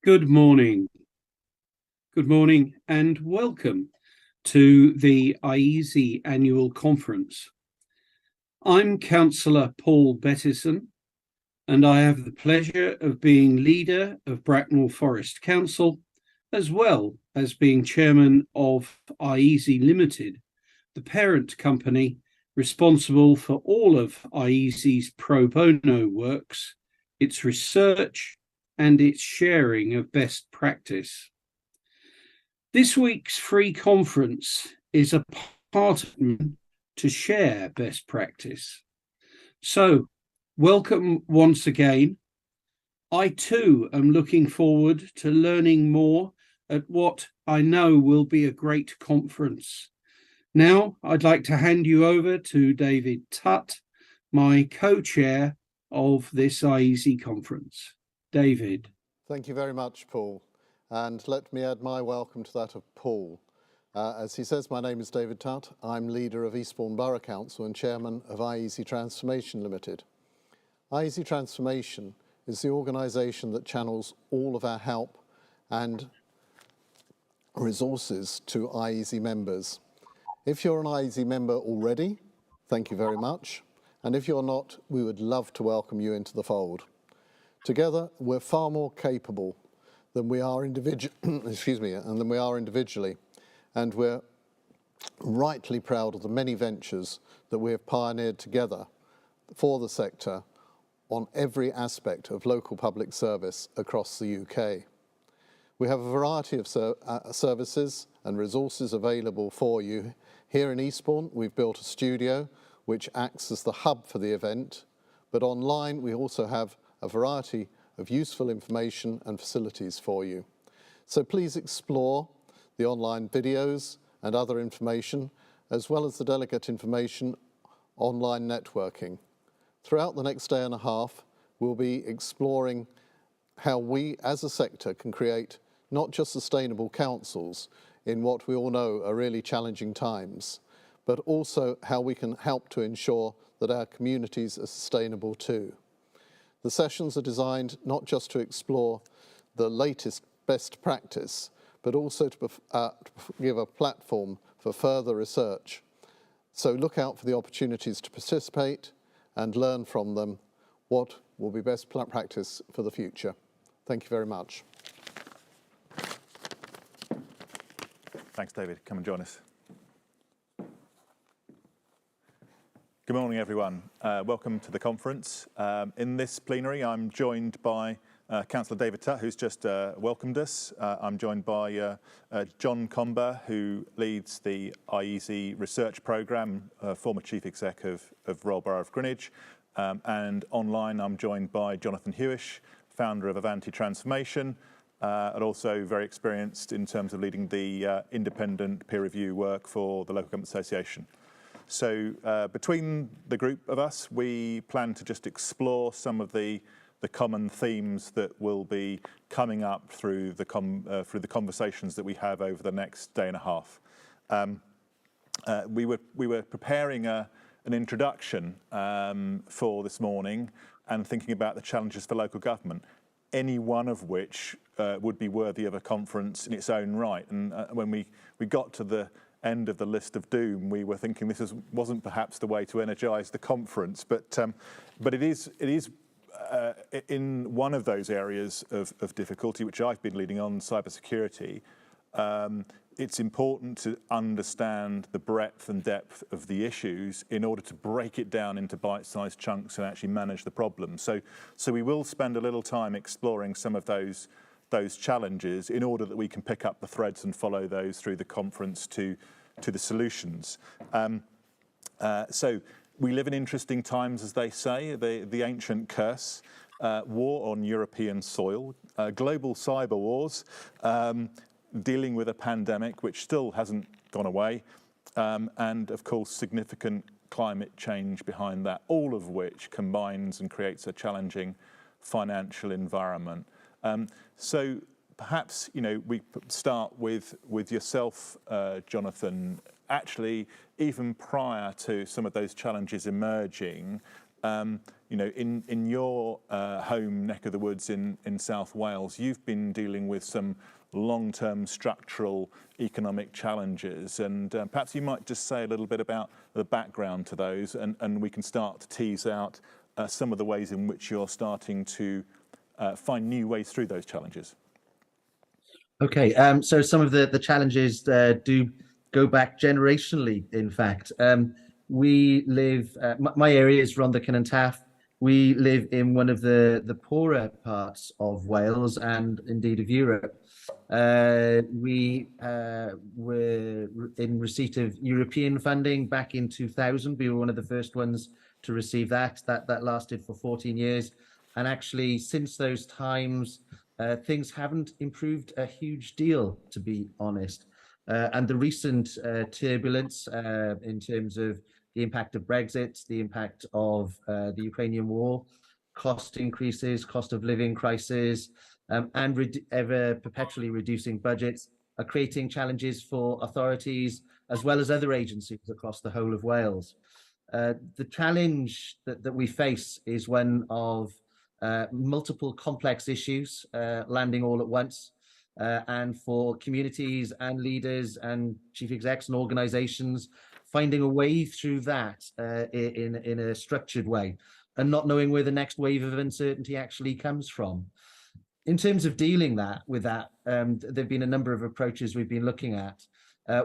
Good morning. Good morning and welcome to the iESE annual conference. I'm Councillor Paul Bettison and I have the pleasure of being leader of Bracknell Forest Council, as well as being chairman of iESE Limited, the parent company responsible for all of iESE's pro bono works, its research and its sharing of best practice. This week's free conference is a part to share best practice. So, welcome once again. I too am looking forward to learning more at what I know will be a great conference. Now, I'd like to hand you over to David Tutt, my co-chair of this iESE conference. David. Thank you very much, Paul. And let me add my welcome to that of Paul. As he says, my name is David Tutt. I'm leader of Eastbourne Borough Council and chairman of iESE Transformation Limited. iESE Transformation is the organisation that channels all of our help and resources to iESE members. If you're an iESE member already, thank you very much. And if you're not, we would love to welcome you into the fold. Together, we're far more capable than we are individually, and we're rightly proud of the many ventures that we have pioneered together for the sector on every aspect of local public service across the UK. We have a variety of services and resources available for you. Here in Eastbourne, we've built a studio which acts as the hub for the event, but online we also have a variety of useful information and facilities for you. So please explore the online videos and other information, as well as the delegate information online networking. Throughout the next day and a half, we'll be exploring how we as a sector can create not just sustainable councils in what we all know are really challenging times, but also how we can help to ensure that our communities are sustainable too. The sessions are designed not just to explore the latest best practice, but also to give a platform for further research. So look out for the opportunities to participate and learn from them what will be best practice for the future. Thank you very much. Thanks, David. Come and join us. Good morning, everyone. Welcome to the conference. In this plenary, I'm joined by Councillor David Tutt, who's just welcomed us. I'm joined by John Comber, who leads the iESE research programme, former Chief Exec of Royal Borough of Greenwich. And online, I'm joined by Jonathan Hewish, founder of Avanti Transformation, and also very experienced in terms of leading the independent peer review work for the Local Government Association. So between the group of us, we plan to just explore some of the common themes that will be coming up through the conversations that we have over the next day and a half. We were preparing an introduction for this morning and thinking about the challenges for local government, any one of which would be worthy of a conference in its own right. And when we got to the end of the list of doom, we were thinking this wasn't perhaps the way to energise the conference, but it is in one of those areas of difficulty which I've been leading on, cybersecurity. It's important to understand the breadth and depth of the issues in order to break it down into bite-sized chunks and actually manage the problem. So we will spend a little time exploring some of those challenges in order that we can pick up the threads and follow those through the conference to the solutions. So we live in interesting times, as they say, the ancient curse, war on European soil, global cyber wars, dealing with a pandemic which still hasn't gone away, and of course significant climate change behind that, all of which combines and creates a challenging financial environment. So perhaps, we start with yourself, Jonathan. Actually, even prior to some of those challenges emerging, In your home neck of the woods in South Wales, you've been dealing with some long-term structural economic challenges, and perhaps you might just say a little bit about the background to those, and we can start to tease out some of the ways in which you're starting to find new ways through those challenges. Okay, so some of the challenges do go back generationally, in fact. We live, my area is Rhondda and Taff. We live in one of the poorer parts of Wales and indeed of Europe. We were in receipt of European funding back in 2000. We were one of the first ones to receive that. That lasted for 14 years. And actually, since those times, things haven't improved a huge deal, to be honest. And the recent turbulence in terms of the impact of Brexit, the impact of the Ukrainian war, cost increases, cost of living crisis, and ever perpetually reducing budgets are creating challenges for authorities as well as other agencies across the whole of Wales. The challenge that we face is one of multiple complex issues landing all at once, and for communities and leaders and chief execs and organizations finding a way through that in a structured way and not knowing where the next wave of uncertainty actually comes from. In terms of dealing with that, there've been a number of approaches we've been looking at.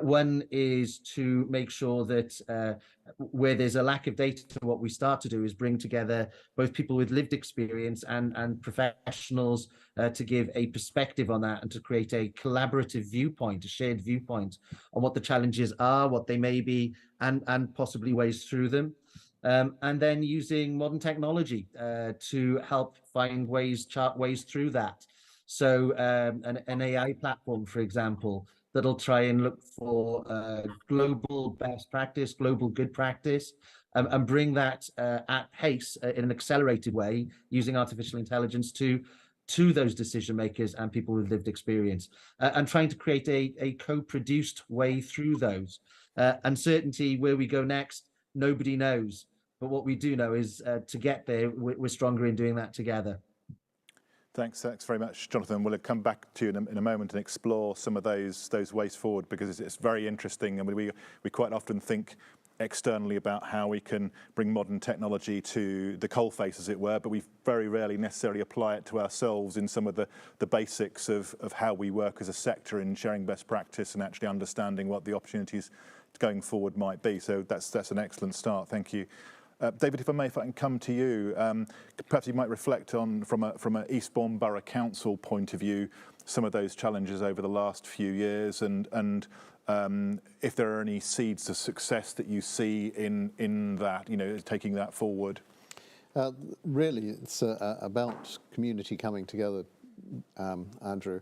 One is to make sure that where there's a lack of data, what we start to do is bring together both people with lived experience and professionals to give a perspective on that and to create a collaborative viewpoint, a shared viewpoint on what the challenges are, what they may be, and possibly ways through them. And then using modern technology to help find ways, chart ways through that. So an AI platform, for example, that'll try and look for global best practice, global good practice, and bring that at pace in an accelerated way using artificial intelligence to those decision makers and people with lived experience, and trying to create a co-produced way through those. Uncertainty, where we go next, nobody knows. But what we do know is to get there, we're stronger in doing that together. Thanks very much, Jonathan. We'll come back to you in a moment and explore some of those ways forward, because it's very interesting. And we quite often think externally about how we can bring modern technology to the coalface, as it were, but we very rarely necessarily apply it to ourselves in some of the basics of how we work as a sector in sharing best practice and actually understanding what the opportunities going forward might be. So that's an excellent start. Thank you. David, if I can come to you, perhaps you might reflect on, from an Eastbourne Borough Council point of view, some of those challenges over the last few years, and if there are any seeds of success that you see in that, taking that forward. Really, it's about community coming together, Andrew.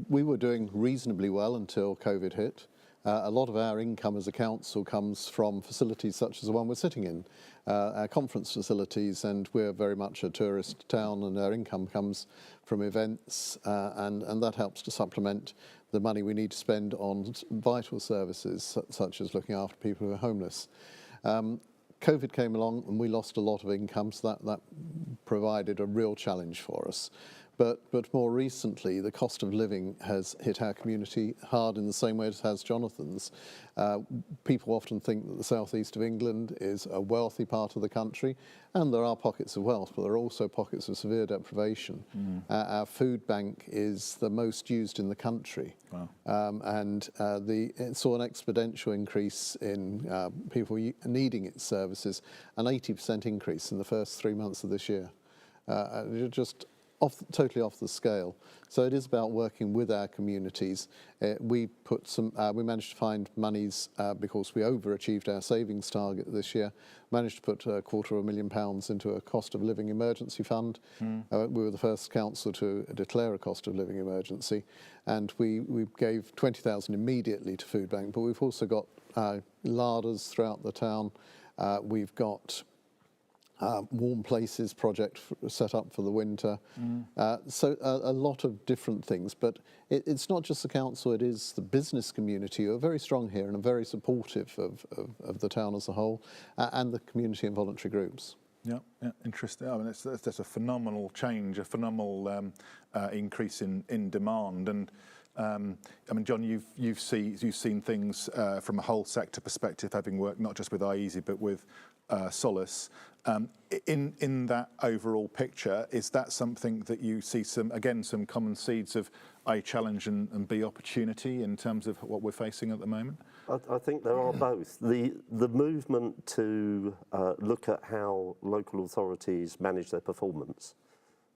We were doing reasonably well until COVID hit. A lot of our income as a council comes from facilities such as the one we're sitting in, our conference facilities, and we're very much a tourist town, and our income comes from events, and that helps to supplement the money we need to spend on vital services such as looking after people who are homeless. COVID came along and we lost a lot of income, so that provided a real challenge for us. But more recently, the cost of living has hit our community hard in the same way it has Jonathan's. People often think that the southeast of England is a wealthy part of the country, and there are pockets of wealth, but there are also pockets of severe deprivation. Our food bank is the most used in the country. Wow. And it saw an exponential increase in people needing its services, an 80% increase in the first 3 months of this year. Just totally off the scale. So it is about working with our communities. We managed to find monies because we overachieved our savings target this year. Managed to put £250,000 into a cost of living emergency fund. We were the first council to declare a cost of living emergency, and we gave 20,000 immediately to Food Bank. But we've also got larders throughout the town. We've got warm places project set up for the winter. So a lot of different things, but it's not just the council, it is the business community who are very strong here and are very supportive of the town as a whole, and the community and voluntary groups. Yeah, yeah, interesting. I mean, that's a phenomenal change, a phenomenal increase in demand. And I mean, John, you've seen things from a whole sector perspective, having worked not just with iESE but with Solace. In that overall picture, is that something that you see some common seeds of A, challenge and B, opportunity in terms of what we're facing at the moment? I think there are both. The movement to look at how local authorities manage their performance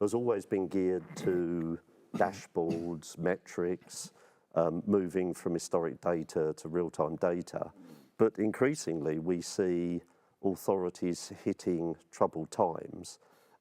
has always been geared to dashboards, metrics, moving from historic data to real-time data. But increasingly, we see authorities hitting troubled times,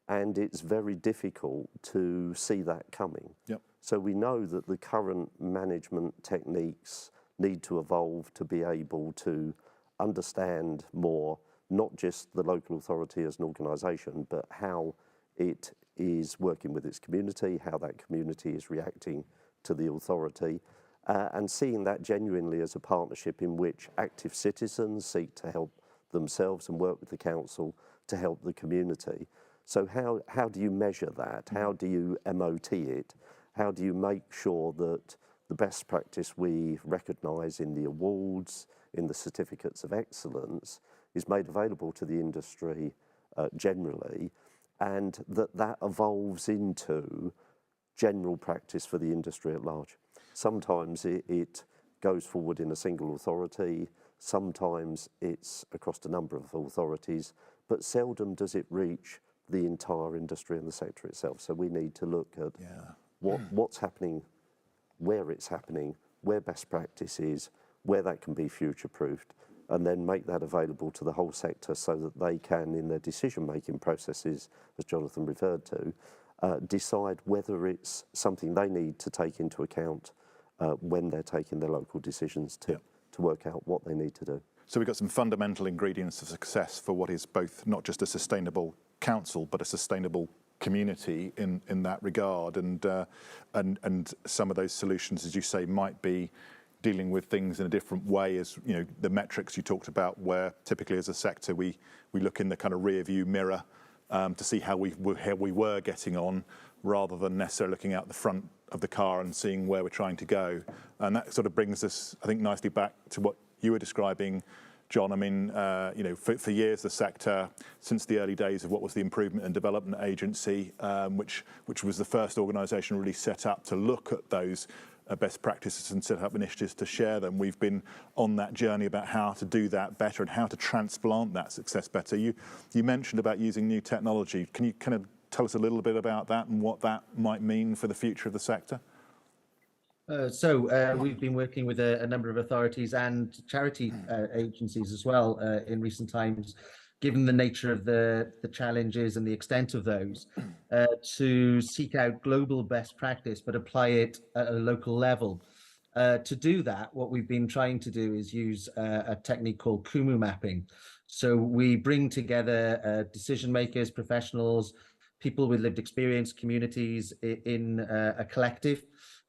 and it's very difficult to see that coming. Yep. So we know that the current management techniques need to evolve to be able to understand more, not just the local authority as an organisation, but how it is working with its community, how that community is reacting to the authority, and seeing that genuinely as a partnership in which active citizens seek to help themselves and work with the council to help the community. So how do you measure that? How do you MOT it? How do you make sure that the best practice we recognise in the awards, in the certificates of excellence, is made available to the industry generally, and that evolves into general practice for the industry at large? Sometimes it goes forward in a single authority, sometimes it's across a number of authorities, but seldom does it reach the entire industry and the sector itself. So we need to look at what's happening, where it's happening, where best practice is, where that can be future-proofed, and then make that available to the whole sector so that they can, in their decision-making processes, as Jonathan referred to, decide whether it's something they need to take into account when they're taking their local decisions to work out what they need to do. So we've got some fundamental ingredients of success for what is both not just a sustainable council, but a sustainable community in that regard. And some of those solutions, as you say, might be dealing with things in a different way, as you know, the metrics you talked about, where typically as a sector we look in the kind of rear view mirror to see how we were getting on, rather than necessarily looking out the front of the car and seeing where we're trying to go. And that sort of brings us, I think, nicely back to what you were describing, John. I mean, you know, for years the sector, since the early days of what was the Improvement and Development Agency, which was the first organisation really set up to look at those best practices and set up initiatives to share them. We've been on that journey about how to do that better and how to transplant that success better. You mentioned about using new technology. Can you kind of tell us a little bit about that and what that might mean for the future of the sector? We've been working with a number of authorities and charity agencies as well in recent times, given the nature of the challenges and the extent of those, to seek out global best practice, but apply it at a local level. To do that, what we've been trying to do is use a technique called Kumu mapping. So we bring together decision makers, professionals, people with lived experience, communities in a collective.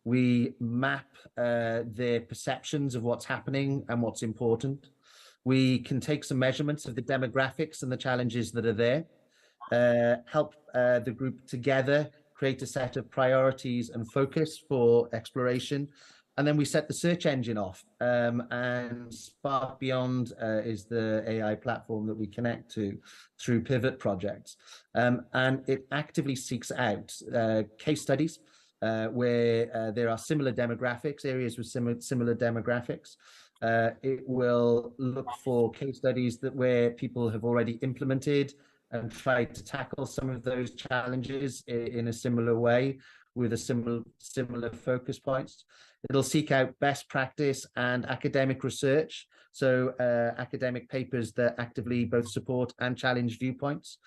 We map their perceptions of what's happening and what's important. We can take some measurements of the demographics and the challenges that are there, help the group together create a set of priorities and focus for exploration. And then we set the search engine off, and Spark Beyond is the AI platform that we connect to through pivot projects. And it actively seeks out case studies where there are similar demographics, areas with similar demographics. It will look for case studies where people have already implemented and tried to tackle some of those challenges in a similar way with a similar focus points. It'll seek out best practice and academic research, so academic papers that actively both support and challenge viewpoints.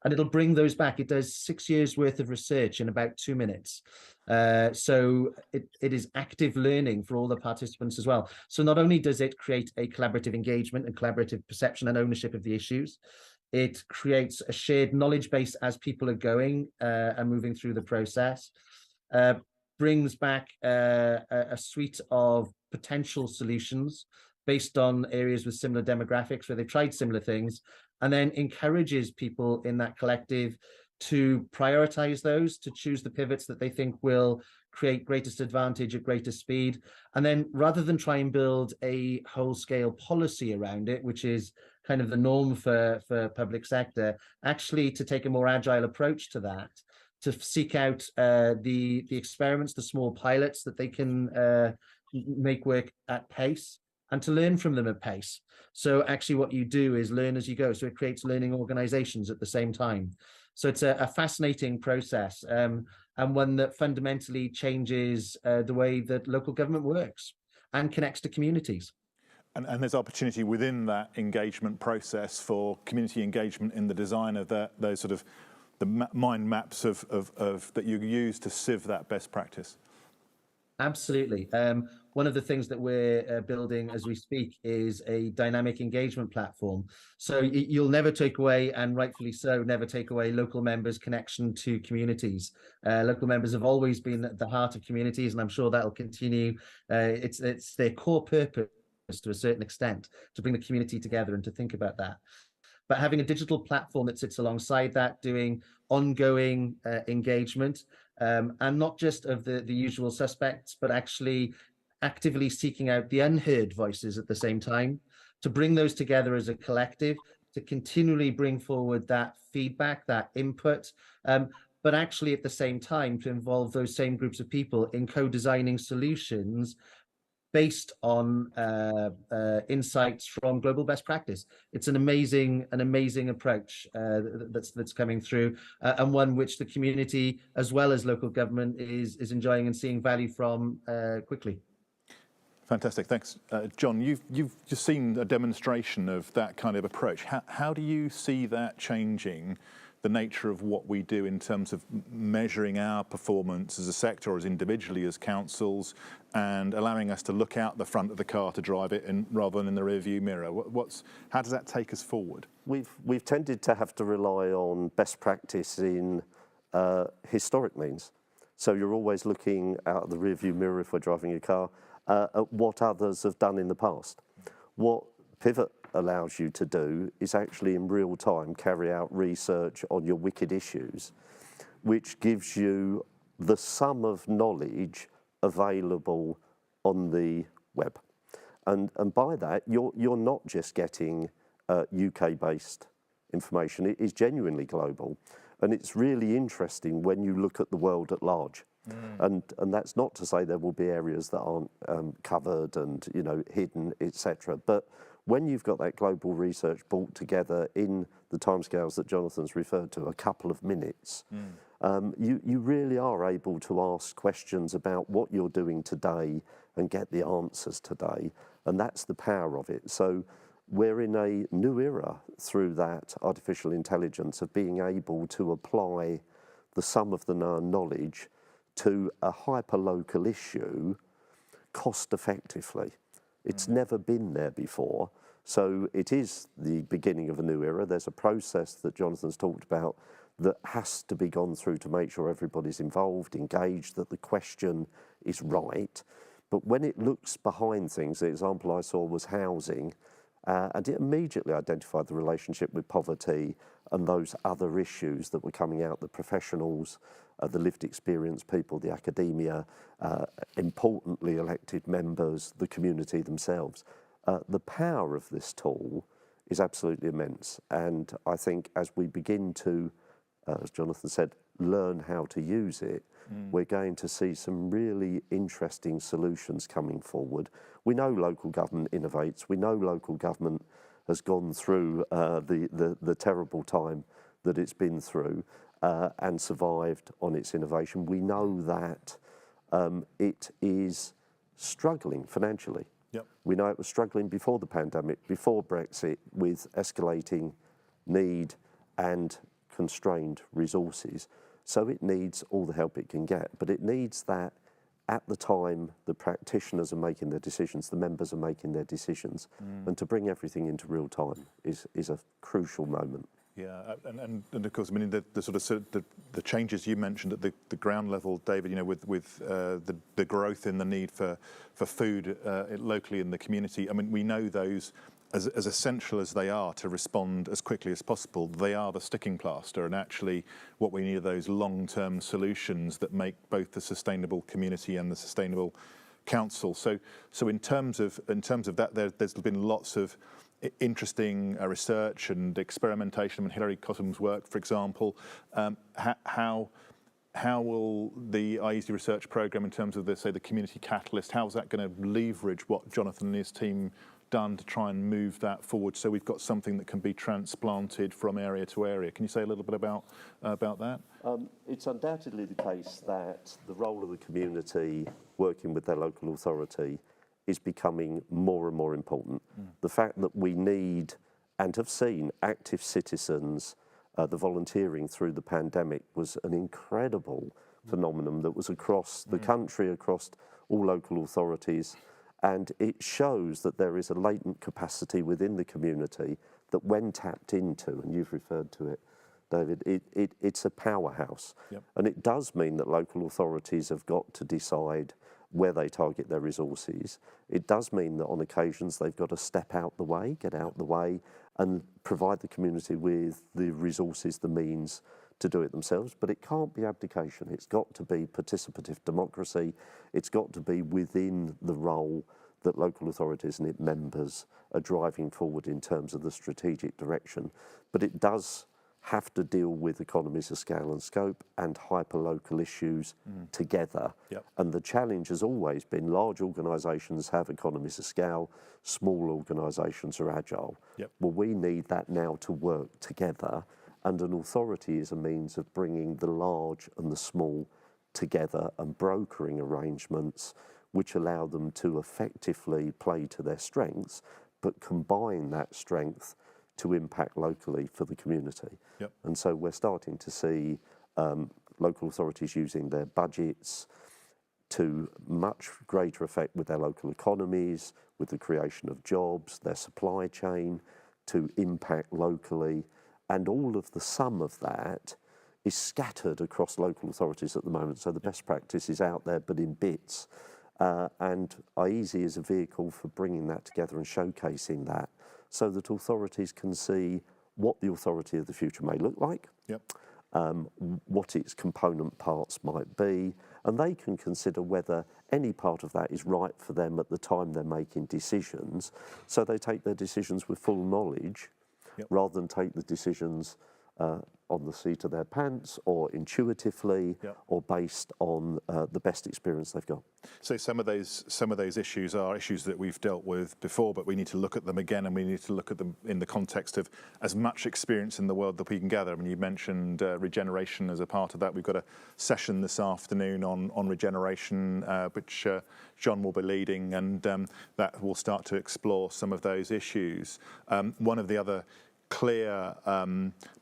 And it'll bring those back. It does 6 years worth of research in about 2 minutes. So it is active learning for all the participants as well. So not only does it create a collaborative engagement and collaborative perception and ownership of the issues, it creates a shared knowledge base as people are going and moving through the process, brings back a suite of potential solutions based on areas with similar demographics where they've tried similar things, and then encourages people in that collective to prioritize those, to choose the pivots that they think will create greatest advantage at greater speed. And then rather than try and build a whole scale policy around it, which is kind of the norm for public sector, actually to take a more agile approach to that, to seek out the experiments, the small pilots that they can make work at pace, and to learn from them at pace. So actually what you do is learn as you go. So it creates learning organizations at the same time. So it's a fascinating process, and one that fundamentally changes the way that local government works and connects to communities. And there's opportunity within that engagement process for community engagement in the design of those sort of the mind maps of that you use to sieve that best practice. Absolutely. One of the things that we're building as we speak is a dynamic engagement platform. So you'll never take away, and rightfully so, never take away local members' connection to communities. Local members have always been at the heart of communities, and I'm sure that'll continue. It's their core purpose to a certain extent, to bring the community together and to think about that. But having a digital platform that sits alongside that, doing ongoing engagement, and not just of the usual suspects, but actually actively seeking out the unheard voices at the same time, to bring those together as a collective, to continually bring forward that feedback, that input, but actually at the same time to involve those same groups of people in co-designing solutions based on insights from global best practice. It's an amazing approach that's coming through, and one which the community as well as local government is enjoying and seeing value from quickly. Fantastic, thanks, John. You've just seen a demonstration of that kind of approach. How do you see that changing the nature of what we do in terms of measuring our performance as a sector or as individually as councils, and allowing us to look out the front of the car to drive it rather than in the rear view mirror? How does that take us forward? We've tended to have to rely on best practice in historic means. So you're always looking out the rear view mirror if we're driving a car at what others have done in the past. What Pivot allows you to do is actually in real time carry out research on your wicked issues, which gives you the sum of knowledge available on the web. And by that, you're not just getting UK-based information, it is genuinely global. And it's really interesting when you look at the world at large. And that's not to say there will be areas that aren't covered and hidden, etc. But when you've got that global research brought together in the timescales that Jonathan's referred to, a couple of minutes, you really are able to ask questions about what you're doing today and get the answers today. And that's the power of it. So we're in a new era through that artificial intelligence of being able to apply the sum of the known knowledge to a hyper-local issue cost effectively. It's never been there before. So it is the beginning of a new era. There's a process that Jonathan's talked about that has to be gone through to make sure everybody's involved, engaged, that the question is right. But when it looks behind things, the example I saw was housing, and it immediately identified the relationship with poverty and those other issues that were coming out, the professionals, the lived experience people, the academia, importantly elected members, the community themselves. The power of this tool is absolutely immense. And I think as we begin to, as Jonathan said, learn how to use it, we're going to see some really interesting solutions coming forward. We know local government innovates. We know local government has gone through the terrible time that it's been through and survived on its innovation. We know that it is struggling financially. Yep. We know it was struggling before the pandemic, before Brexit, with escalating need and constrained resources. So it needs all the help it can get, but it needs that at the time the practitioners are making their decisions, the members are making their decisions, and to bring everything into real time is a crucial moment. Yeah, and of course, I mean, the sort of the changes you mentioned at the ground level, David, you know, with the growth in the need for food locally in the community. I mean, we know those, as essential as they are to respond as quickly as possible, they are the sticking plaster. And actually, what we need are those long-term solutions that make both the sustainable community and the sustainable council. So in terms of that, there's been lots of interesting research and experimentation. I mean, Hilary Cotham's work, for example, how will the iESE research programme, in terms of the community catalyst, how is that going to leverage what Jonathan and his team done to try and move that forward, so we've got something that can be transplanted from area to area? Can you say a little bit about that? It's undoubtedly the case that the role of the community working with their local authority is becoming more and more important. The fact that we need and have seen active citizens, the volunteering through the pandemic was an incredible phenomenon that was across the country, across all local authorities, and it shows that there is a latent capacity within the community that, when tapped into, and you've referred to it, David, it's a powerhouse. Yep. And it does mean that local authorities have got to decide where they target their resources. It does mean that on occasions they've got to step out the way, get out the way, and provide the community with the resources, the means to do it themselves. But it can't be abdication. It's got to be participative democracy. It's got to be within the role that local authorities and its members are driving forward in terms of the strategic direction. But it does have to deal with economies of scale and scope and hyper-local issues together. Yep. And the challenge has always been large organisations have economies of scale, small organisations are agile. Yep. Well, we need that now to work together, and an authority is a means of bringing the large and the small together and brokering arrangements which allow them to effectively play to their strengths, but combine that strength to impact locally for the community. Yep. And so we're starting to see local authorities using their budgets to much greater effect with their local economies, with the creation of jobs, their supply chain, to impact locally. And all of the sum of that is scattered across local authorities at the moment. So the best practice is out there, but in bits. And iESE is a vehicle for bringing that together and showcasing that, so that authorities can see what the authority of the future may look like, Yep. what its component parts might be, and they can consider whether any part of that is right for them at the time they're making decisions, so they take their decisions with full knowledge, Yep. rather than take the decisions on the seat of their pants, or intuitively, Yep. or based on the best experience they've got. So some of those issues are issues that we've dealt with before, but we need to look at them again, and we need to look at them in the context of as much experience in the world that we can gather. I mean, you mentioned regeneration as a part of that. We've got a session this afternoon on regeneration, which John will be leading, and that will start to explore some of those issues. One of the other clear,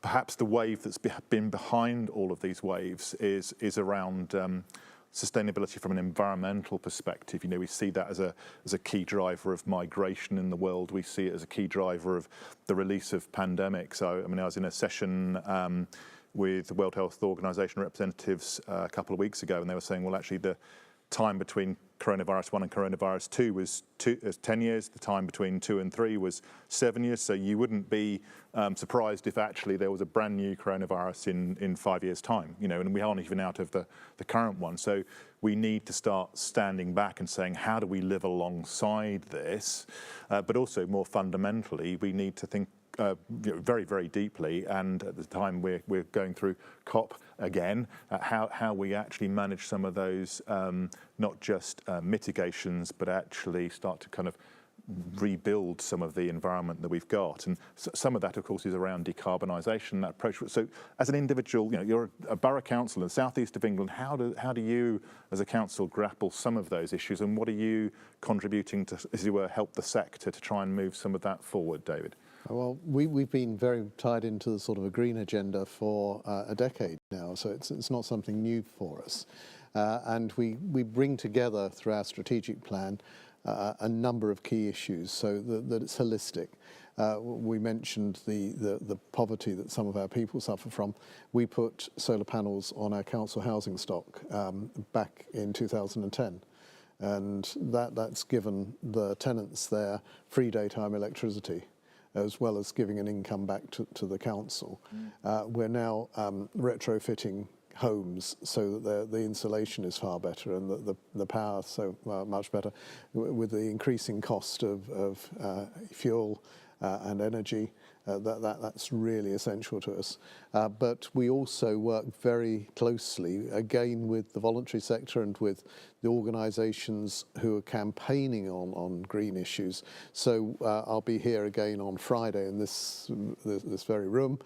perhaps the wave that's been behind all of these waves is around sustainability from an environmental perspective. You know, we see that as a key driver of migration in the world. We see it as a key driver of the release of pandemic. So, I mean, I was in a session with the World Health Organization representatives a couple of weeks ago, and they were saying, well, actually, the time between coronavirus 1 and coronavirus 2 was 10 years. The time between 2 and 3 was 7 years. So you wouldn't be surprised if actually there was a brand new coronavirus in 5 years' time, you know, and we aren't even out of the current one. So we need to start standing back and saying, how do we live alongside this? But also, more fundamentally, we need to think very, very deeply, and at the time we're going through COP again, how we actually manage some of those, not just mitigations, but actually start to kind of rebuild some of the environment that we've got. And some of that, of course, is around decarbonisation, that approach. So as an individual, you know, you're a borough council in the southeast of England, how do you as a council grapple some of those issues, and what are you contributing to, as you were, help the sector to try and move some of that forward, David? Well, we've been very tied into the sort of a green agenda for a decade now, so it's not something new for us. And we bring together through our strategic plan a number of key issues so that it's holistic. We mentioned the poverty that some of our people suffer from. We put solar panels on our council housing stock back in 2010. And that's given the tenants there free daytime electricity, as well as giving an income back to the council. We're now retrofitting homes so that the insulation is far better and the power so much better. With the increasing cost of fuel and energy, that's really essential to us. But we also work very closely, again, with the voluntary sector and with the organisations who are campaigning on green issues. So I'll be here again on Friday in this very room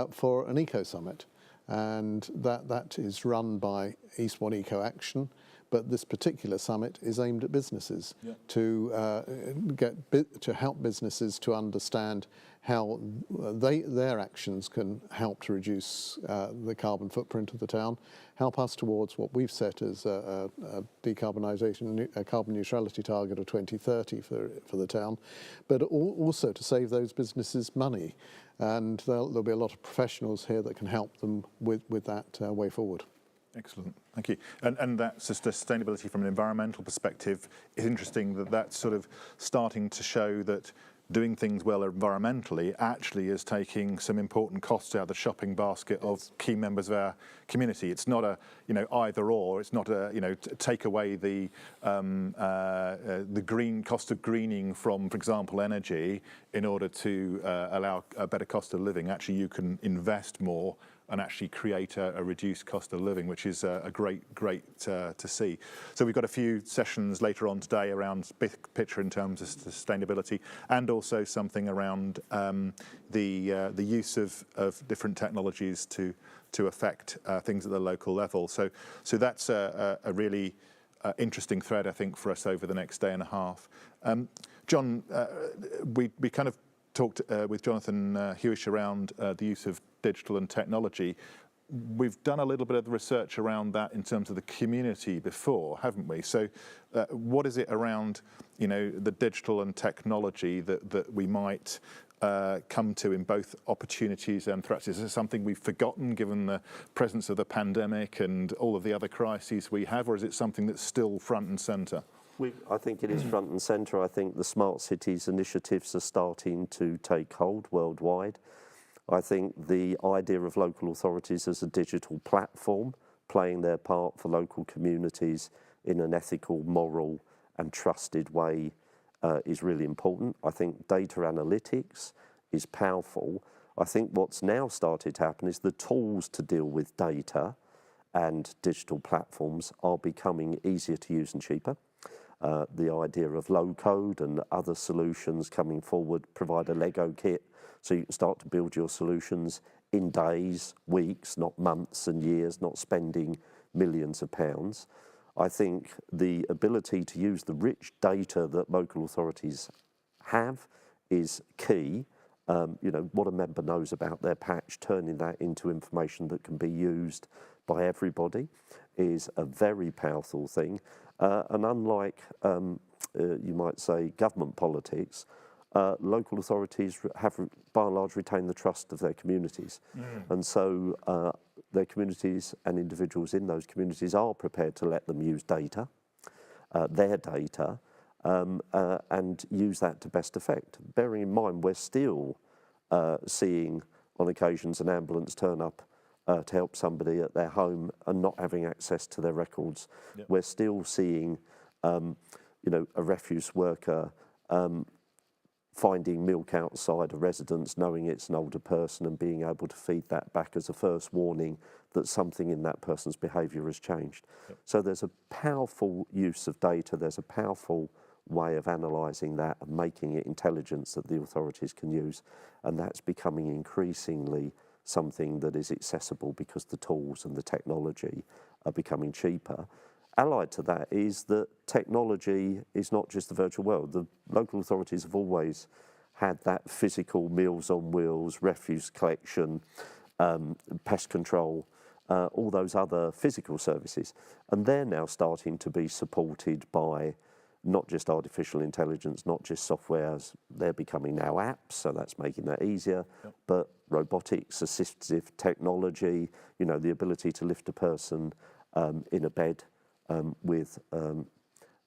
for an eco summit. And that is run by East One Eco Action, but this particular summit is aimed at businesses to help businesses to understand how their actions can help to reduce the carbon footprint of the town, help us towards what we've set as a decarbonisation, a carbon neutrality target of 2030 for the town, but also to save those businesses money. And there'll be a lot of professionals here that can help them with that way forward. Excellent, thank you. And that's sustainability from an environmental perspective. It's interesting that that's sort of starting to show that doing things well environmentally actually is taking some important costs out of the shopping basket of key members of our community. It's not a either or. It's not a take away the green cost of greening from, for example, energy in order to allow a better cost of living. Actually, you can invest more and actually create a reduced cost of living, which is a great to see. So we've got a few sessions later on today around big picture in terms of sustainability, and also something around the use of different technologies to affect things at the local level. So that's a really interesting thread, I think, for us over the next day and a half. John, we kind of talked with Jonathan Hewish around the use of digital and technology. We've done a little bit of the research around that in terms of the community before, haven't we? So what is it around the digital and technology that we might come to in both opportunities and threats? Is it something we've forgotten given the presence of the pandemic and all of the other crises we have, or is it something that's still front and centre? I think it is front and centre. I think the smart cities initiatives are starting to take hold worldwide. I think the idea of local authorities as a digital platform playing their part for local communities in an ethical, moral and trusted way is really important. I think data analytics is powerful. I think what's now started to happen is the tools to deal with data and digital platforms are becoming easier to use and cheaper. The idea of low code and other solutions coming forward provide a Lego kit so you can start to build your solutions in days, weeks, not months and years, not spending millions of pounds. I think the ability to use the rich data that local authorities have is key. What a member knows about their patch, turning that into information that can be used by everybody is a very powerful thing. And unlike, you might say, government politics, local authorities have, by and large, retained the trust of their communities. And so their communities and individuals in those communities are prepared to let them use data, their data, and use that to best effect. Bearing in mind, we're still seeing, on occasions, an ambulance turn up to help somebody at their home and not having access to their records. Yep. We're still seeing, a refuse worker finding milk outside a residence, knowing it's an older person and being able to feed that back as a first warning that something in that person's behaviour has changed. Yep. So there's a powerful use of data, there's a powerful way of analysing that and making it intelligence that the authorities can use, and that's becoming increasingly something that is accessible because the tools and the technology are becoming cheaper. Allied to that is that technology is not just the virtual world. The local authorities have always had that physical Meals on Wheels, refuse collection, pest control, all those other physical services. And they're now starting to be supported by not just artificial intelligence, not just softwares, they're becoming now apps, so that's making that easier, but robotics, assistive technology, you know, the ability to lift a person in a bed with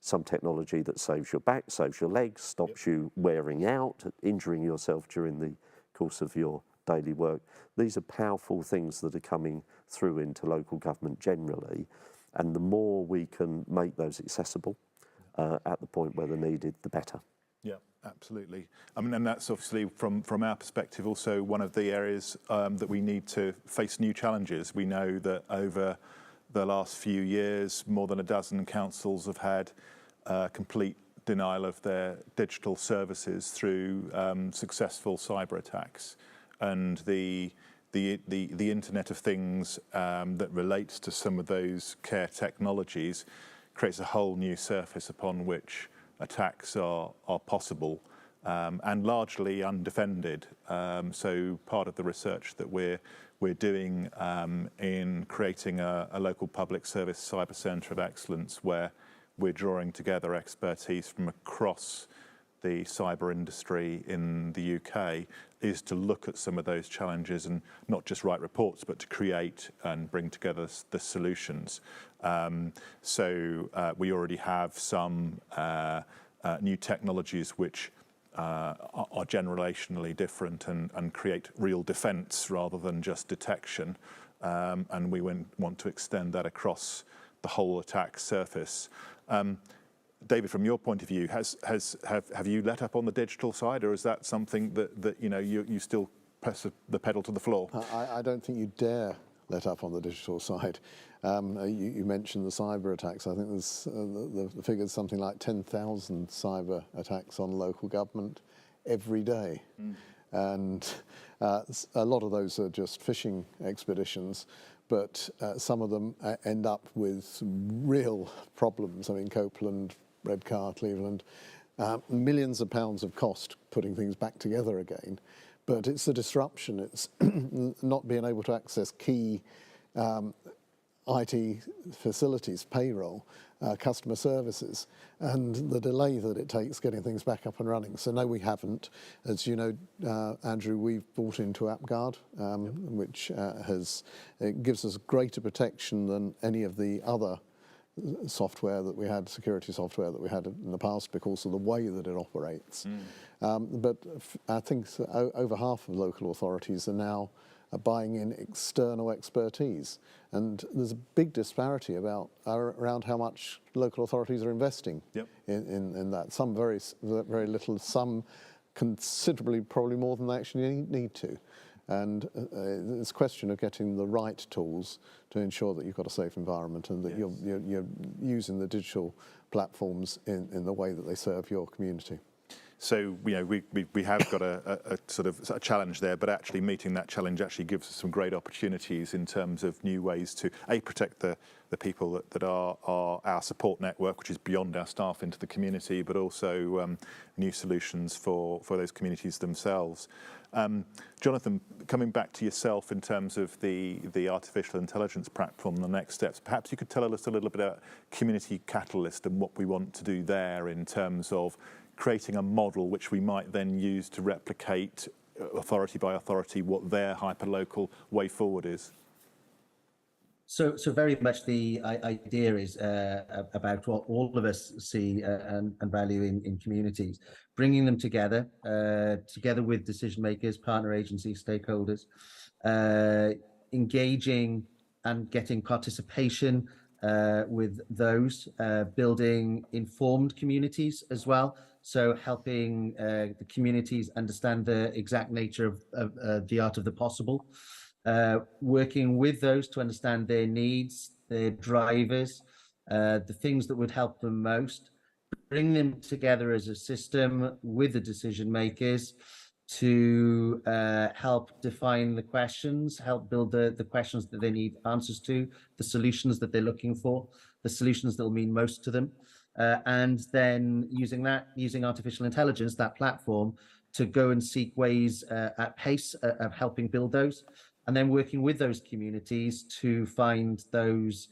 some technology that saves your back, saves your legs, stops you wearing out, injuring yourself during the course of your daily work. These are powerful things that are coming through into local government generally, and the more we can make those accessible at the point where they're needed, the better. Yeah, absolutely. I mean, and that's obviously from our perspective also one of the areas that we need to face new challenges. We know that over the last few years, more than a dozen councils have had complete denial of their digital services through successful cyber attacks, and the Internet of Things that relates to some of those care technologies creates a whole new surface upon which attacks are possible and largely undefended. So part of the research that we're doing in creating a local public service cyber centre of excellence, where we're drawing together expertise from across the cyber industry in the UK, is to look at some of those challenges and not just write reports, but to create and bring together the solutions. So we already have some new technologies which are generationally different and create real defence rather than just detection. And we want to extend that across the whole attack surface. David, from your point of view, have you let up on the digital side, or is that something that you know you still press the pedal to the floor? I don't think you dare let up on the digital side. You mentioned the cyber attacks. I think there's the figure's something like 10,000 cyber attacks on local government every day. And a lot of those are just phishing expeditions, but some of them end up with real problems. I mean, Copeland, Redcar, Cleveland, millions of pounds of cost putting things back together again. But it's the disruption, it's not being able to access key IT facilities, payroll, customer services, and the delay that it takes getting things back up and running. So no, we haven't. As you know, Andrew, we've bought into AppGuard, which it gives us greater protection than any of the other software that we had, security software that we had in the past, because of the way that it operates. But I think over half of local authorities are now buying in external expertise, and there's a big disparity around how much local authorities are investing in that. Some very little, some considerably, probably more than they actually need to. And it's a question of getting the right tools to ensure that you've got a safe environment and that you're using the digital platforms in the way that they serve your community. So you know we have got a sort of a challenge there, but actually meeting that challenge actually gives us some great opportunities in terms of new ways to protect the people that are our support network, which is beyond our staff, into the community, but also new solutions for those communities themselves. Jonathan, coming back to yourself in terms of the artificial intelligence platform, the next steps, perhaps you could tell us a little bit about Community Catalyst and what we want to do there in terms of creating a model which we might then use to replicate authority by authority what their hyperlocal way forward is. So very much the idea is about what all of us see and value in communities, bringing them together with decision makers, partner agencies, stakeholders, engaging and getting participation with those, building informed communities as well. So helping the communities understand the exact nature of the art of the possible. Working with those to understand their needs, their drivers, the things that would help them most, bring them together as a system with the decision makers to help define the questions, help build the questions that they need answers to, the solutions that they're looking for, the solutions that will mean most to them. And then using artificial intelligence, that platform, to go and seek ways at pace of helping build those, and then working with those communities to find those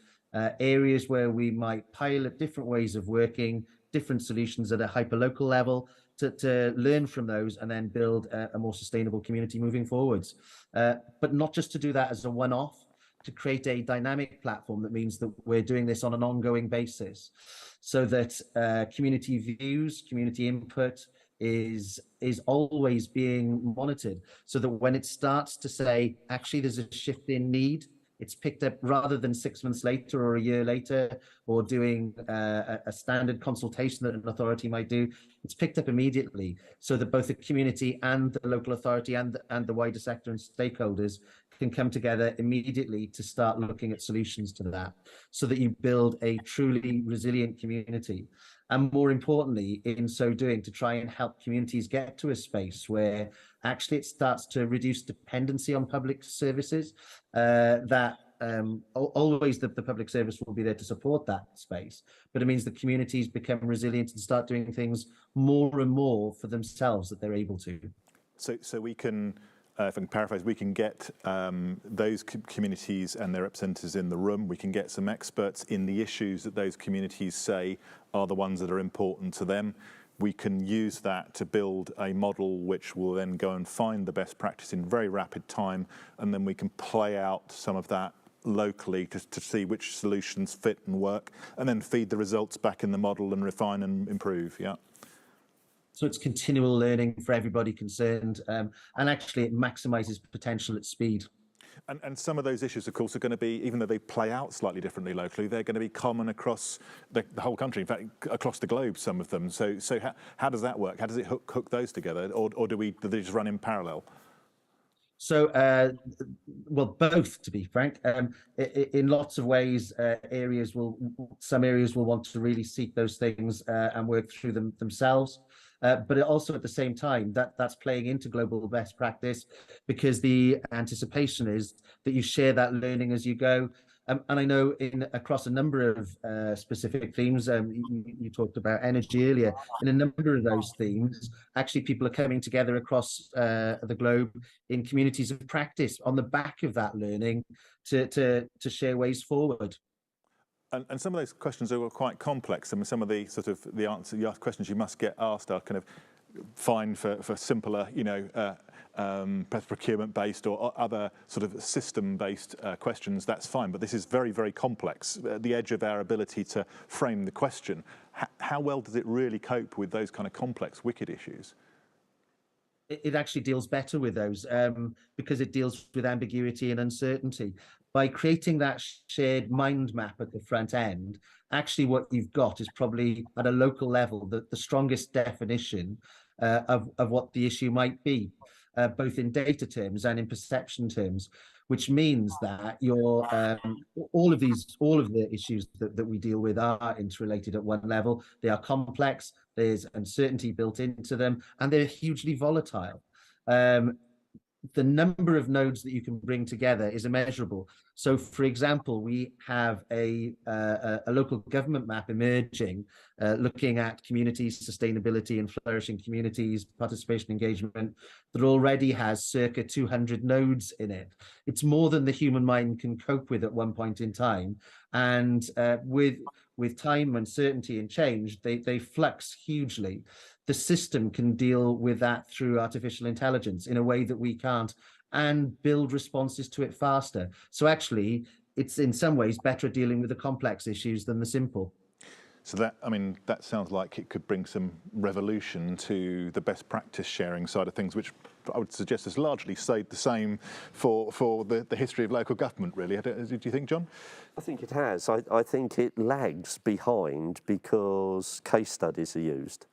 areas where we might pilot different ways of working, different solutions at a hyper-local level to learn from those and then build a more sustainable community moving forwards. But not just to do that as a one-off, to create a dynamic platform that means that we're doing this on an ongoing basis, so that community views, community input is always being monitored, so that when it starts to say, actually, there's a shift in need, it's picked up rather than 6 months later or a year later, or doing a standard consultation that an authority might do. It's picked up immediately, so that both the community and the local authority and the wider sector and stakeholders can come together immediately to start looking at solutions to that, so that you build a truly resilient community. And more importantly, in so doing, to try and help communities get to a space where actually it starts to reduce dependency on public services, always the public service will be there to support that space, but it means the communities become resilient and start doing things more and more for themselves that they're able to. So we can, if I can paraphrase, we can get those communities and their representatives in the room. We can get some experts in the issues that those communities say are the ones that are important to them. We can use that to build a model which will then go and find the best practice in very rapid time, and then we can play out some of that locally to see which solutions fit and work, and then feed the results back in the model and refine and improve. Yeah. So it's continual learning for everybody concerned, and actually it maximises potential at speed. And some of those issues, of course, are going to be, even though they play out slightly differently locally, they're going to be common across the whole country, in fact, across the globe, some of them. So how does that work? How does it hook those together? Or do they just run in parallel? So, well, both, to be frank. In lots of ways, some areas will want to really seek those things and work through them themselves. But also at the same time, that's playing into global best practice, because the anticipation is that you share that learning as you go. And I know across a number of specific themes, you talked about energy earlier, in a number of those themes, actually people are coming together across the globe in communities of practice on the back of that learning to share ways forward. And some of those questions are quite complex. I mean, some of the sort of the questions you must get asked are kind of fine for simpler, procurement-based or other sort of system-based questions. That's fine, but this is very, very complex. At the edge of our ability to frame the question, how well does it really cope with those kind of complex, wicked issues? It actually deals better with those because it deals with ambiguity and uncertainty. By creating that shared mind map at the front end, actually what you've got is probably at a local level the strongest definition of what the issue might be, both in data terms and in perception terms, which means that all of the issues that we deal with are interrelated at one level. They are complex, there's uncertainty built into them, and they're hugely volatile. The number of nodes that you can bring together is immeasurable. So, for example, we have a local government map emerging, looking at communities, sustainability and flourishing communities, participation engagement, that already has circa 200 nodes in it. It's more than the human mind can cope with at one point in time. And with time, uncertainty and change, they flux hugely. The system can deal with that through artificial intelligence in a way that we can't, and build responses to it faster. So actually, it's in some ways better dealing with the complex issues than the simple. So that sounds like it could bring some revolution to the best practice sharing side of things, which I would suggest has largely stayed the same for the history of local government, really. Do you think, John? I think it has. I think it lags behind because case studies are used.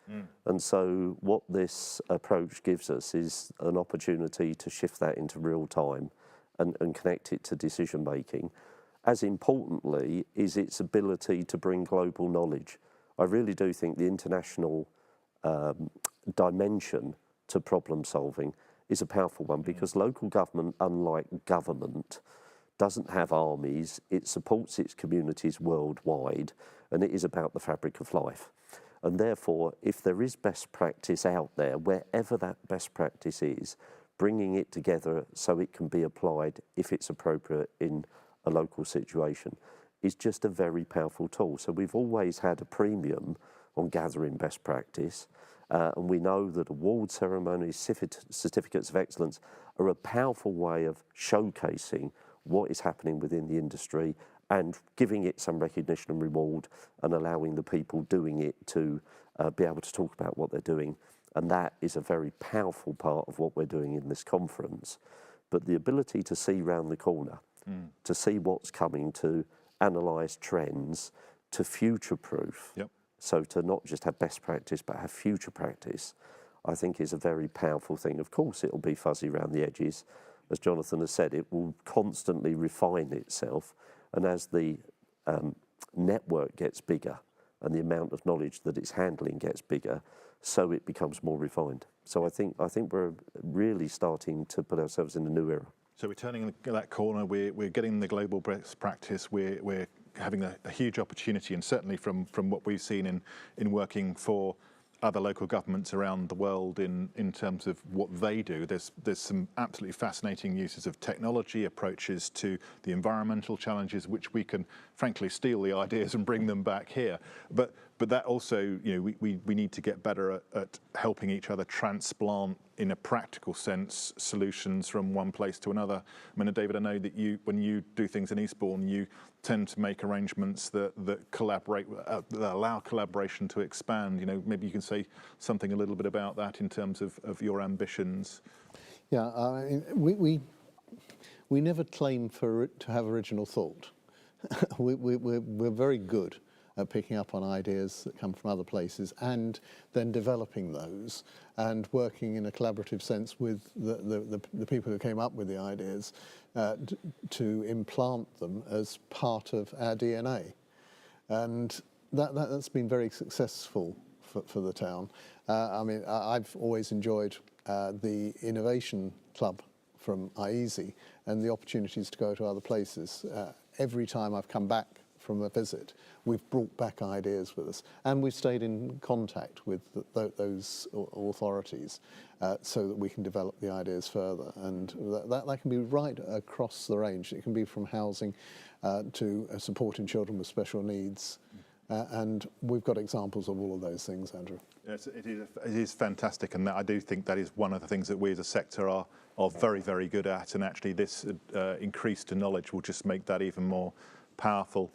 And so what this approach gives us is an opportunity to shift that into real time and connect it to decision making. As importantly is its ability to bring global knowledge. I really do think the international dimension to problem solving is a powerful one, because local government, unlike government, doesn't have armies. It supports its communities worldwide, and it is about the fabric of life. And therefore, if there is best practice out there, wherever that best practice is, bringing it together so it can be applied if it's appropriate in a local situation is just a very powerful tool. So we've always had a premium on gathering best practice. And we know that award ceremonies, certificates of excellence are a powerful way of showcasing what is happening within the industry and giving it some recognition and reward and allowing the people doing it to be able to talk about what they're doing. And that is a very powerful part of what we're doing in this conference. But the ability to see round the corner, to see what's coming, to analyse trends, to future-proof, so to not just have best practice but have future practice, I think is a very powerful thing. Of course, it'll be fuzzy around the edges. As Jonathan has said, it will constantly refine itself. And as the network gets bigger and the amount of knowledge that it's handling gets bigger, so it becomes more refined. So I think we're really starting to put ourselves in a new era. So we're turning that corner. We're getting the global best practice. We're having a huge opportunity, and certainly from what we've seen in working for other local governments around the world in terms of what they do, there's some absolutely fascinating uses of technology, approaches to the environmental challenges, which we can frankly steal the ideas and bring them back here. But that also, we need to get better at helping each other transplant, in a practical sense, solutions from one place to another. I mean, David, I know that when you do things in Eastbourne, you tend to make arrangements that collaborate, that allow collaboration to expand. Maybe you can say something a little bit about that in terms of your ambitions. Yeah, we never claim to have original thought. We're very good at picking up on ideas that come from other places and then developing those and working in a collaborative sense with the people who came up with the ideas to implant them as part of our DNA. And that's been very successful for the town. I've always enjoyed the Innovation Club from iESE and the opportunities to go to other places. Every time I've come back from a visit, we've brought back ideas with us, and we've stayed in contact with those authorities so that we can develop the ideas further. And that can be right across the range. It can be from housing to supporting children with special needs. And we've got examples of all of those things, Andrew. Yes, it is fantastic, and I do think that is one of the things that we as a sector are very, very good at, and actually this increased knowledge will just make that even more powerful.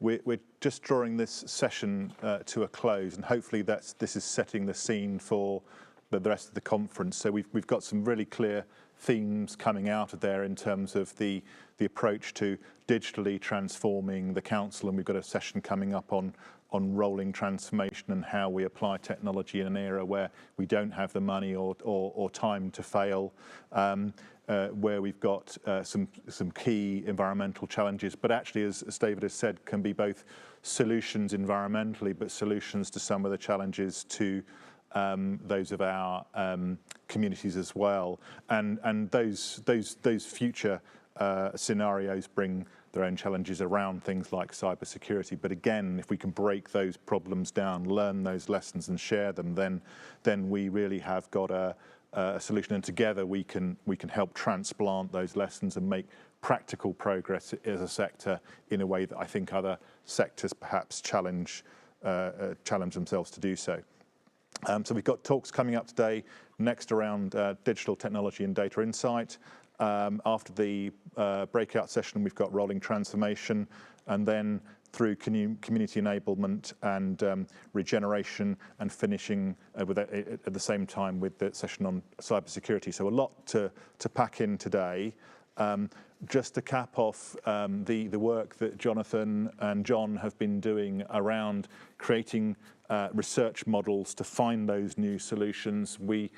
We're just drawing this session to a close, and hopefully this is setting the scene for the rest of the conference. So we've got some really clear themes coming out of there in terms of the approach to digitally transforming the council, and we've got a session coming up on rolling transformation and how we apply technology in an era where we don't have the money or time to fail, where we've got some key environmental challenges, but actually, as David has said, can be both solutions environmentally, but solutions to some of the challenges to those of our communities as well. And those future scenarios bring their own challenges around things like cybersecurity. But again, if we can break those problems down, learn those lessons and share them, then we really have got a solution. And together we can help transplant those lessons and make practical progress as a sector in a way that I think other sectors perhaps challenge themselves to do so. So we've got talks coming up today, next around digital technology and data insight. After the breakout session, we've got rolling transformation, and then through community enablement and regeneration, and finishing at the same time with the session on cybersecurity. So a lot to pack in today. Just to cap off the work that Jonathan and John have been doing around creating research models to find those new solutions. We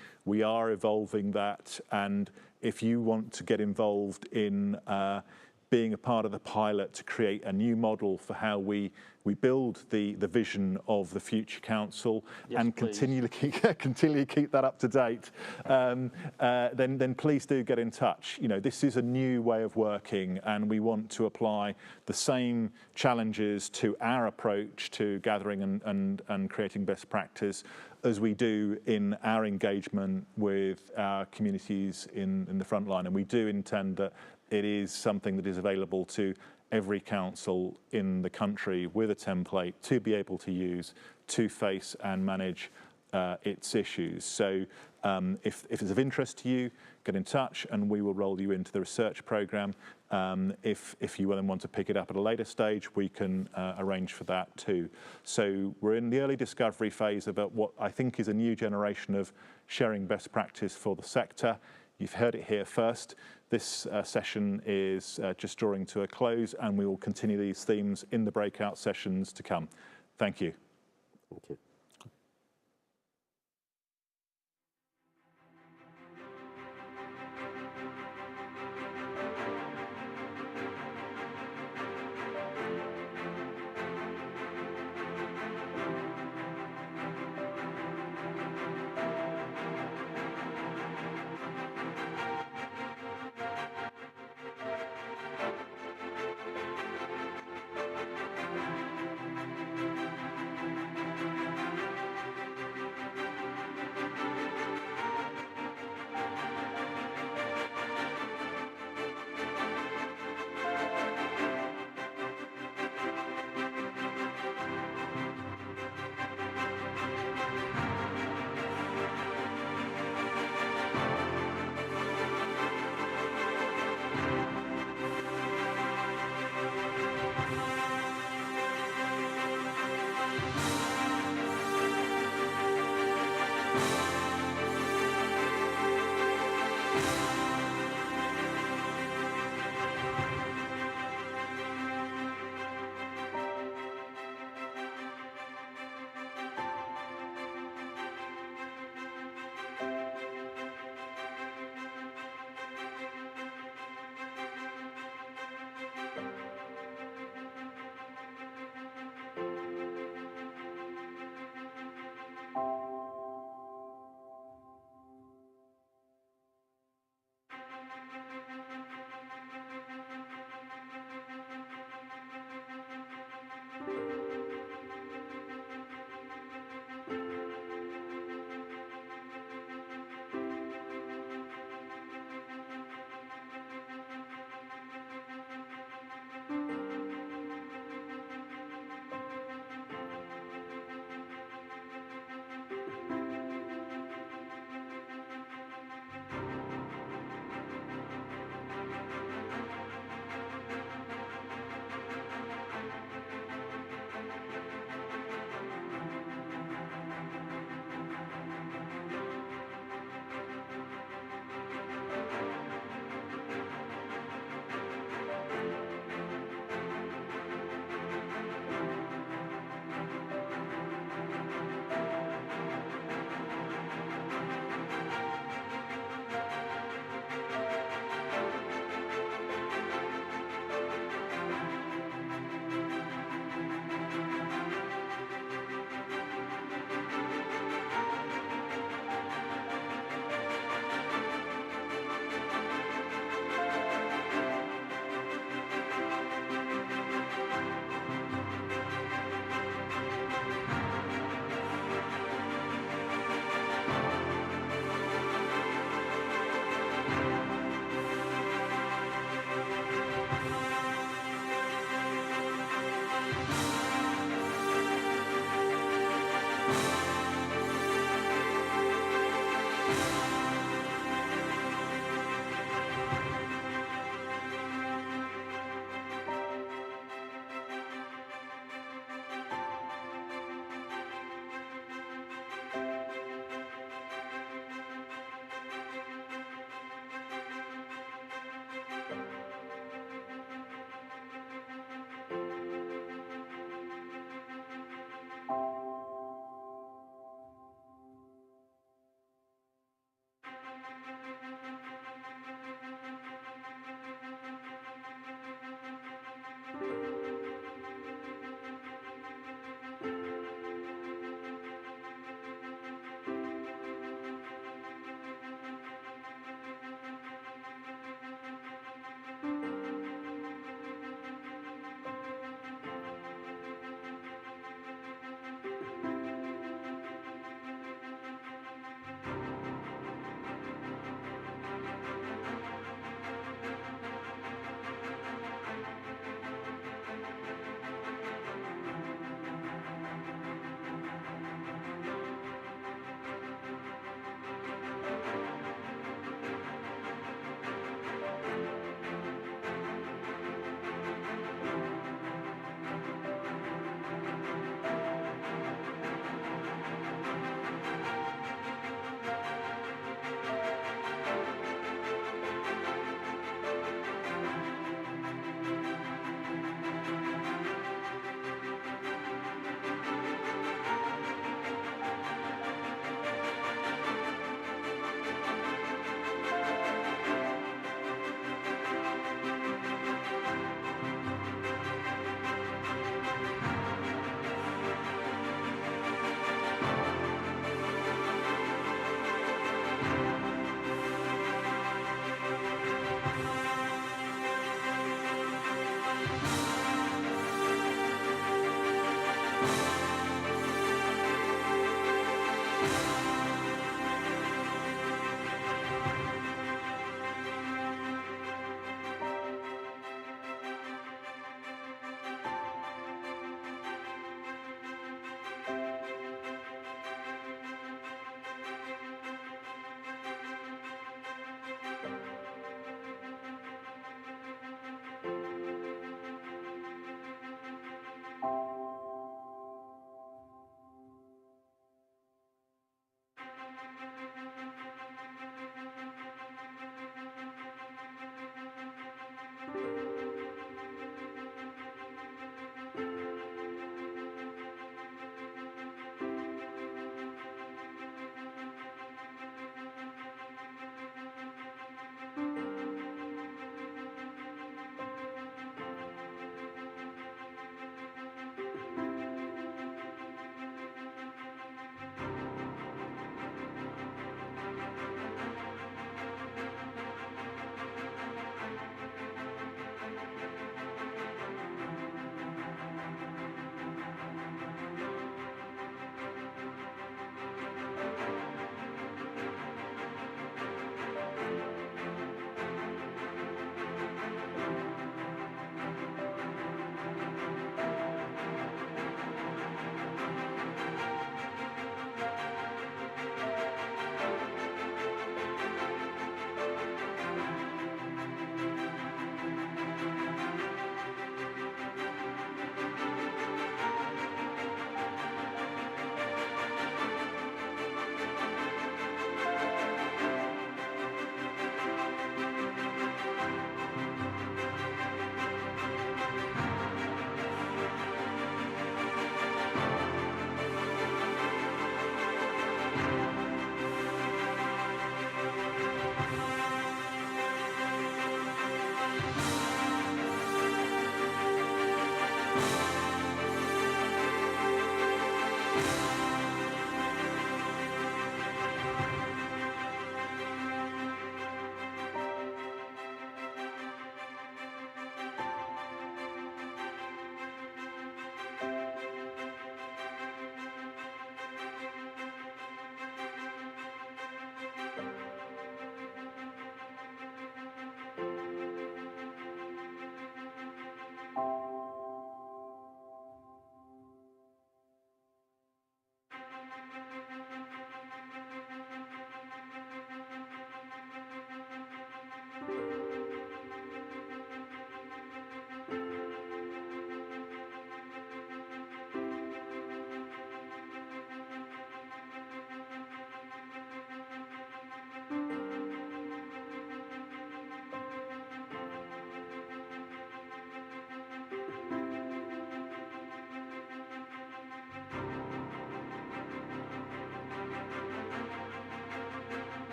are evolving that, and if you want to get involved in being a part of the pilot to create a new model for how we build the vision of the future council, yes, and continually keep that up to date, then please do get in touch. This is a new way of working, and we want to apply the same challenges to our approach to gathering and creating best practice as we do in our engagement with our communities in the front line. And we do intend that it is something that is available to every council in the country with a template to be able to use to face and manage its issues. So if it's of interest to you, get in touch and we will roll you into the research programme. If you then want to pick it up at a later stage, we can arrange for that too. So we're in the early discovery phase about what I think is a new generation of sharing best practice for the sector. You've heard it here first. This session is just drawing to a close, and we will continue these themes in the breakout sessions to come. Thank you. Thank you.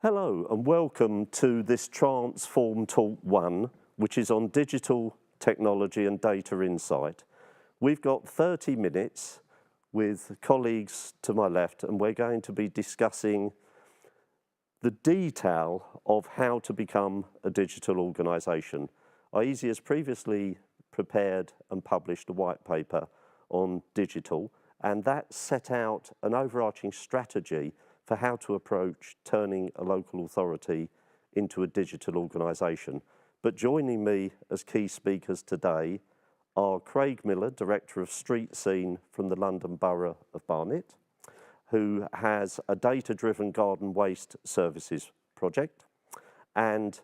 Hello and welcome to this Transform Talk 1, which is on digital technology and data insight. We've got 30 minutes with colleagues to my left, and we're going to be discussing the detail of how to become a digital organisation. iESE has previously prepared and published a white paper on digital, and that set out an overarching strategy for how to approach turning a local authority into a digital organisation. But joining me as key speakers today are Craig Miller, Director of Street Scene from the London Borough of Barnet, who has a data-driven garden waste services project, and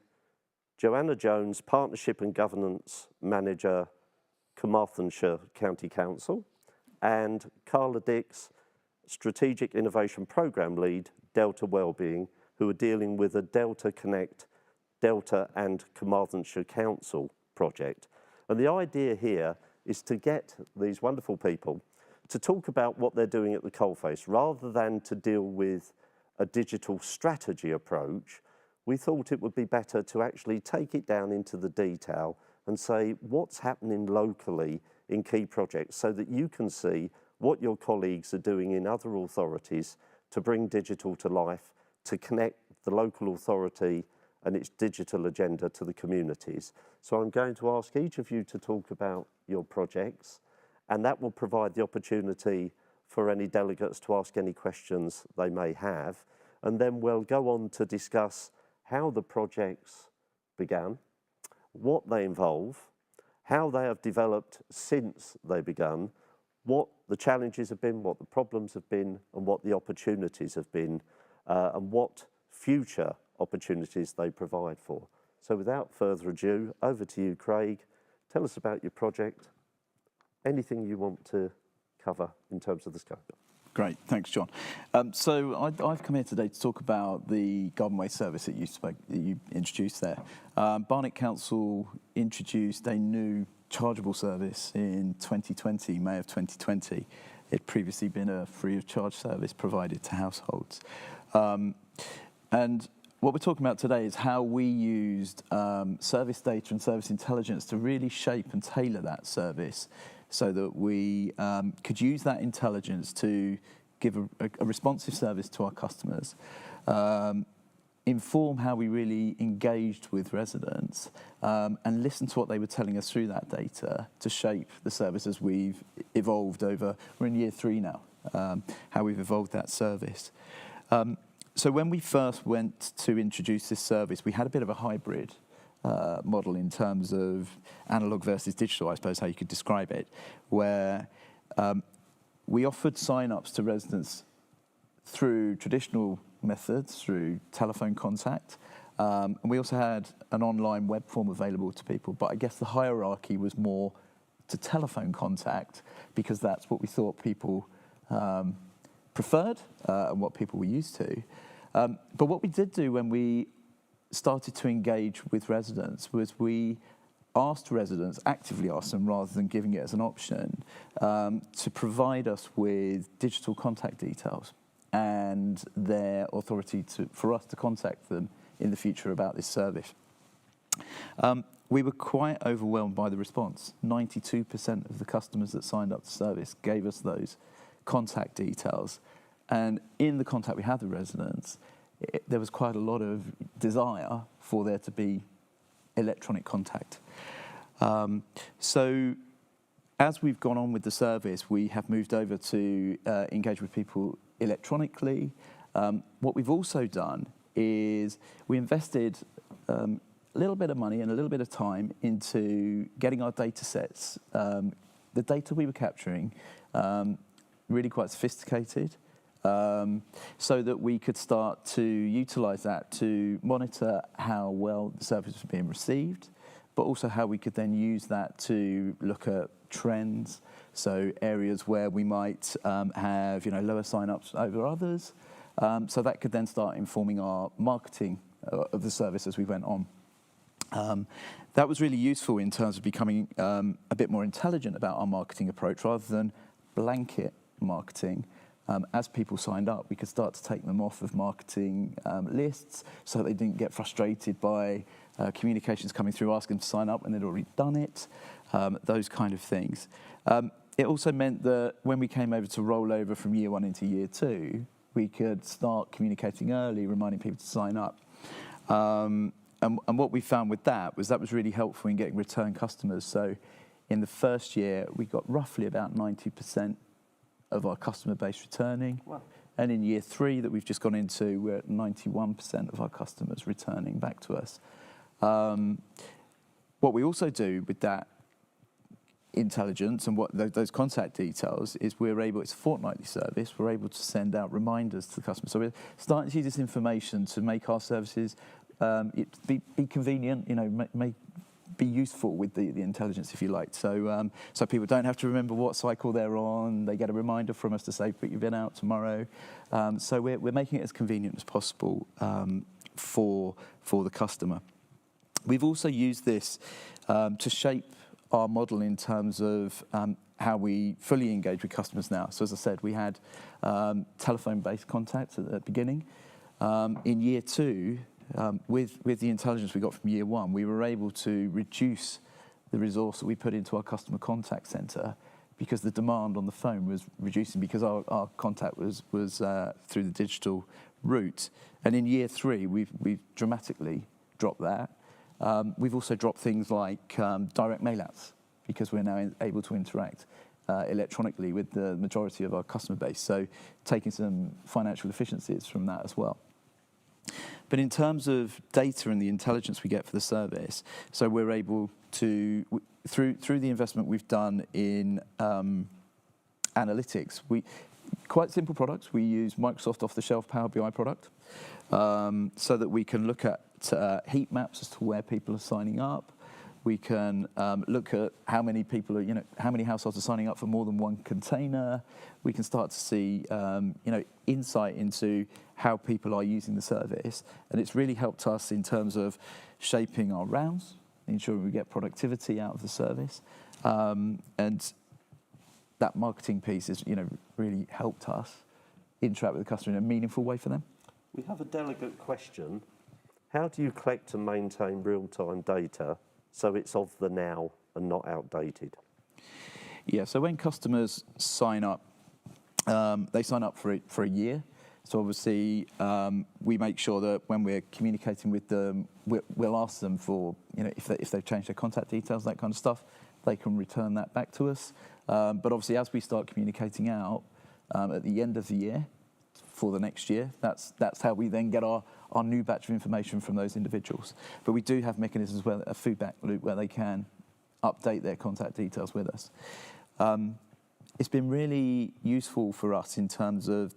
Joanna Jones, Partnership and Governance Manager, Carmarthenshire County Council, and Carla Dix, Strategic Innovation Programme Lead, Delta Wellbeing, who are dealing with a Delta Connect, Delta and Carmarthenshire Council project. And the idea here is to get these wonderful people to talk about what they're doing at the coalface. Rather than to deal with a digital strategy approach, we thought it would be better to actually take it down into the detail and say what's happening locally in key projects so that you can see what your colleagues are doing in other authorities to bring digital to life, to connect the local authority and its digital agenda to the communities. So I'm going to ask each of you to talk about your projects, and that will provide the opportunity for any delegates to ask any questions they may have. And then we'll go on to discuss how the projects began, what they involve, how they have developed since they began, what the challenges have been, what the problems have been, and what the opportunities have been, and what future opportunities they provide for. So without further ado, over to you, Craig. Tell us about your project, anything you want to cover in terms of the scope. Great, thanks, John. So I've come here today to talk about the garden waste service that you introduced there. Barnet Council introduced a new chargeable service in 2020, May of 2020. It'd previously been a free of charge service provided to households. And what we're talking about today is how we used service data and service intelligence to really shape and tailor that service so that we could use that intelligence to give a responsive service to our customers, inform how we really engaged with residents, and listen to what they were telling us through that data to shape the service as we've evolved over, we're in year 3 now, how we've evolved that service. So when we first went to introduce this service, we had a bit of a hybrid model in terms of analog versus digital, I suppose how you could describe it, where we offered sign-ups to residents through traditional methods, through telephone contact, and we also had an online web form available to people, but I guess the hierarchy was more to telephone contact because that's what we thought people preferred and what people were used to. But what we did do when we started to engage with residents was we asked residents, actively asked them rather than giving it as an option, to provide us with digital contact details and their authority for us to contact them in the future about this service. We were quite overwhelmed by the response. 92% of the customers that signed up to service gave us those contact details. And in the contact we had with residents, there was quite a lot of desire for there to be electronic contact. So as we've gone on with the service, we have moved over to engage with people electronically. What we've also done is we invested a little bit of money and a little bit of time into getting our data sets, the data we were capturing, really quite sophisticated, so that we could start to utilise that to monitor how well the service was being received, but also how we could then use that to look at trends, so areas where we might have lower sign-ups over others, so that could then start informing our marketing of the service as we went on. That was really useful in terms of becoming a bit more intelligent about our marketing approach rather than blanket marketing. as people signed up, we could start to take them off of marketing lists so they didn't get frustrated by communications coming through asking them to sign up when they'd already done it, those kind of things. It also meant that when we came over to roll over from year 1 into year 2, we could start communicating early, reminding people to sign up. And what we found with that was really helpful in getting return customers. So in the first year, we got roughly about 90% of our customer base returning. Wow. And in year 3 that we've just gone into, we're at 91% of our customers returning back to us. What we also do with that intelligence and what those contact details is it's a fortnightly service. We're able to send out reminders to the customer. So we're starting to use this information to make our services be convenient, may be useful with the intelligence, if you like. So so people don't have to remember what cycle they're on. They get a reminder from us to say, but you've been out tomorrow. So we're making it as convenient as possible for the customer. We've also used this to shape our model in terms of how we fully engage with customers now. So as I said, we had telephone-based contacts at the beginning. In year 2, with the intelligence we got from year 1, we were able to reduce the resource that we put into our customer contact centre because the demand on the phone was reducing because our contact was through the digital route. And in year 3, we've dramatically dropped that. We've also dropped things like direct mail outs because we're now able to interact electronically with the majority of our customer base. So taking some financial efficiencies from that as well. But in terms of data and the intelligence we get for the service, so we're able to, through the investment we've done in analytics, quite simple products. We use Microsoft off-the-shelf Power BI product so that we can look at heat maps as to where people are signing up. We can look at how many people are, how many households are signing up for more than one container. We can start to see, insight into how people are using the service. And it's really helped us in terms of shaping our rounds, ensuring we get productivity out of the service. And that marketing piece has, really helped us interact with the customer in a meaningful way for them. We have a delegate question. How do you collect and maintain real-time data so it's of the now and not outdated? Yeah, so when customers sign up, they sign up for a year. So obviously, we make sure that when we're communicating with them, we'll ask them for, if they've changed their contact details, that kind of stuff, they can return that back to us. But obviously, as we start communicating out at the end of the year for the next year, that's how we then get our new batch of information from those individuals. But we do have mechanisms where a feedback loop where they can update their contact details with us. It's been really useful for us in terms of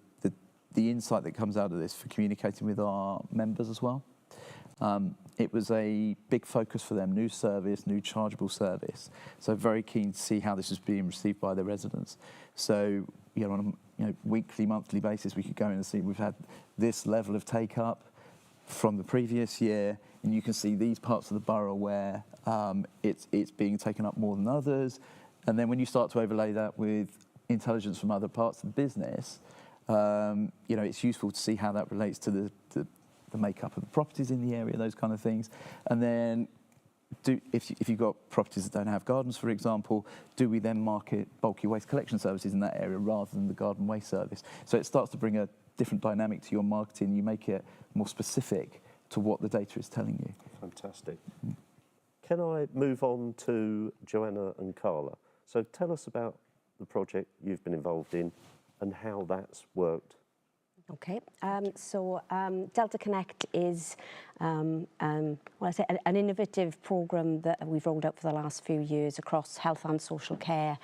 the insight that comes out of this for communicating with our members as well. It was a big focus for them, new service, new chargeable service. So very keen to see how this is being received by the residents. So, on a weekly, monthly basis, we could go in and see we've had this level of take up from the previous year, and you can see these parts of the borough where it's being taken up more than others. And then when you start to overlay that with intelligence from other parts of the business, it's useful to see how that relates to the makeup of the properties in the area, those kind of things. And then if you've got properties that don't have gardens, for example, do we then market bulky waste collection services in that area rather than the garden waste service? So it starts to bring a different dynamic to your marketing. You make it more specific to what the data is telling you. Fantastic. Can I move on to Joanna and Carla? So tell us about the project you've been involved in and how that's worked. Okay, so Delta Connect is an innovative programme that we've rolled out for the last few years across health and social care,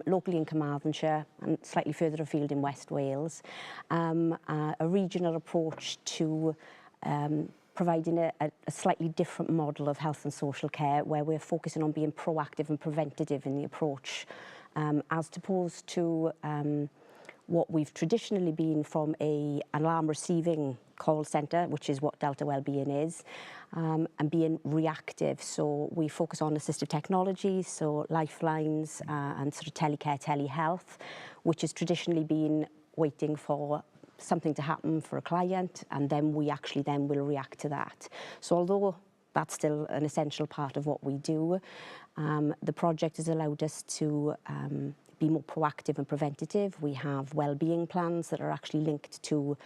locally in Carmarthenshire and slightly further afield in West Wales. A regional approach to providing a slightly different model of health and social care where we're focusing on being proactive and preventative in the approach, as opposed to what we've traditionally been from an alarm receiving call centre, which is what Delta Wellbeing is, and being reactive. So we focus on assistive technology, so lifelines and sort of telecare, telehealth, which has traditionally been waiting for something to happen for a client, and then we actually then will react to that. So although that's still an essential part of what we do, the project has allowed us to be more proactive and preventative. We have well-being plans that are actually linked to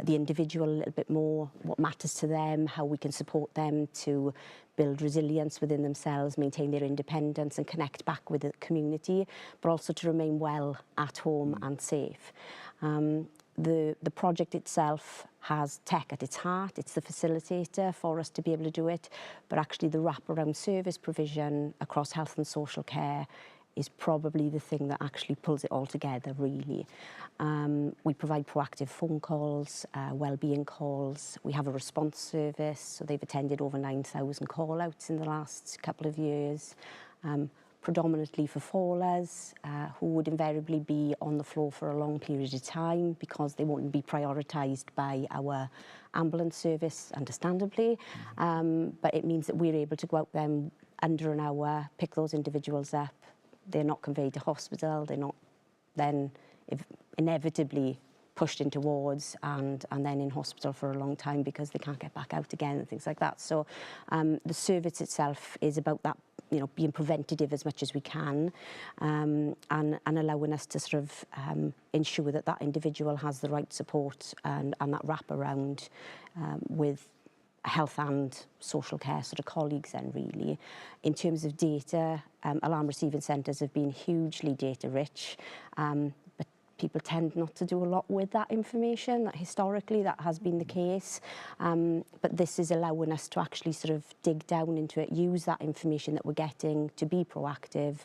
the individual a little bit more, what matters to them, how we can support them to build resilience within themselves, maintain their independence and connect back with the community, but also to remain well at home and safe. The project itself has tech at its heart. It's the facilitator for us to be able to do it, but actually the wraparound service provision across health and social care is probably the thing that actually pulls it all together, really. We provide proactive phone calls, well-being calls. We have a response service, so they've attended over 9,000 call-outs in the last couple of years, predominantly for fallers who would invariably be on the floor for a long period of time because they won't be prioritised by our ambulance service, understandably. But it means that we're able to go out them under an hour, pick those individuals up. They're not conveyed to hospital. They're not then inevitably pushed into wards and then in hospital for a long time because they can't get back out again and things like that. So the service itself is about that, you know, being preventative as much as we can, and allowing us to sort of ensure that that individual has the right support and that wraparound with health and social care sort of colleagues then, really. In terms of data, alarm receiving centres have been hugely data rich, but people tend not to do a lot with that information. That historically that has been the case, but this is allowing us to actually sort of dig down into it, use that information that we're getting to be proactive.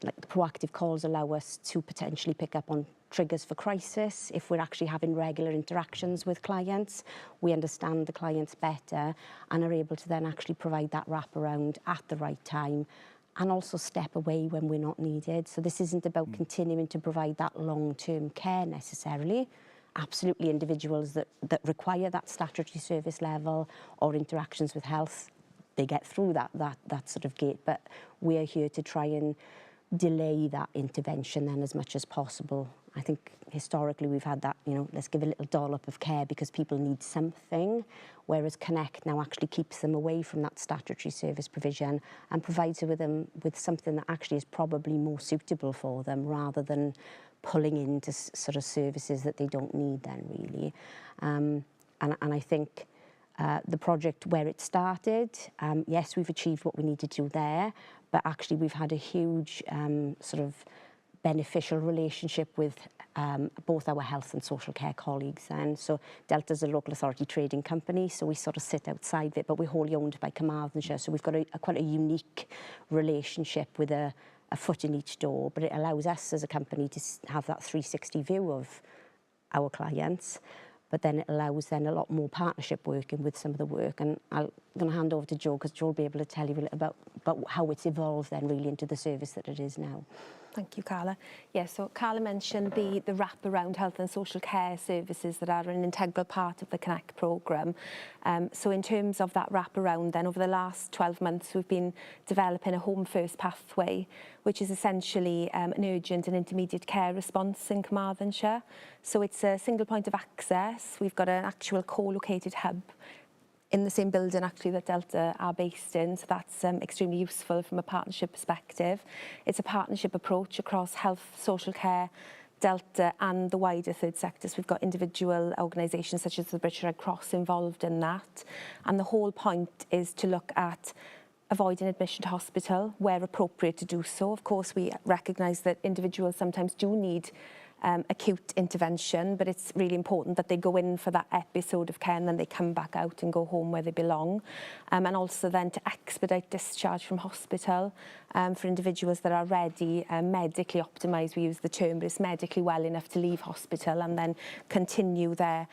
Like the proactive calls allow us to potentially pick up on triggers for crisis. If we're actually having regular interactions with clients, we understand the clients better and are able to then actually provide that wraparound at the right time and also step away when we're not needed. So this isn't about continuing to provide that long-term care necessarily. Absolutely, individuals that require that statutory service level or interactions with health, they get through that sort of gate, but we're here to try and delay that intervention then as much as possible. I think historically we've had that, you know, let's give a little dollop of care because people need something, whereas Connect now actually keeps them away from that statutory service provision and provides them with something that actually is probably more suitable for them rather than pulling into sort of services that they don't need then, really. And I think the project where it started, yes, we've achieved what we needed to do there, but actually we've had a huge sort of beneficial relationship with both our health and social care colleagues. And so Delta's a local authority trading company, so we sort of sit outside of it, but we're wholly owned by Carmarthenshire, so we've got quite a unique relationship with a foot in each door, but it allows us as a company to have that 360 view of our clients. But then it allows then a lot more partnership working with some of the work. And I'm going to hand over to Jo because Jo will be able to tell you a little about how it's evolved then really into the service that it is now. Thank you, Carla. Yeah, so Carla mentioned the wraparound health and social care services that are an integral part of the Connect programme. So in terms of that wraparound, then over the last 12 months, we've been developing a home first pathway, which is essentially an urgent and intermediate care response in Carmarthenshire. So it's a single point of access. We've got an actual co-located hub in the same building actually that Delta are based in, so that's extremely useful from a partnership perspective. It's a partnership approach across health, social care, Delta and the wider third sector. So we've got individual organisations such as the British Red Cross involved in that, and the whole point is to look at avoiding admission to hospital where appropriate to do so. Of course, we recognise that individuals sometimes do need acute intervention, but it's really important that they go in for that episode of care and then they come back out and go home where they belong. And also then to expedite discharge from hospital for individuals that are ready, medically optimised, we use the term, but it's medically well enough to leave hospital and then continue their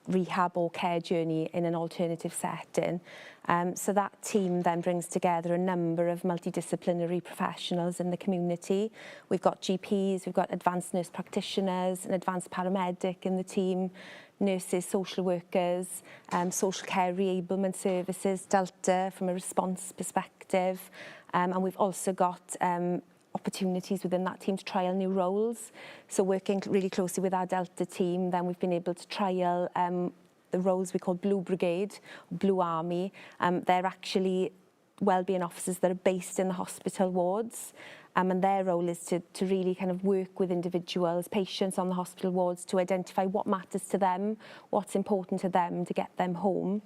rehab or care journey in an alternative setting. So that team then brings together a number of multidisciplinary professionals in the community. We've got GPs, we've got advanced nurse practitioners, an advanced paramedic in the team, nurses, social workers, social care reablement services, Delta from a response perspective. And we've also got opportunities within that team to trial new roles. So working really closely with our Delta team, then we've been able to trial the roles we call Blue Brigade, Blue Army. They're actually wellbeing officers that are based in the hospital wards. And their role is to really kind of work with individuals, patients on the hospital wards, to identify what matters to them, what's important to them to get them home.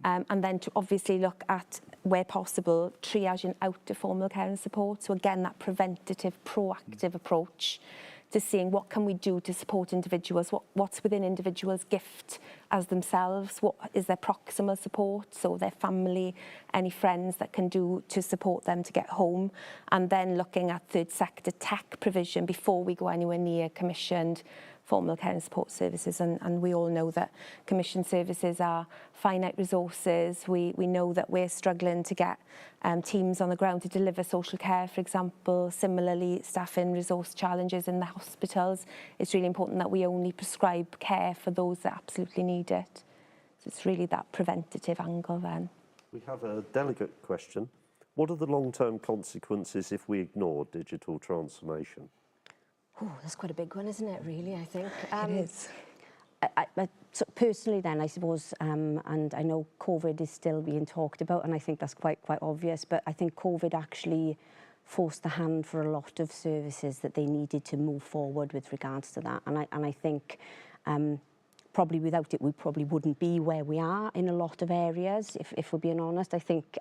And then to obviously look at, where possible, triaging out to formal care and support. So again, that preventative, proactive approach to seeing what can we do to support individuals, what's within individuals' gift as themselves, what is their proximal support, so their family, any friends that can do to support them to get home, and then looking at third sector tech provision before we go anywhere near commissioned formal care and support services. And we all know that commissioned services are finite resources. We know that we're struggling to get teams on the ground to deliver social care, for example. Similarly, staffing resource challenges in the hospitals. It's really important that we only prescribe care for those that absolutely need it. So it's really that preventative angle then. We have a delegate question. What are the long-term consequences if we ignore digital transformation? Oh, that's quite a big one, isn't it, really, I think? It is. So personally then, I suppose, and I know COVID is still being talked about, and I think that's quite obvious, but I think COVID actually forced the hand for a lot of services that they needed to move forward with regards to that. And I think probably without it, we probably wouldn't be where we are in a lot of areas, if we're being honest. I think,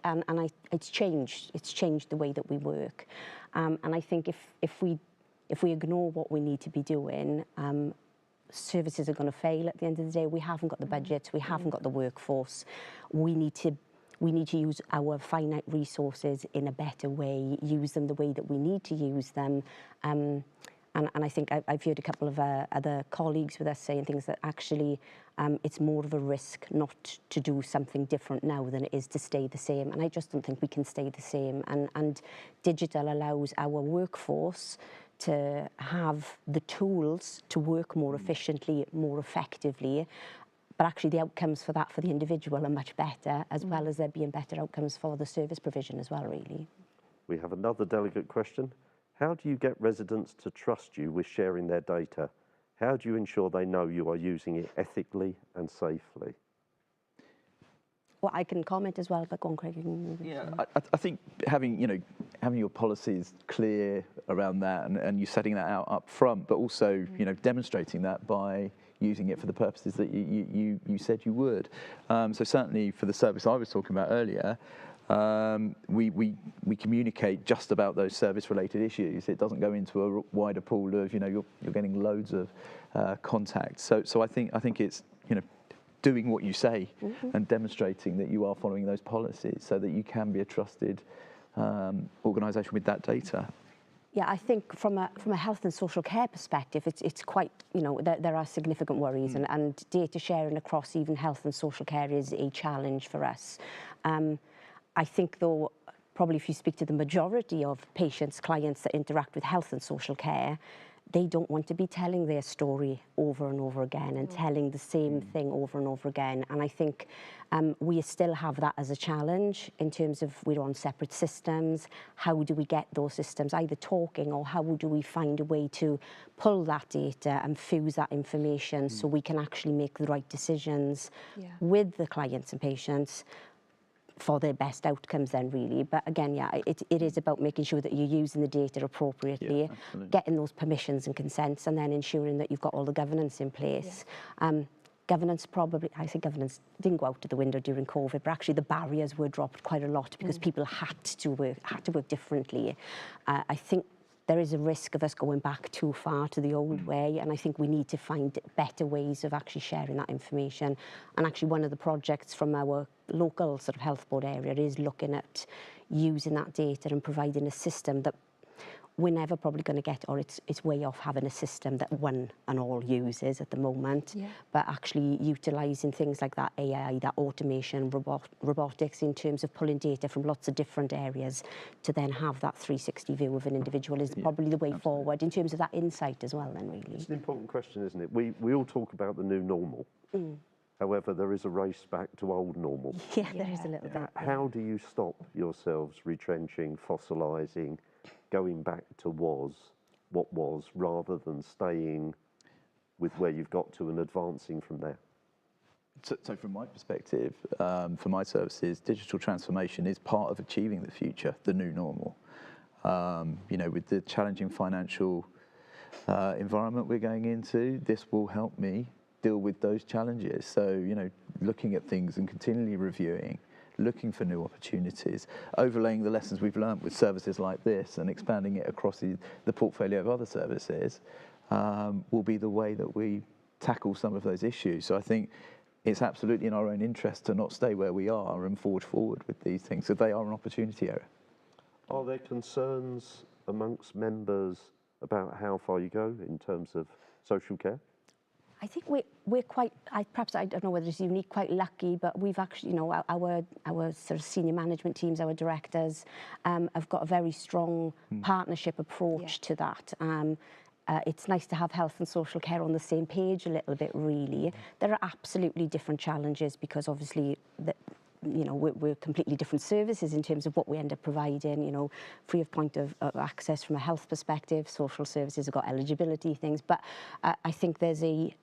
it's changed the way that we work. And I think if we ignore what we need to be doing, services are going to fail at the end of the day. We haven't got the budgets, we haven't got the workforce. We need to use our finite resources in a better way, use them the way that we need to use them. And I think I've heard a couple of other colleagues with us saying things that actually it's more of a risk not to do something different now than it is to stay the same. And I just don't think we can stay the same. And digital allows our workforce to have the tools to work more efficiently, more effectively, but actually the outcomes for that for the individual are much better, as well as there being better outcomes for the service provision as well, really. We have another delegate question. How do you get residents to trust you with sharing their data? How do you ensure they know you are using it ethically and safely? Well, I can comment as well, but go on, Craig. Yeah, I think having your policies clear around that and you setting that out up front, but also demonstrating that by using it for the purposes that you said you would. So certainly for the service I was talking about earlier, we communicate just about those service-related issues. It doesn't go into a wider pool of you're getting loads of contacts. So I think it's doing what you say and demonstrating that you are following those policies so that you can be a trusted organisation with that data. Yeah, I think from a health and social care perspective, it's quite, there are significant worries and data sharing across even health and social care is a challenge for us. I think, though, probably if you speak to the majority of patients, clients that interact with health and social care, they don't want to be telling their story over and over again and telling the same thing over and over again. And I think we still have that as a challenge in terms of we're on separate systems. How do we get those systems either talking, or how do we find a way to pull that data and fuse that information so we can actually make the right decisions with the clients and patients for their best outcomes then, really. But again, it is about making sure that you're using the data appropriately, getting those permissions and consents, and then ensuring that you've got all the governance in place. Governance governance didn't go out of the window during COVID, but actually the barriers were dropped quite a lot because people had to work differently. I think there is a risk of us going back too far to the old way, and I think we need to find better ways of actually sharing that information. And actually one of the projects from our local sort of health board area is looking at using that data and providing a system that we're never probably going to get, or it's way off having a system that one and all uses at the moment, but actually utilising things like that AI, that automation, robotics in terms of pulling data from lots of different areas to then have that 360 view of an individual is probably the way forward in terms of that insight as well then, really. It's an important question, isn't it? We all talk about the new normal. However, there is a race back to old normal. Yeah, there is a little bit. How do you stop yourselves retrenching, fossilising, going back to what was, rather than staying with where you've got to and advancing from there? So from my perspective, for my services, digital transformation is part of achieving the future, the new normal. You know, with the challenging financial environment we're going into, this will help me deal with those challenges. So, you know, looking at things and continually reviewing, looking for new opportunities, overlaying the lessons we've learned with services like this and expanding it across the portfolio of other services will be the way that we tackle some of those issues. So I think it's absolutely in our own interest to not stay where we are and forge forward with these things. So they are an opportunity area. Are there concerns amongst members about how far you go in terms of social care? I think we're quite, perhaps I don't know whether it's unique, quite lucky, but we've actually, you know, our sort of senior management teams, our directors, have got a very strong partnership approach to that. It's nice to have health and social care on the same page a little bit, really. There are absolutely different challenges because obviously, you know, we're completely different services in terms of what we end up providing, you know, free of point of access from a health perspective. Social services have got eligibility things, but I think there's a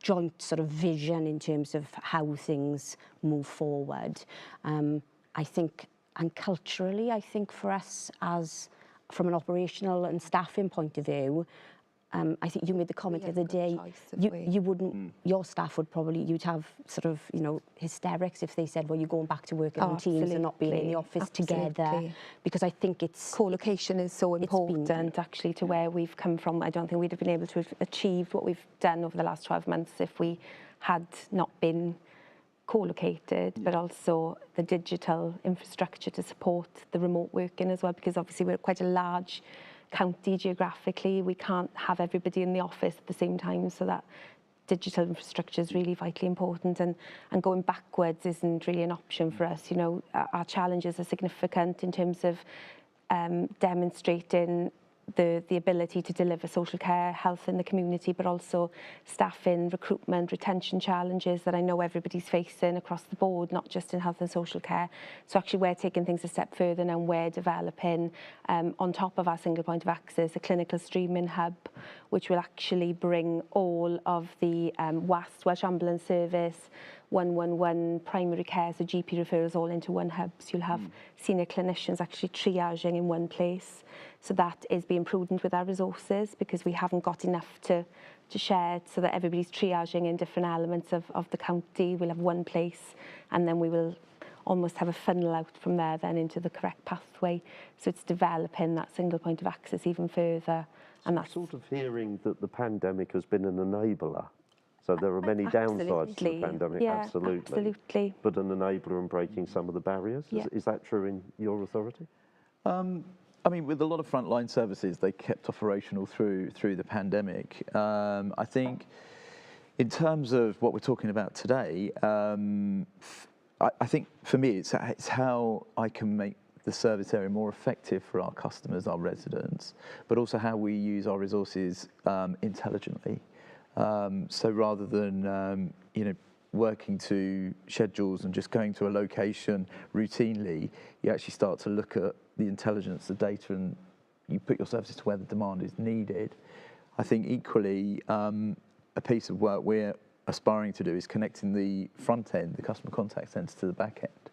joint sort of vision in terms of how things move forward. I think, and culturally, I think for us as from an operational and staffing point of view, I think you made the comment the other day, you wouldn't, your staff would probably, you'd have sort of, you know, hysterics if they said, well, you're going back to working on teams and not being in the office together, because I think it's... Co-location is so important, actually, to where we've come from. I don't think we'd have been able to have achieved what we've done over the last 12 months if we had not been co-located, but also the digital infrastructure to support the remote working as well, because obviously we're quite a large county geographically. We can't have everybody in the office at the same time, so that digital infrastructure is really vitally important, and going backwards isn't really an option for us. You know, our challenges are significant in terms of demonstrating the ability to deliver social care, health in the community, but also staffing, recruitment, retention challenges that I know everybody's facing across the board, not just in health and social care. So actually we're taking things a step further now, and we're developing, on top of our single point of access, a clinical streaming hub, which will actually bring all of the WAST, Welsh Ambulance Service, 111 primary care, so GP referrals all into one hub. So you'll have senior clinicians actually triaging in one place. So that is being prudent with our resources, because we haven't got enough to share, so that everybody's triaging in different elements of the county. We'll have one place, and then we will almost have a funnel out from there then into the correct pathway. So it's developing that single point of access even further. And that's sort of hearing that the pandemic has been an enabler. So there are many downsides to the pandemic, absolutely. But an enabler in breaking some of the barriers. Is that true in your authority? I mean, with a lot of frontline services, they kept operational through the pandemic. I think in terms of what we're talking about today, I think for me, it's how I can make the service area more effective for our customers, our residents, but also how we use our resources intelligently. So rather than you know, working to schedules and just going to a location routinely, you actually start to look at the intelligence, the data, and you put your services to where the demand is needed. I think equally, a piece of work we're aspiring to do is connecting the front end, the customer contact centre, to the back end,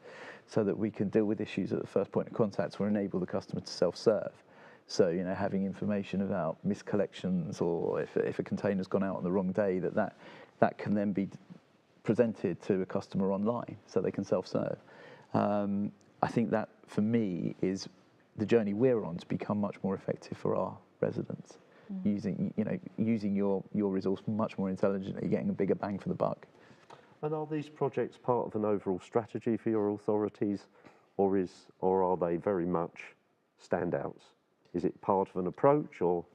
so that we can deal with issues at the first point of contact or enable the customer to self-serve. So, you know, having information about miscollections, or if a container's gone out on the wrong day, that can then be presented to a customer online so they can self-serve. I think that, for me, is the journey we're on to become much more effective for our residents, using your resource much more intelligently, getting a bigger bang for the buck. And are these projects part of an overall strategy for your authorities, or are they very much standouts? Is it part of an approach, or?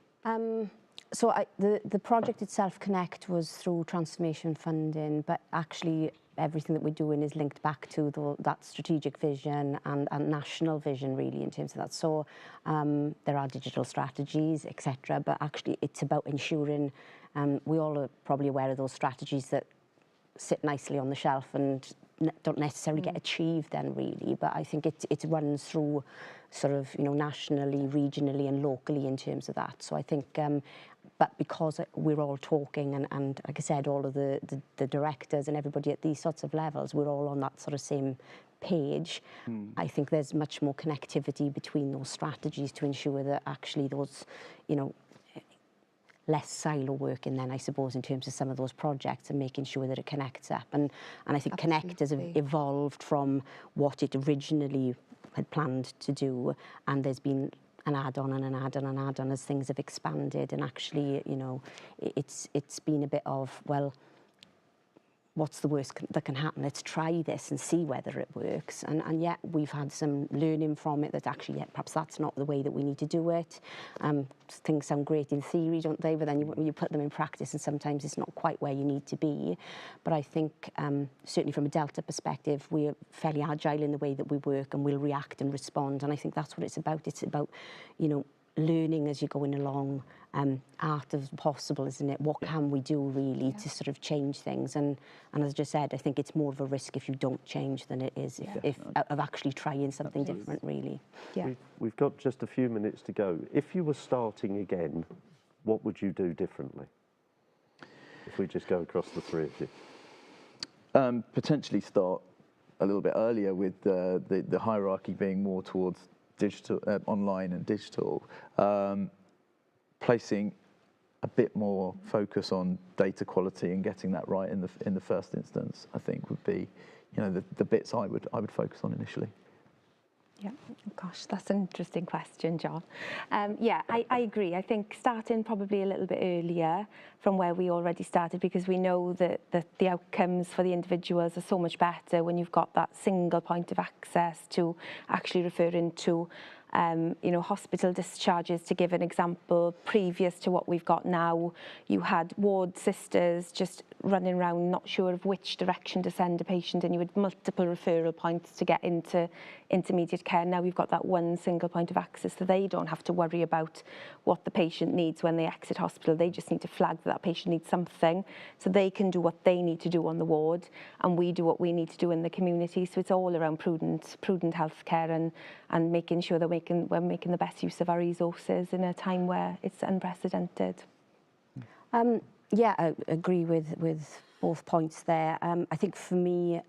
So the project itself, Connect, was through transformation funding, but actually everything that we're doing is linked back to that strategic vision and national vision, really, in terms of that. So there are digital strategies, etc., but actually it's about ensuring, we all are probably aware of those strategies, that sit nicely on the shelf and don't necessarily get achieved then really, but I think it runs through sort of, you know, nationally, regionally and locally in terms of that. So I think, but because we're all talking and like I said, all of the directors and everybody at these sorts of levels, we're all on that sort of same page. I think there's much more connectivity between those strategies to ensure that actually those, you know, less silo working then, I suppose, in terms of some of those projects and making sure that it connects up. And I think Connect has evolved from what it originally had planned to do, and there's been an add-on and an add-on and add-on as things have expanded, and actually, you know, it's been a bit of, well, what's the worst that can happen? Let's try this and see whether it works. And yet we've had some learning from it that actually, yeah, perhaps that's not the way that we need to do it. Things sound great in theory, don't they? But then you put them in practice and sometimes it's not quite where you need to be. But I think certainly from a Delta perspective, we're fairly agile in the way that we work and we'll react and respond. And I think that's what it's about. It's about, you know, learning as you're going along, art of the possible, isn't it? What can we do really to sort of change things? And as I just said, I think it's more of a risk if you don't change than it is if of actually trying something different, really. Yeah. We've got just a few minutes to go. If you were starting again, what would you do differently? If we just go across the three of you. Potentially start a little bit earlier with the hierarchy being more towards digital, online and digital, placing a bit more focus on data quality and getting that right in the first instance, I think would be, you know, the bits I would focus on initially. Yeah, gosh, that's an interesting question, John. Yeah, I agree. I think starting probably a little bit earlier from where we already started, because we know that the outcomes for the individuals are so much better when you've got that single point of access to actually referring to you know, hospital discharges. To give an example, previous to what we've got now, you had ward sisters just running around not sure of which direction to send a patient, and you had multiple referral points to get into intermediate care. Now we've got that one single point of access, so they don't have to worry about what the patient needs when they exit hospital. They just need to flag that patient needs something, so they can do what they need to do on the ward, and we do what we need to do in the community. So it's all around prudent healthcare and making sure that we're making the best use of our resources in a time where it's unprecedented. Yeah, I agree with both points there. I think for me,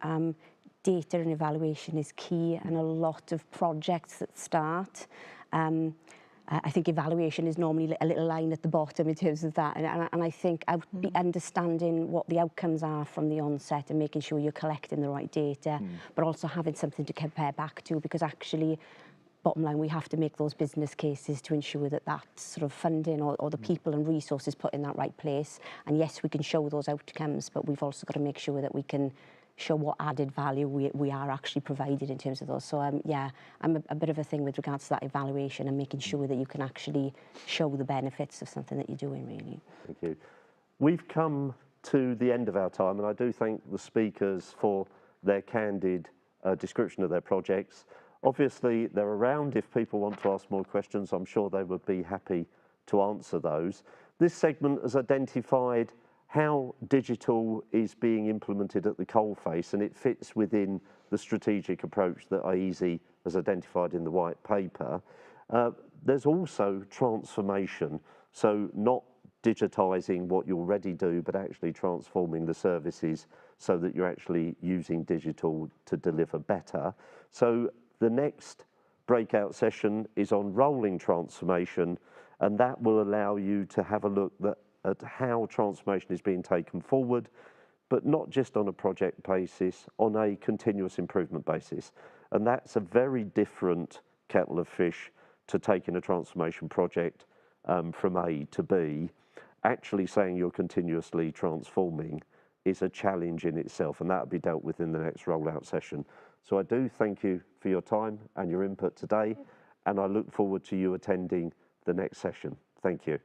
data and evaluation is key, and a lot of projects that start, I think evaluation is normally a little line at the bottom in terms of that, and I think understanding what the outcomes are from the onset and making sure you're collecting the right data, but also having something to compare back to, because actually, bottom line, we have to make those business cases to ensure that that sort of funding or the people and resources put in that right place. And yes, we can show those outcomes, but we've also got to make sure that we can show what added value we are actually provided in terms of those. So yeah, I'm a bit of a thing with regards to that evaluation and making sure that you can actually show the benefits of something that you're doing, really. Thank you. We've come to the end of our time, and I do thank the speakers for their candid description of their projects. Obviously, they're around if people want to ask more questions. I'm sure they would be happy to answer those. This segment has identified how digital is being implemented at the coalface, and it fits within the strategic approach that iESE has identified in the white paper. There's also transformation, so not digitising what you already do, but actually transforming the services so that you're actually using digital to deliver better. So the next breakout session is on rolling transformation, and that will allow you to have a look at how transformation is being taken forward, but not just on a project basis, on a continuous improvement basis. And that's a very different kettle of fish to taking a transformation project from A to B. Actually saying you're continuously transforming is a challenge in itself, and that will be dealt with in the next rollout session. So I do thank you for your time and your input today, and I look forward to you attending the next session. Thank you.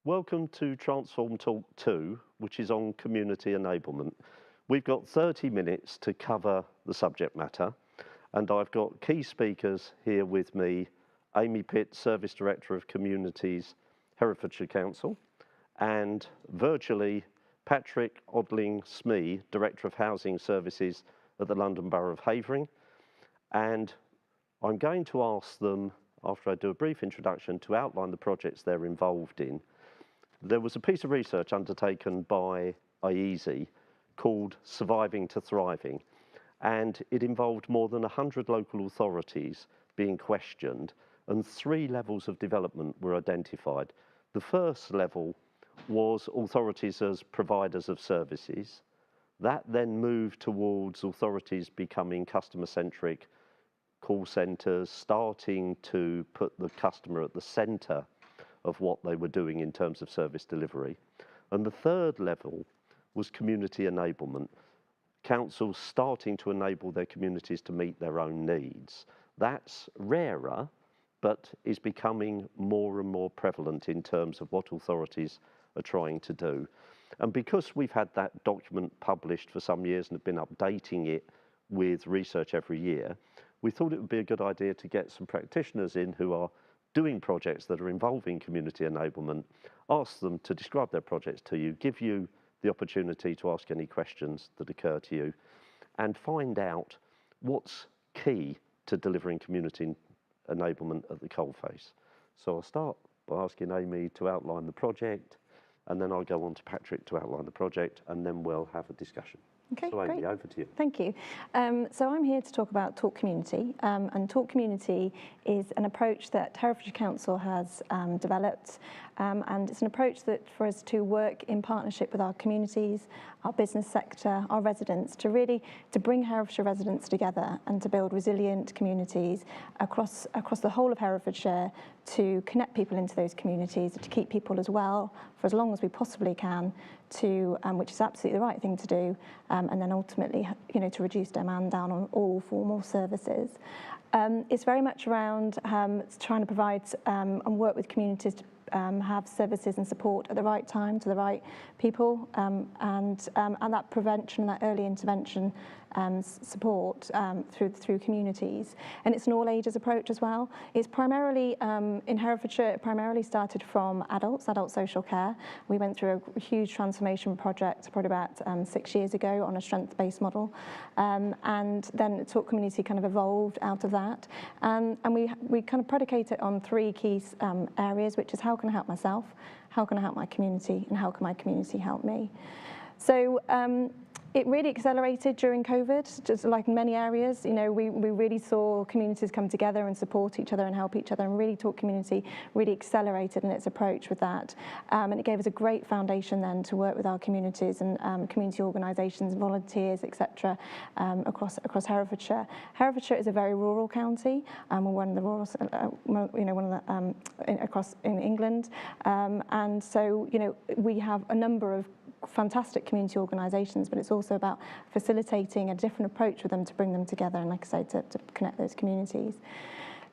Welcome to Transform Talk 2, which is on community enablement. We've got 30 minutes to cover the subject matter, and I've got key speakers here with me, Amy Pitt, Service Director of Communities, Herefordshire Council, and virtually Patrick Odling-Smee, Director of Housing Services at the London Borough of Havering. And I'm going to ask them, after I do a brief introduction, to outline the projects they're involved in. There was a piece of research undertaken by iESE called Surviving to Thriving, and it involved more than 100 local authorities being questioned, and 3 levels of development were identified. The first level was authorities as providers of services. That then moved towards authorities becoming customer-centric call centres, starting to put the customer at the centre of what they were doing in terms of service delivery. And the third level was community enablement. Councils starting to enable their communities to meet their own needs. That's rarer, but is becoming more and more prevalent in terms of what authorities are trying to do. And because we've had that document published for some years and have been updating it with research every year, we thought it would be a good idea to get some practitioners in who are doing projects that are involving community enablement, ask them to describe their projects to you, give you the opportunity to ask any questions that occur to you, and find out what's key to delivering community enablement at the coalface. So I'll start by asking Amy to outline the project, and then I'll go on to Patrick to outline the project, and then we'll have a discussion. Okay, so Amy, great. over to you. Thank you. So I'm here to talk about Talk Community, and Talk Community is an approach that Herefordshire Council has developed, and it's an approach that for us to work in partnership with our communities, our business sector, our residents, to bring Herefordshire residents together and to build resilient communities across the whole of Herefordshire, to connect people into those communities, to keep people as well for as long as we possibly can, which is absolutely the right thing to do, and then ultimately, to reduce demand down on all formal services. It's very much around trying to provide and work with communities to have services and support at the right time to the right people, and that prevention, that early intervention support through communities. And it's an all ages approach as well. It's primarily in Herefordshire, it primarily started from adult social care. We went through a huge transformation project probably about 6 years ago on a strength-based model, and then Talk Community kind of evolved out of that, and we kind of predicate it on 3 key areas, which is how can I help myself, how can I help my community, and how can my community help me. So it really accelerated during COVID, just like in many areas. We really saw communities come together and support each other and help each other, and really Talk Community really accelerated in its approach with that. And it gave us a great foundation then to work with our communities and community organisations, volunteers, etc. Across Herefordshire. Herefordshire is a very rural county. We're one of the rural, one of the across in England, and so we have a number of fantastic community organisations, but it's also about facilitating a different approach with them to bring them together and, like I say, to connect those communities.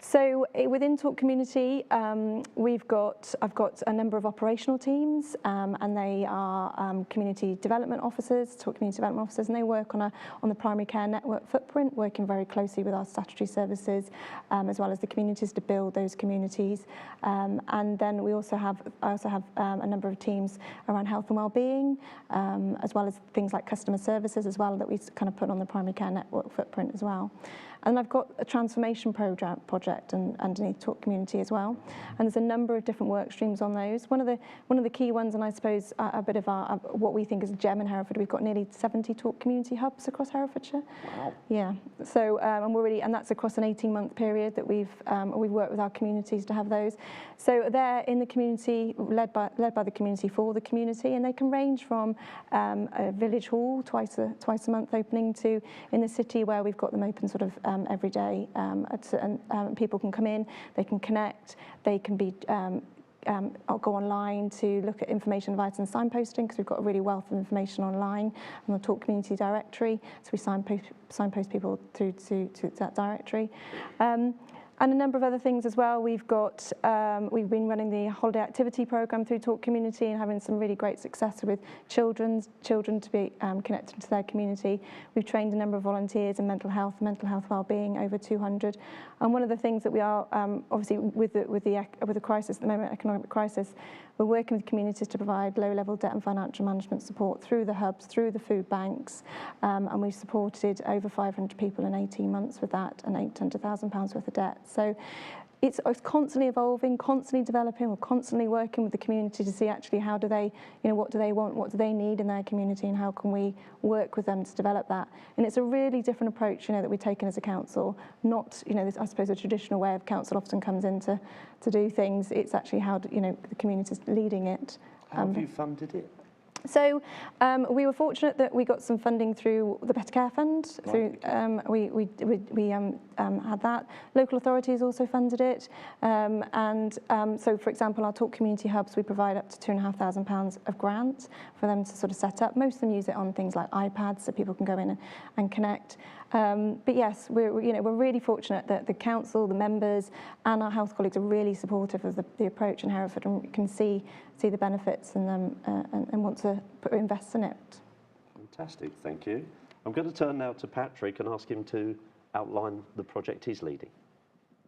So within Talk Community, I've got a number of operational teams, and they are community development officers, Talk Community development officers, and they work on the primary care network footprint, working very closely with our statutory services, as well as the communities to build those communities. And then I also have a number of teams around health and wellbeing, as well as things like customer services as well, that we kind of put on the primary care network footprint as well. And I've got a transformation project underneath Talk Community as well, and there's a number of different work streams on those. One of the key ones, and I suppose a bit of what we think is a gem in Hereford, we've got nearly 70 Talk Community hubs across Herefordshire. Wow. Yeah. So and that's across an 18-month period that we've worked with our communities to have those. So they're in the community, led by the community for the community, and they can range from a village hall twice a month opening to in the city where we've got them open sort of every day, and people can come in, they can connect, they can be I'll go online to look at information, advice and signposting, because we've got a really wealth of information online on the Talk Community directory, so we signpost people through to that directory. And a number of other things as well. We've been running the holiday activity programme through Talk Community and having some really great success with children to be connected to their community. We've trained a number of volunteers in mental health wellbeing, over 200. And one of the things that we are obviously with the crisis at the moment, economic crisis, we're working with communities to provide low-level debt and financial management support through the hubs, through the food banks, and we've supported over 500 people in 18 months with that, and £800,000 worth of debt. So it's constantly evolving, constantly developing. We're constantly working with the community to see actually how do they, what do they want, what do they need in their community, and how can we work with them to develop that. And it's a really different approach, that we've taken as a council. Not, this, I suppose, a traditional way of council often comes in to do things. It's actually how the community's leading it. How have you funded it? So we were fortunate that we got some funding through the Better Care Fund. Right. We had that. Local authorities also funded it. So, for example, our Talk Community Hubs, we provide up to £2,500 of grant for them to sort of set up. Most of them use it on things like iPads, so people can go in and connect. But yes, we're really fortunate that the council, the members, and our health colleagues are really supportive of the approach in Hereford, and can see the benefits and want to invest in it. Fantastic, thank you. I'm going to turn now to Patrick and ask him to outline the project he's leading.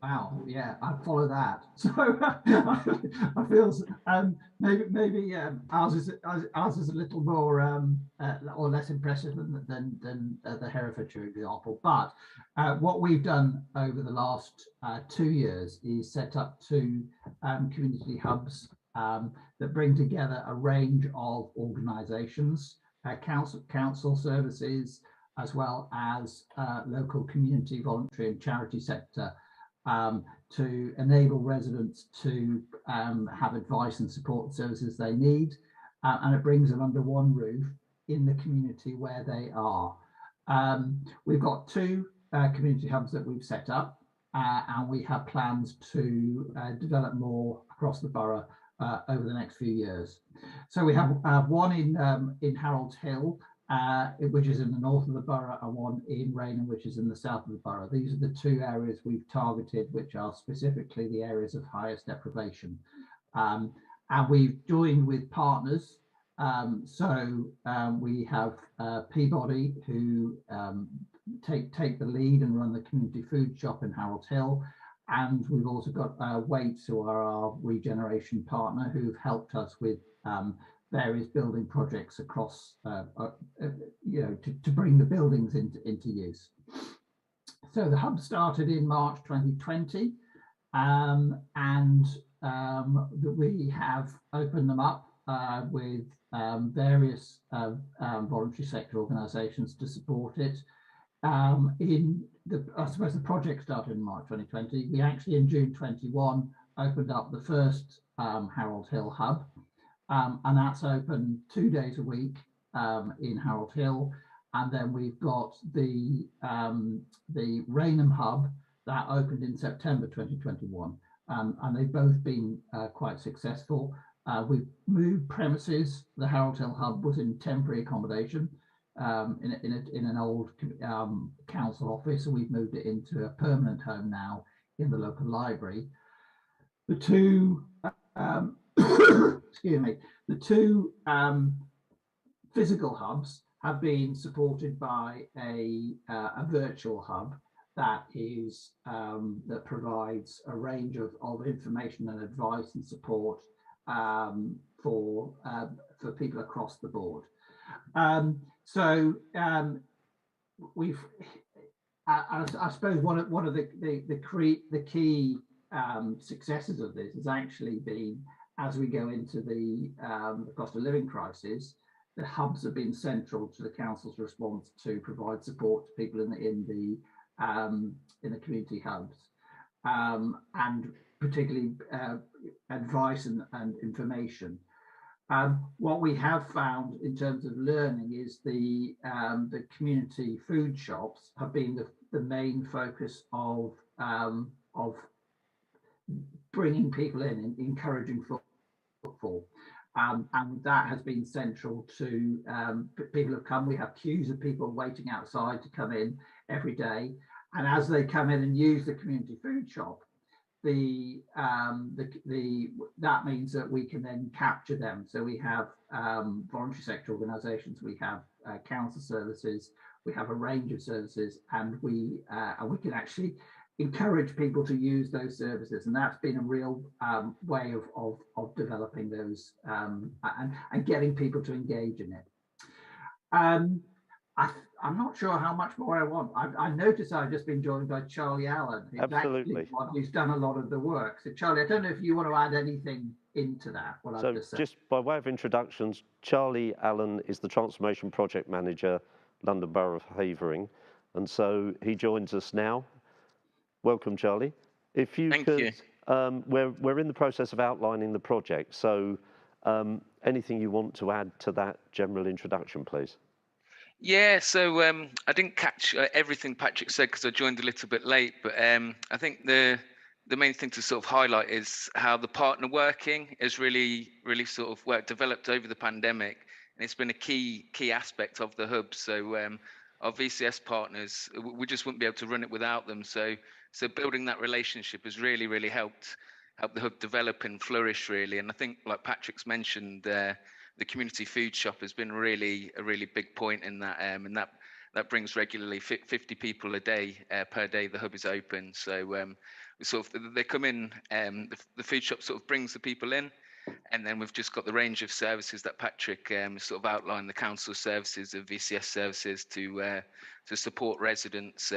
Wow, yeah, I'd follow that. So I feel maybe ours is a little more or less impressive than the Herefordshire example. But what we've done over the last 2 years is set up 2 community hubs that bring together a range of organisations, council services, as well as local community, voluntary and charity sector, to enable residents to have advice and support services they need, and it brings them under one roof in the community where they are. We've got 2 community hubs that we've set up, and we have plans to develop more across the borough over the next few years. So we have one in Harold's Hill, which is in the north of the borough, and one in Rainham, which is in the south of the borough. These are the 2 areas we've targeted, which are specifically the areas of highest deprivation. And we've joined with partners. We have Peabody, who take the lead and run the community food shop in Harold's Hill. And we've also got Waits, who are our regeneration partner, who've helped us with various building projects across, to bring the buildings into use. So the hub started in March 2020, and we have opened them up with various voluntary sector organisations to support it. I suppose the project started in March 2020. We actually, in June 21, opened up the first Harold Hill hub. And that's open 2 days a week in Harold Hill, and then we've got the Rainham hub that opened in September 2021, and they've both been quite successful. We've moved premises. The Harold Hill hub was in temporary accommodation in an old council office, and we've moved it into a permanent home now in the local library. The 2 excuse me, the 2 physical hubs have been supported by a virtual hub that provides a range of information and advice and support for people across the board. We've I suppose one of the key successes of this has actually been, as we go into the cost of living crisis, the hubs have been central to the council's response to provide support to people in the community hubs, and particularly advice and information. What we have found in terms of learning is the community food shops have been the main focus of bringing people in, encouraging footfall, and that has been central to people have come. We have queues of people waiting outside to come in every day, and as they come in and use the community food shop, that means that we can then capture them. So we have voluntary sector organisations, we have council services, we have a range of services, and we can actually encourage people to use those services, and that's been a real way of developing those and getting people to engage in it. I'm not sure how much more I want. I noticed I've just been joined by Charlie Allen, who's done a lot of the work. So Charlie, I don't know if you want to add anything into that, what I've just said. Just by way of introductions, Charlie Allen is the Transformation Project Manager, London Borough of Havering, and so he joins us now. Welcome, Charlie. If you Thank could, you. We're in the process of outlining the project, so anything you want to add to that general introduction, please? Yeah, so I didn't catch everything Patrick said because I joined a little bit late, but I think the main thing to sort of highlight is how the partner working is really sort of developed over the pandemic, and it's been a key aspect of the hub. So our VCS partners, we just wouldn't be able to run it without them. So building that relationship has really helped the hub develop and flourish, really. And I think, like Patrick's mentioned, the community food shop has been a really big point in that, and that brings regularly 50 people a day per day the hub is open. So we sort of, they come in, the food shop sort of brings the people in, and then we've just got the range of services that Patrick sort of outlined, the council services, the VCS services to support residents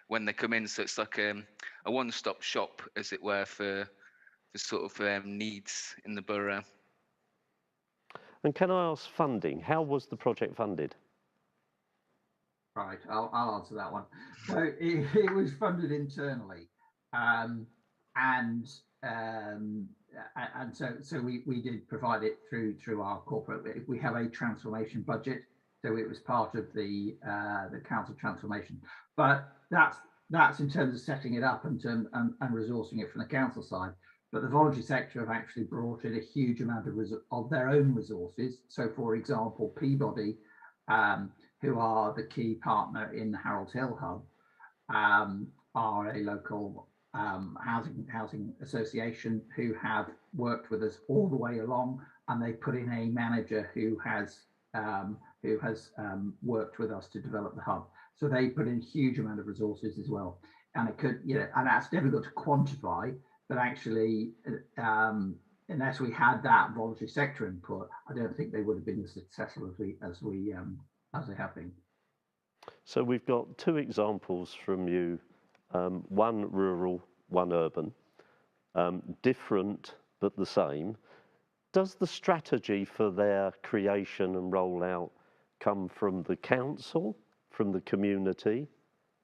when they come in. So it's like a one-stop shop, as it were, for sort of needs in the borough. And can I ask funding? How was the project funded? Right, I'll answer that one. So it was funded internally, and so we did provide it through our corporate. We have a transformation budget, so it was part of the council transformation. But that's in terms of setting it up and resourcing it from the council side. But the voluntary sector have actually brought in a huge amount of their own resources. So, for example, Peabody, who are the key partner in the Harold Hill Hub, are a local housing association who have worked with us all the way along, and they put in a manager who has worked with us to develop the hub. So they put in a huge amount of resources as well, and it could, and that's difficult to quantify. But actually, unless we had that voluntary sector input, I don't think they would have been as successful as they have been. So we've got two examples from you, one rural, one urban, different but the same. Does the strategy for their creation and rollout come from the council, from the community,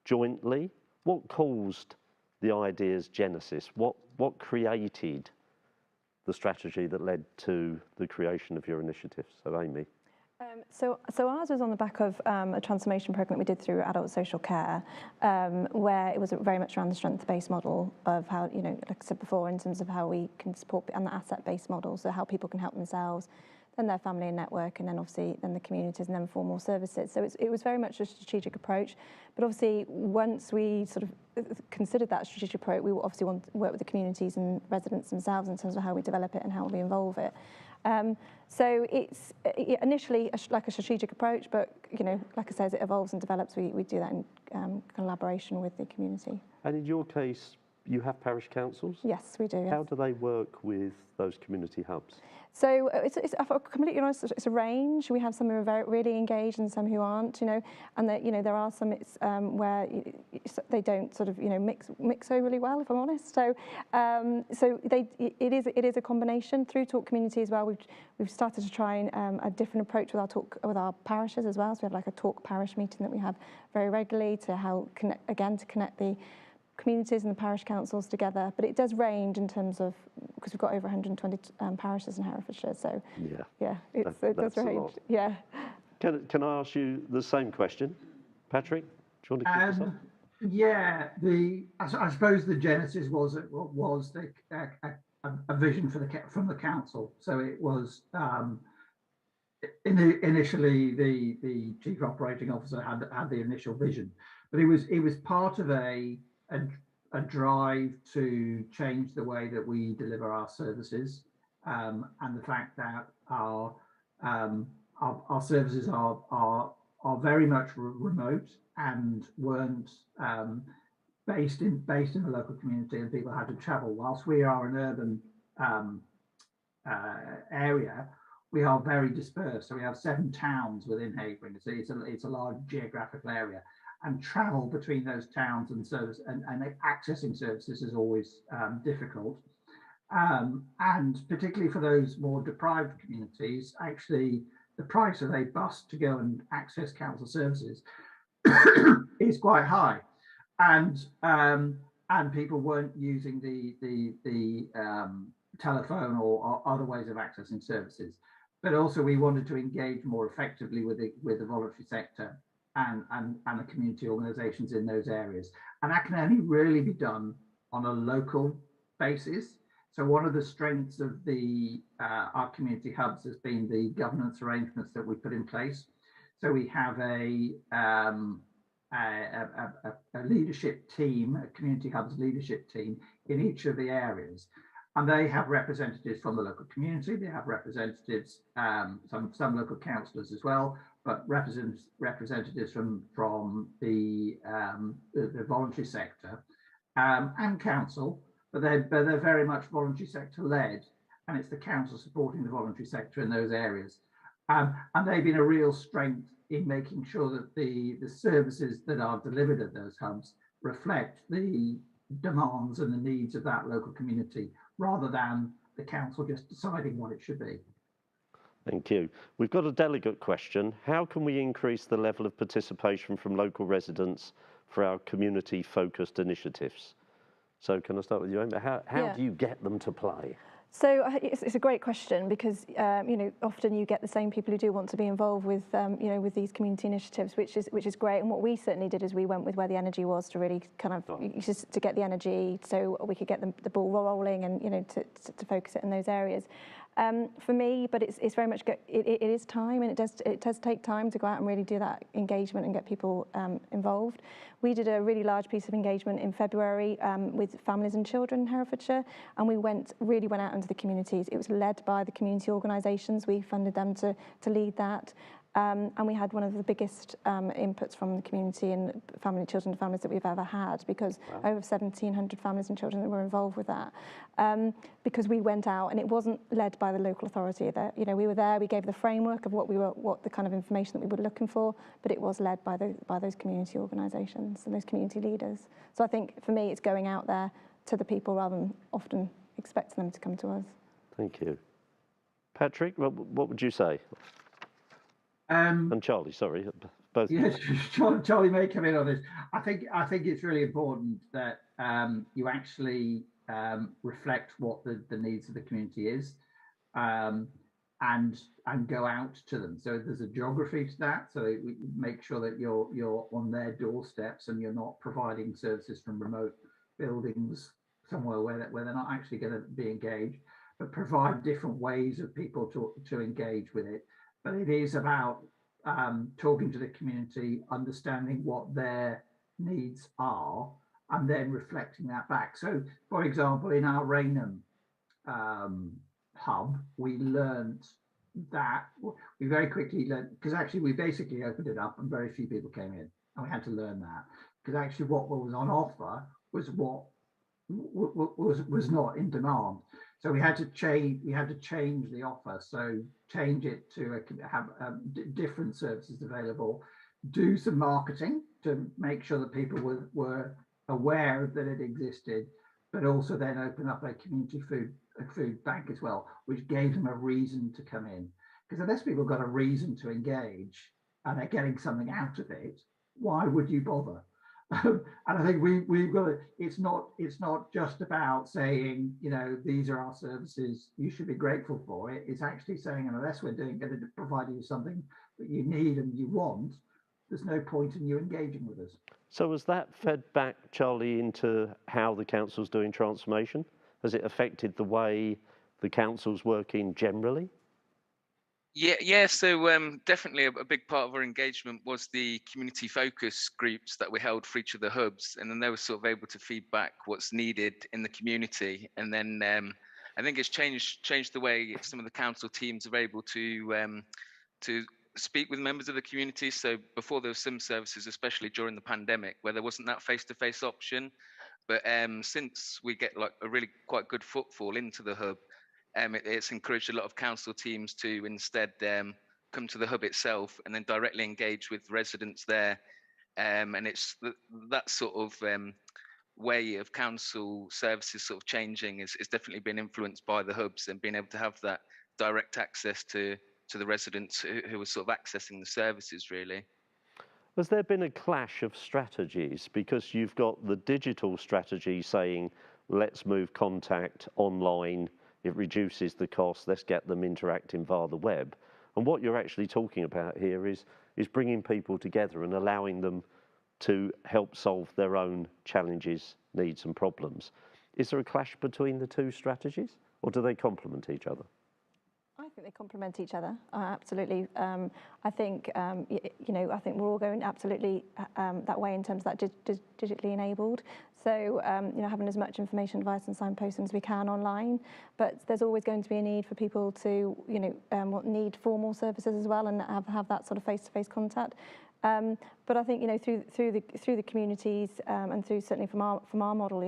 jointly? What caused the idea's genesis? What created the strategy that led to the creation of your initiative? So, Amy. So ours was on the back of a transformation programme we did through adult social care, where it was very much around the strength-based model of how, like I said before, in terms of how we can support, and the asset-based model, so how people can help themselves, then their family and network, and then obviously then the communities, and then formal services. So it was very much a strategic approach. But obviously, once we sort of considered that strategic approach, we obviously want to work with the communities and residents themselves in terms of how we develop it and how we involve it. So it's initially like a strategic approach, but like I said, as it evolves and develops, we do that in collaboration with the community. And in your case, you have parish councils? Yes, we do. Yes. How do they work with those community hubs? So it's if I'm completely honest, it's a range. We have some who are really engaged and some who aren't, and that there are some where they don't sort of mix overly well, if I'm honest. So it is a combination. Through Talk Community as well, we've started to try a different approach with our parishes as well. So we have like a Talk parish meeting that we have very regularly to help connect the communities and the parish councils together, but it does range in terms of, because we've got over 120 parishes in Herefordshire, so it does range. Yeah. Can I ask you the same question, Patrick? Do you want to kick us off? Yeah, I suppose the genesis was a vision from the council. So it was initially the chief operating officer had the initial vision. But it was part of a drive to change the way that we deliver our services, and the fact that our services are very much remote and weren't based in the local community, and people had to travel. Whilst we are an urban area, we are very dispersed. So we have 7 towns within Havering. So it's a large geographical area, and travel between those towns and accessing services is always difficult. And particularly for those more deprived communities, actually the price of a bus to go and access council services is quite high, and people weren't using the telephone or other ways of accessing services. But also we wanted to engage more effectively with the voluntary sector and the community organisations in those areas, and that can only really be done on a local basis. So one of the strengths of our community hubs has been the governance arrangements that we put in place. So we have a leadership team, a community hubs leadership team in each of the areas, and they have representatives from the local community. They have representatives, some local councillors as well, but representatives from the voluntary sector and council. But they're very much voluntary sector led, and it's the council supporting the voluntary sector in those areas. And they've been a real strength in making sure that the services that are delivered at those hubs reflect the demands and the needs of that local community, rather than the council just deciding what it should be. Thank you. We've got a delegate question. How can we increase the level of participation from local residents for our community-focused initiatives? So can I start with you, Amy? How do you get them to play? So it's a great question, because often you get the same people who do want to be involved with with these community initiatives, which is great. And what we certainly did is we went with where the energy was, to really kind of just to get the energy, so we could get the ball rolling, and to focus it in those areas. For me, but it's very much it is time, and it does take time to go out and really do that engagement and get people involved. We did a really large piece of engagement in February with families and children in Herefordshire, and we really went out into the communities. It was led by the community organisations. We funded them to lead that. And we had one of the biggest inputs from the community and children and families that we've ever had, because over 1,700 families and children that were involved with that. Because we went out, and it wasn't led by the local authority. We were there. We gave the framework of what the kind of information that we were looking for, but it was led by those community organisations and those community leaders. So I think for me, it's going out there to the people rather than often expecting them to come to us. Thank you, Patrick. What would you say? And Charlie, sorry, both. Yes, Charlie may come in on this. I think it's really important that you actually reflect what the needs of the community is, and go out to them. So there's a geography to that. So we make sure that you're on their doorsteps, and you're not providing services from remote buildings somewhere where they're not actually going to be engaged, but provide different ways of people to engage with it. But it is about talking to the community, understanding what their needs are, and then reflecting that back. So, for example, in our Rainham hub, we learned that we very quickly learned, because actually we basically opened it up and very few people came in, and we had to learn that, because actually what was on offer was what was not in demand. So we had to change the offer. So change it to have different services available, do some marketing to make sure that people were aware that it existed, but also then open up a community food bank as well, which gave them a reason to come in. Because unless people got a reason to engage and they're getting something out of it, why would you bother? And I think we've got it's not just about saying, these are our services, you should be grateful for it. It's actually saying, unless we're going to provide you something that you need and you want, there's no point in you engaging with us. So has that fed back, Charlie, into how the council's doing transformation? Has it affected the way the council's working generally? Yeah. So definitely a big part of our engagement was the community focus groups that we held for each of the hubs, and then they were sort of able to feed back what's needed in the community. And then I think it's changed the way some of the council teams are able to speak with members of the community. So before there were some services, especially during the pandemic, where there wasn't that face-to-face option. But since we get like a really quite good footfall into the hub, it's encouraged a lot of council teams to instead come to the hub itself and then directly engage with residents there. And it's that sort of way of council services sort of changing is definitely been influenced by the hubs and being able to have that direct access to the residents who are sort of accessing the services really. Has there been a clash of strategies? Because you've got the digital strategy saying, let's move contact online, it reduces the cost, let's get them interacting via the web. And what you're actually talking about here is bringing people together and allowing them to help solve their own challenges, needs and problems. Is there a clash between the two strategies, or do they complement each other? I think they complement each other. Absolutely. I think I think we're all going absolutely that way in terms of that digitally enabled. So having as much information, advice, and signposting as we can online. But there's always going to be a need for people to need formal services as well and have that sort of face-to-face contact. But I think through the communities and through certainly from our model,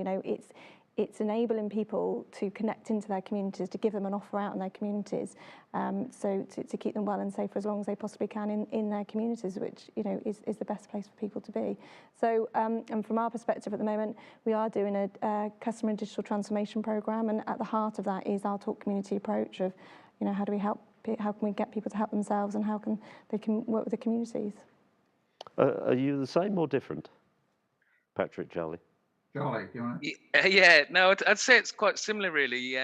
it's enabling people to connect into their communities, to give them an offer out in their communities, so to keep them well and safe for as long as they possibly can in their communities, which is the best place for people to be. So and from our perspective at the moment, we are doing a customer and digital transformation programme, and at the heart of that is our Talk Community approach of how can we get people to help themselves and how can they work with the communities. Are you the same or different, Patrick, Charlie? Charlie, do you want to? Yeah, no, I'd say it's quite similar, really.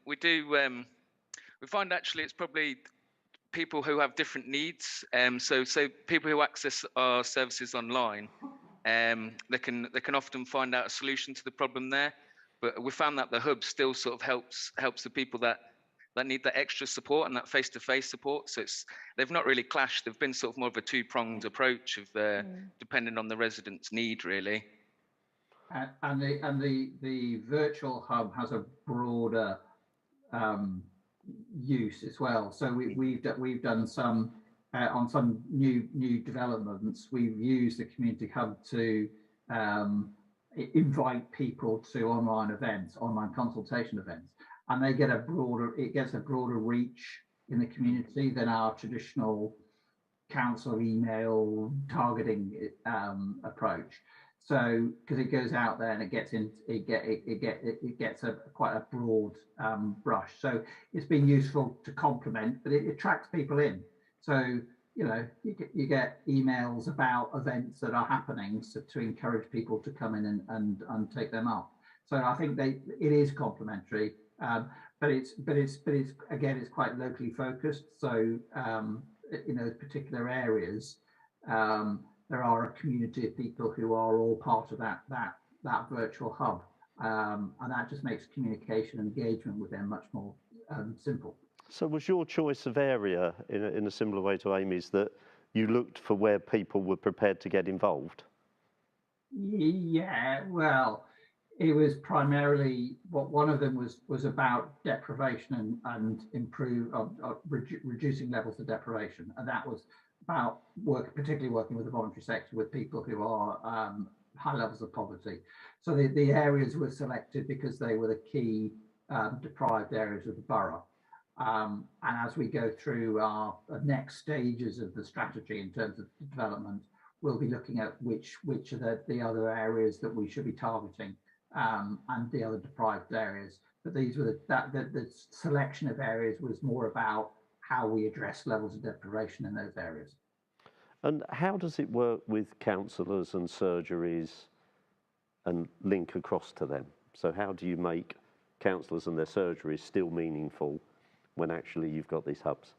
We find actually it's probably people who have different needs. So people who access our services online, they can often find out a solution to the problem there. But we found that the hub still sort of helps the people that need that extra support and that face-to-face support. So they've not really clashed. They've been sort of more of a two-pronged approach of depending on the resident's need, really. And the virtual hub has a broader use as well. So we've done some on some new developments. We've used the community hub to invite people to online events, online consultation events, and it gets a broader reach in the community than our traditional council email targeting approach. So because it goes out there and it gets quite a broad brush. So it's been useful to complement, but it attracts people in. So you get emails about events that are happening, so to encourage people to come in and take them up. So I think it is complementary, but it's again, it's quite locally focused. So in those particular areas, there are a community of people who are all part of that virtual hub, and that just makes communication and engagement with them much more simple. So was your choice of area in a similar way to Amy's, that you looked for where people were prepared to get involved? Yeah, well, it was primarily one of them was about deprivation and reducing levels of deprivation, and that was about particularly working with the voluntary sector with people who are high levels of poverty. So the areas were selected because they were the key deprived areas of the borough. And as we go through our next stages of the strategy in terms of development, we'll be looking at which are the other areas that we should be targeting, and the other deprived areas. But these were the selection of areas was more about how we address levels of deprivation in those areas. And how does it work with counsellors and surgeries and link across to them? So how do you make counsellors and their surgeries still meaningful when actually you've got these hubs?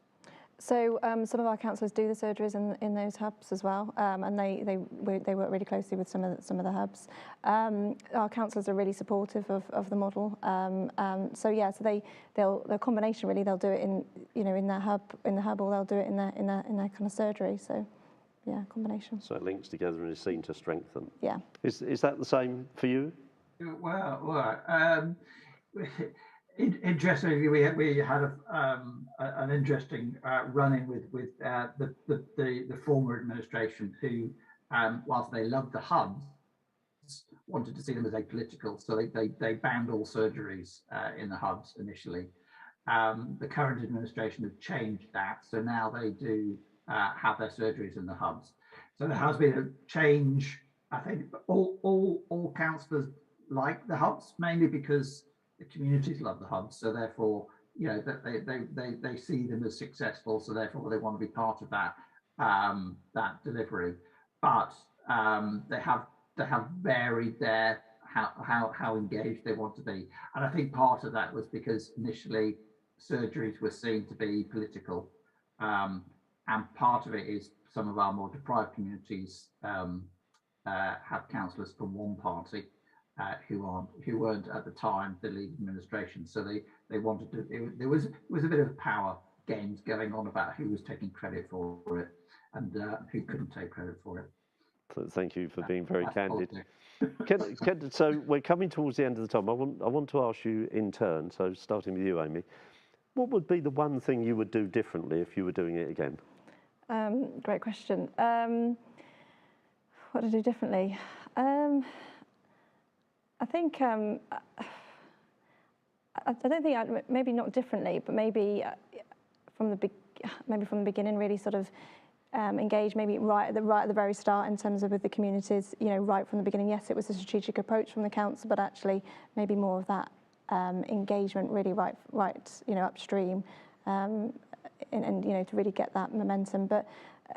So some of our councillors do the surgeries in those hubs as well, and they work really closely with some of the hubs. Our councillors are really supportive of the model. So yeah, so they'll combination really. They'll do it in their hub, or they'll do it in their kind of surgery. So yeah, combination. So it links together and is seen to strengthen. Yeah. Is that the same for you? Well, interestingly, we had an interesting run-in with the former administration, who, whilst they loved the hubs, wanted to see them as apolitical, so they banned all surgeries in the hubs initially. The current administration have changed that, so now they do have their surgeries in the hubs. So there has been a change. I think all councillors like the hubs, mainly because the communities love the hubs, so therefore, you know, that they see them as successful, so therefore they want to be part of that that delivery. But they have varied their how engaged they want to be, and I think part of that was because initially surgeries were seen to be political, and part of it is some of our more deprived communities have councillors from one party who weren't at the time the lead administration, so they wanted to. There was a bit of power games going on about who was taking credit for it and who couldn't take credit for it. Thank you for being very candid. So we're coming towards the end of the time. I want to ask you in turn. So starting with you, Amy, what would be the one thing you would do differently if you were doing it again? Great question. What to do differently? I think I don't think maybe not differently, but maybe from the beginning, really sort of engage maybe right at the very start in terms of with the communities. You know, right from the beginning. Yes, it was a strategic approach from the council, but actually maybe more of that engagement really right you know upstream, and you know to really get that momentum. But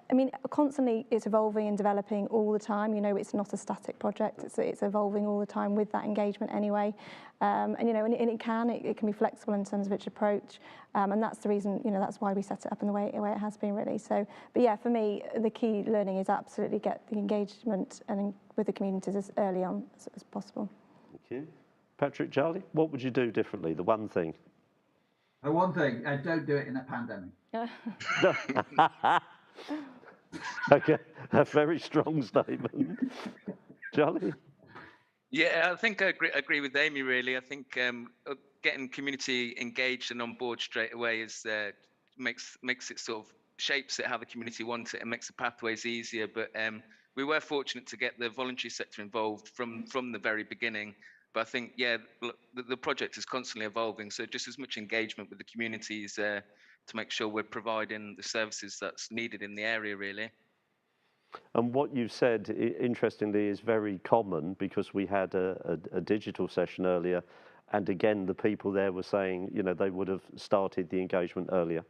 I mean, constantly it's evolving and developing all the time. You know, it's not a static project. It's evolving all the time with that engagement anyway. And you know, and it can be flexible in terms of its approach. And that's the reason, you know, that's why we set it up in the way it has been really. So, but yeah, for me, the key learning is absolutely get the engagement and with the communities as early on as possible. Thank you. Patrick, Charlie, what would you do differently? The one thing. The one thing, don't do it in a pandemic. Okay, a very strong statement. Charlie? Yeah, I think I agree with Amy, really. I think getting community engaged and on board straight away is makes it sort of shapes it how the community wants it and makes the pathways easier. But we were fortunate to get the voluntary sector involved from the very beginning. But I think, yeah, the project is constantly evolving. So just as much engagement with the communities to make sure we're providing the services that's needed in the area, really. And what you said, interestingly, is very common because we had a digital session earlier. And again, the people there were saying, you know, they would have started the engagement earlier.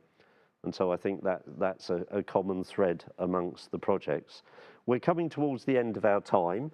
And so I think that's a common thread amongst the projects. We're coming towards the end of our time.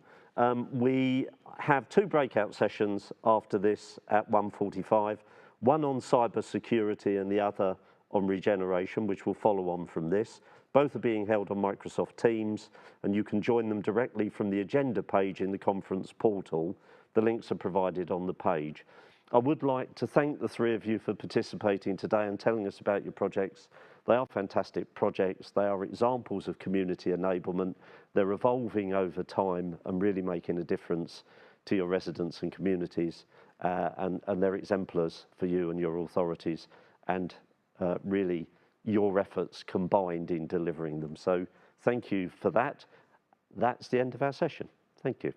We have 2 breakout sessions after this at 1:45, one on cyber security and the other on regeneration, which will follow on from this. Both are being held on Microsoft Teams, and you can join them directly from the agenda page in the conference portal. The links are provided on the page. I would like to thank the 3 of you for participating today and telling us about your projects. They are fantastic projects. They are examples of community enablement. They're evolving over time and really making a difference to your residents and communities, and they're exemplars for you and your authorities, and really your efforts combined in delivering them. So thank you for that. That's the end of our session. Thank you.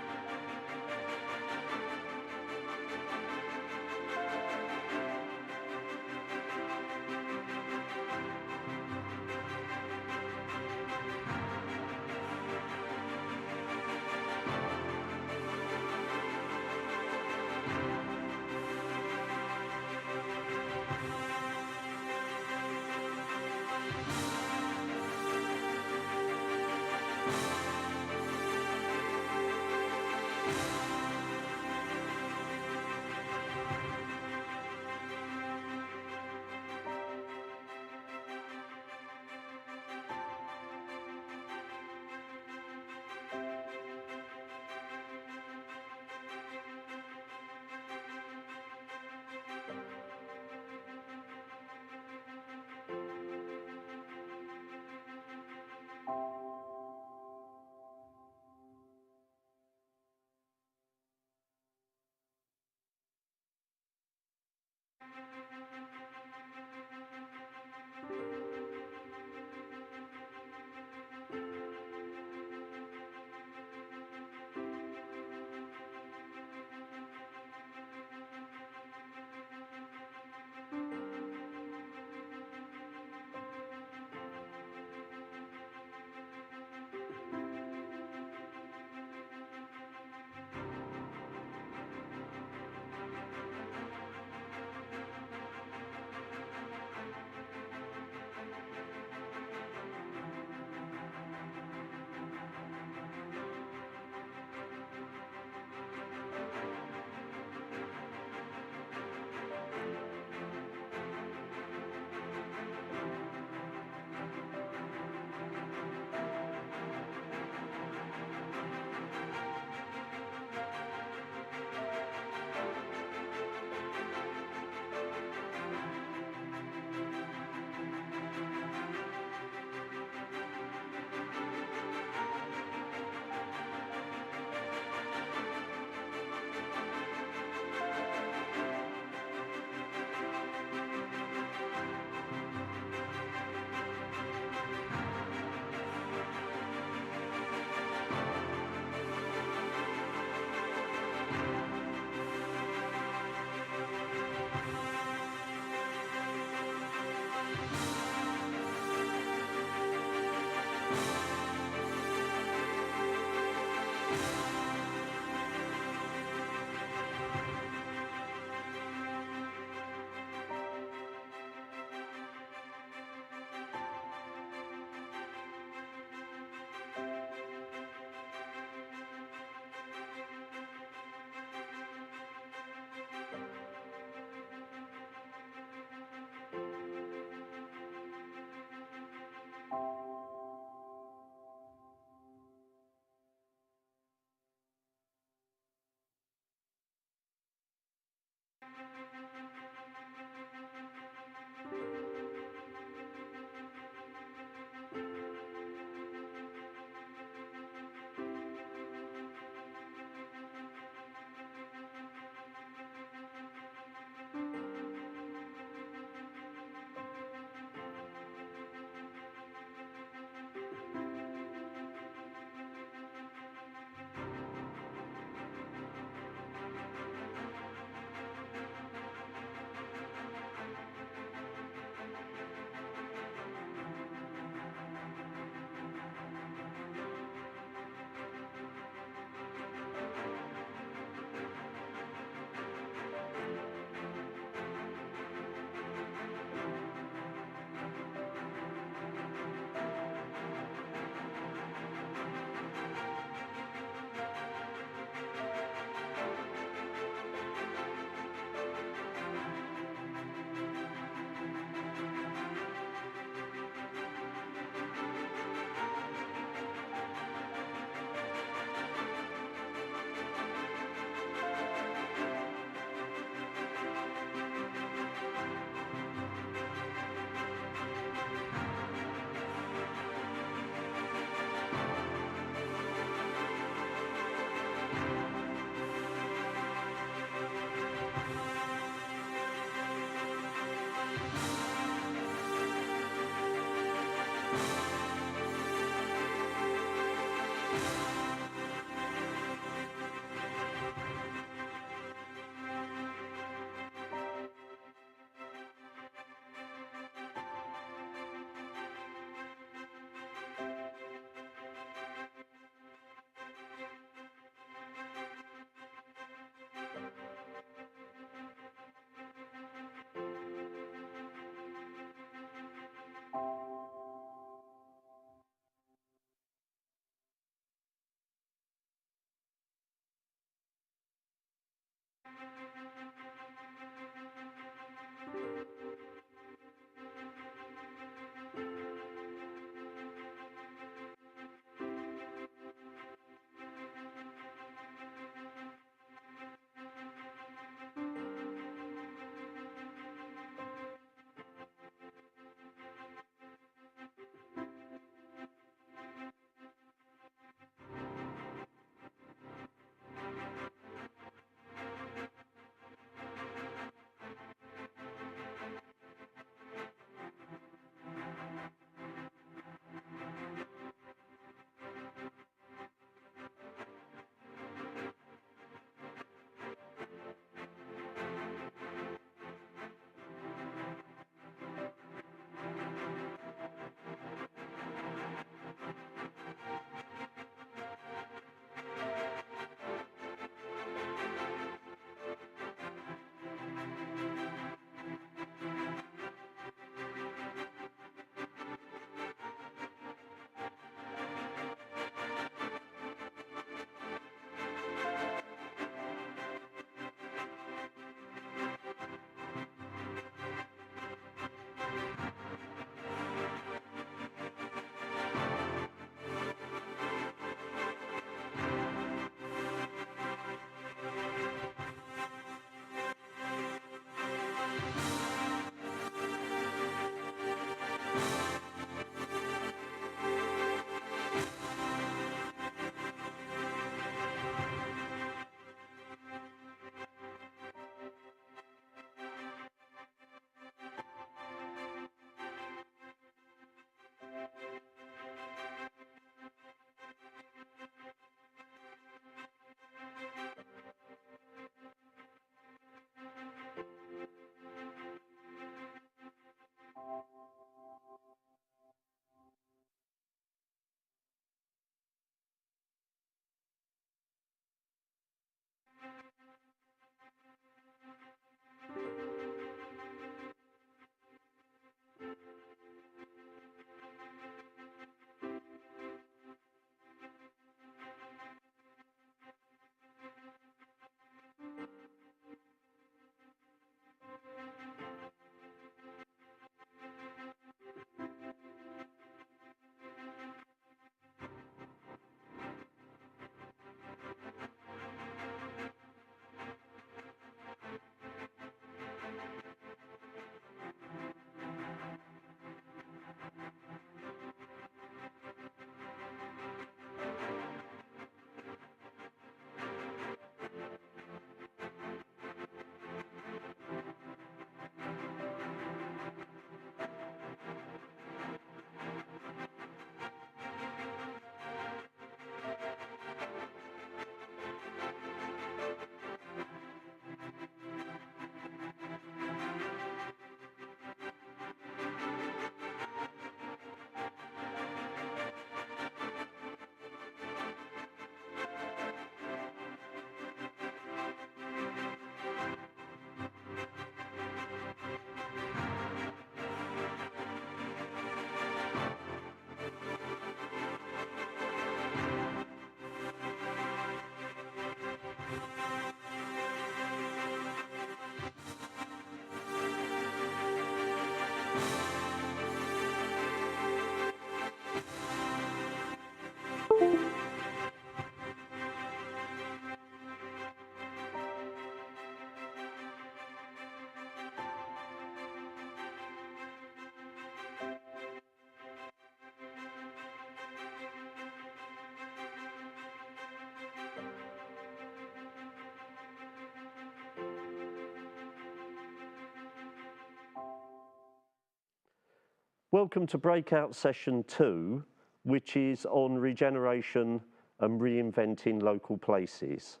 Welcome to breakout session 2, which is on regeneration and reinventing local places.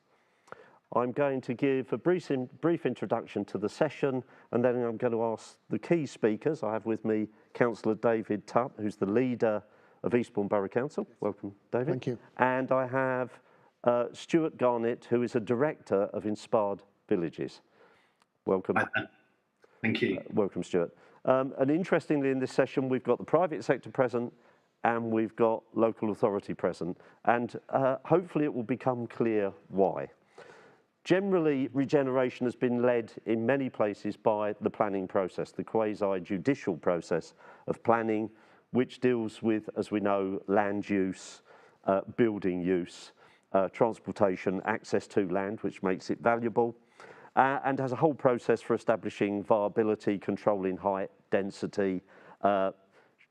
I'm going to give a brief introduction to the session, and then I'm going to ask the key speakers. I have with me Councillor David Tutt, who's the leader of Eastbourne Borough Council. Welcome, David. Thank you. And I have Stuart Garnett, who is a director of Inspired Villages. Welcome. Thank you. Welcome, Stuart. And interestingly, in this session, we've got the private sector present and we've got local authority present. And hopefully it will become clear why. Generally, regeneration has been led in many places by the planning process, the quasi-judicial process of planning, which deals with, as we know, land use, building use, transportation, access to land, which makes it valuable. And has a whole process for establishing viability, controlling height, density,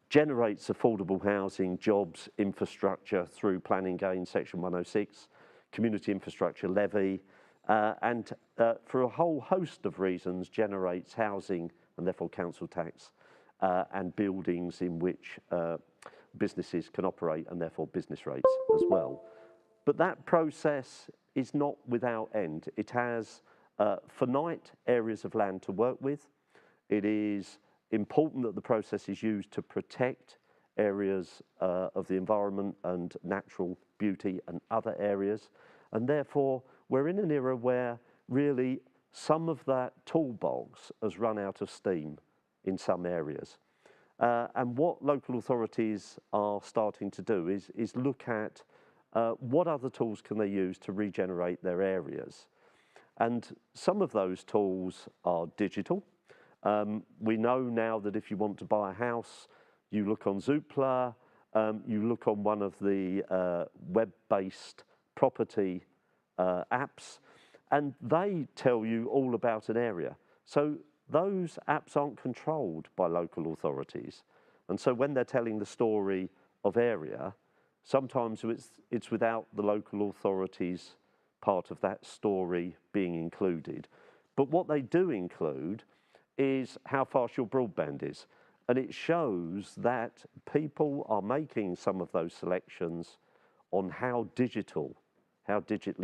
generates affordable housing, jobs, infrastructure through planning gain, Section 106, community infrastructure levy, and for a whole host of reasons generates housing and therefore council tax and buildings in which businesses can operate and therefore business rates as well. But that process is not without end. It has finite areas of land to work with. It is important that the process is used to protect areas of the environment and natural beauty and other areas. And therefore, we're in an era where really some of that toolbox has run out of steam in some areas. And what local authorities are starting to do is look at what other tools can they use to regenerate their areas. And some of those tools are digital. We know now that if you want to buy a house, you look on Zoopla, you look on one of the web-based property apps, and they tell you all about an area. So those apps aren't controlled by local authorities. And so when they're telling the story of area, sometimes it's without the local authorities part of that story being included. But what they do include is how fast your broadband is. And it shows that people are making some of those selections on how digitally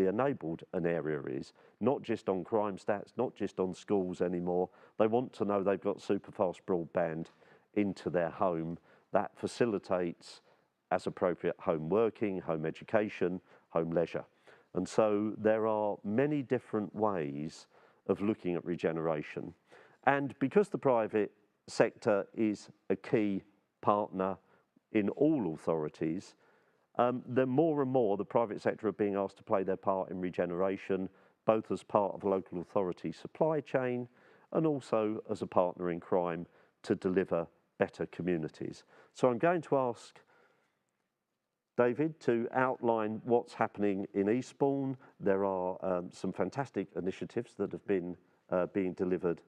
enabled an area is, not just on crime stats, not just on schools anymore. They want to know they've got super fast broadband into their home that facilitates, as appropriate, home working, home education, home leisure. And so there are many different ways of looking at regeneration. And because the private sector is a key partner in all authorities, then more and more the private sector are being asked to play their part in regeneration, both as part of a local authority supply chain and also as a partner in crime to deliver better communities. So I'm going to ask David to outline what's happening in Eastbourne. There are some fantastic initiatives that have been being delivered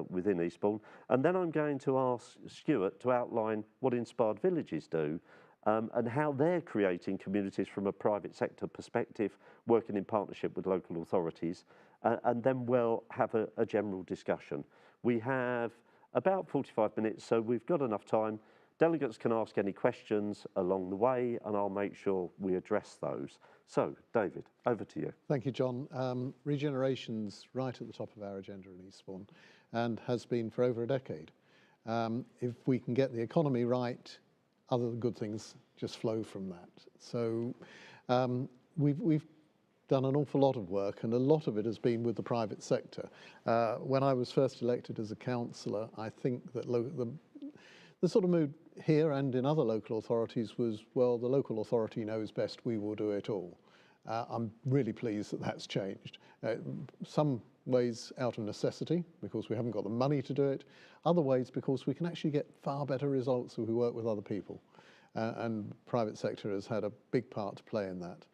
within Eastbourne. And then I'm going to ask Stuart to outline what Inspired Villages do and how they're creating communities from a private sector perspective, working in partnership with local authorities. And then we'll have a general discussion. We have about 45 minutes, so we've got enough time. Delegates can ask any questions along the way, and I'll make sure we address those. So, David, over to you. Thank you, John. Regeneration's right at the top of our agenda in Eastbourne and has been for over a decade. If we can get the economy right, other good things just flow from that. So we've done an awful lot of work, and a lot of it has been with the private sector. When I was first elected as a councillor, I think that the sort of mood here and in other local authorities was, well, the local authority knows best, we will do it all. I'm really pleased that that's changed. Some ways out of necessity, because we haven't got the money to do it. Other ways because we can actually get far better results if we work with other people. and the private sector has had a big part to play in that.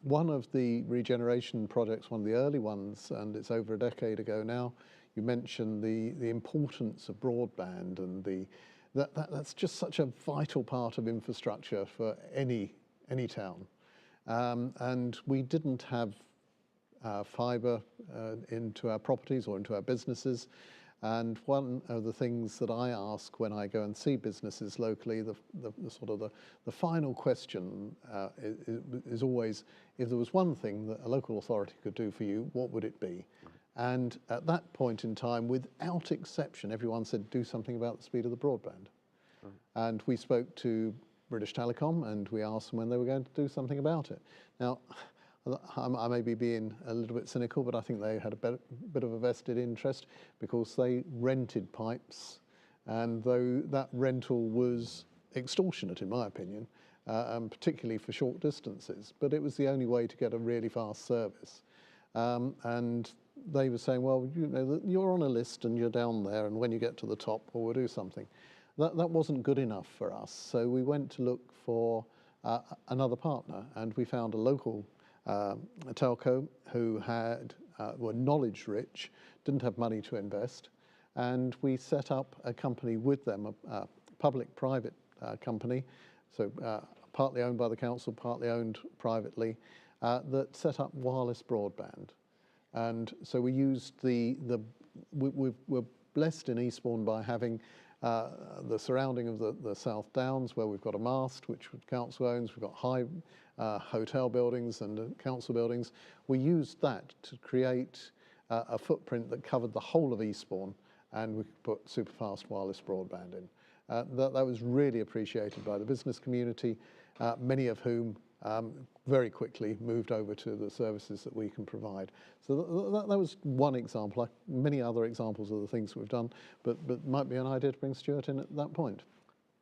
One of the regeneration projects, one of the early ones, and it's over a decade ago now, you mentioned the importance of broadband, and that's just such a vital part of infrastructure for any town. And we didn't have fibre into our properties or into our businesses. And one of the things that I ask when I go and see businesses locally, the final question is always, if there was one thing that a local authority could do for you, what would it be? And at that point in time, without exception, everyone said, do something about the speed of the broadband. And we spoke to British Telecom and we asked them when they were going to do something about it. Now, I may be being a little bit cynical, but I think they had a bit of a vested interest because they rented pipes, and though that rental was extortionate in my opinion, and particularly for short distances, but it was the only way to get a really fast service. And they were saying, well, you know, you're on a list and you're down there, and when you get to the top, well, we'll do something. That wasn't good enough for us, so we went to look for another partner, and we found a local a telco who were knowledge rich, didn't have money to invest, and we set up a company with them, a public-private company, so partly owned by the council, partly owned privately, that set up wireless broadband. And so we used we're blessed in Eastbourne by having the surrounding of the South Downs, where we've got a mast, which the council owns. We've got high hotel buildings and council buildings. We used that to create a footprint that covered the whole of Eastbourne, and we could put super fast wireless broadband in. That was really appreciated by the business community, many of whom very quickly moved over to the services that we can provide. So that was one example. Many other examples of the things that we've done, but might be an idea to bring Stuart in at that point.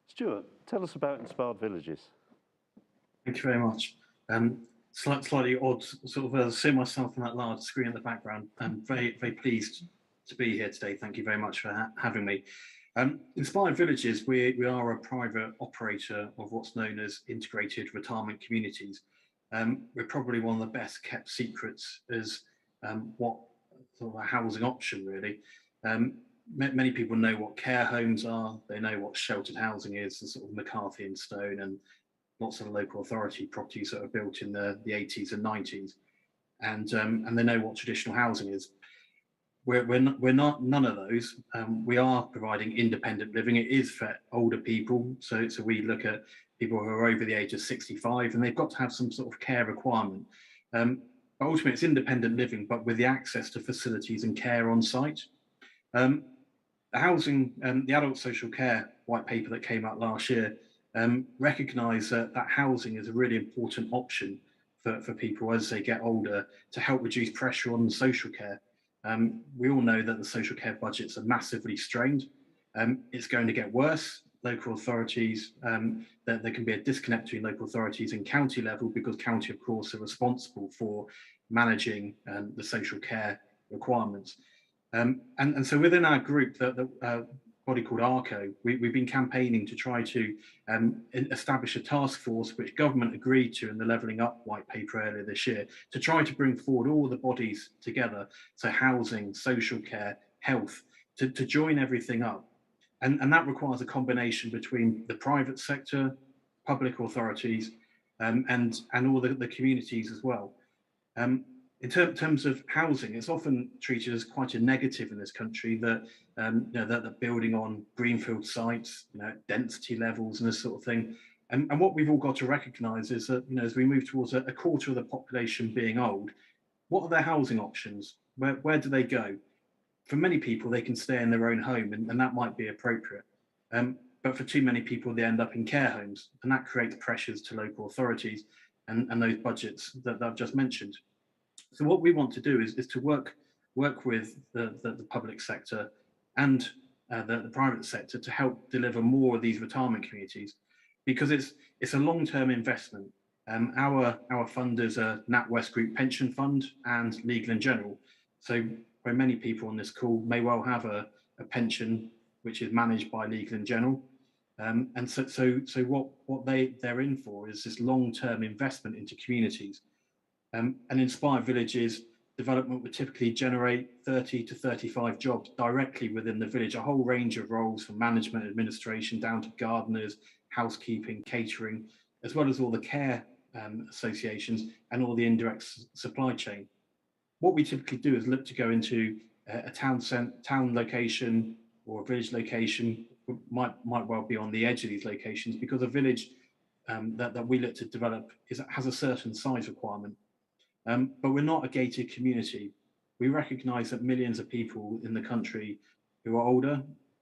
Stuart, tell us about Inspired Villages. Thank you very much. Slightly odd, sort of see myself on that large screen in the background. I'm very, very pleased to be here today. Thank you very much for having me. Inspired Villages, we are a private operator of what's known as integrated retirement communities. We're probably one of the best kept secrets as what sort of a housing option, really. Many people know what care homes are, they know what sheltered housing is, the sort of McCarthy and Stone and lots of local authority properties that are built in the 80s and 90s, and they know what traditional housing is. We're not none of those. We are providing independent living. It is for older people, so we look at people who are over the age of 65, and they've got to have some sort of care requirement. But ultimately, it's independent living, but with the access to facilities and care on site. The housing, the adult social care white paper that came out last year recognise that housing is a really important option for people as they get older to help reduce pressure on social care. We all know that the social care budgets are massively strained. It's going to get worse. Local authorities, there can be a disconnect between local authorities and county level, because county, of course, are responsible for managing the social care requirements. And so within our group, the body called ARCO, we've been campaigning to try to establish a task force, which government agreed to in the Levelling Up white paper earlier this year, to try to bring forward all the bodies together, so housing, social care, health, to join everything up. And that requires a combination between the private sector, public authorities, and all the communities as well. In terms of housing, it's often treated as quite a negative in this country, that that building on greenfield sites, density levels and this sort of thing. And what we've all got to recognise is that, as we move towards a quarter of the population being old, what are their housing options? Where do they go? For many people, they can stay in their own home, and that might be appropriate. But for too many people, they end up in care homes, and that creates pressures to local authorities and those budgets that I've just mentioned. So what we want to do is to work with the public sector and the private sector to help deliver more of these retirement communities, because it's a long-term investment. Our funders are NatWest Group Pension Fund and Legal and General. So where many people on this call may well have a pension which is managed by Legal and General. And so what they're in for is this long-term investment into communities. And Inspired Villages development would typically generate 30 to 35 jobs directly within the village, a whole range of roles from management, administration, down to gardeners, housekeeping, catering, as well as all the care associations and all the indirect supply chain. What we typically do is look to go into a town location or a village location, might well be on the edge of these locations, because a village that we look to develop has a certain size requirement. But we're not a gated community. We recognise that millions of people in the country who are older,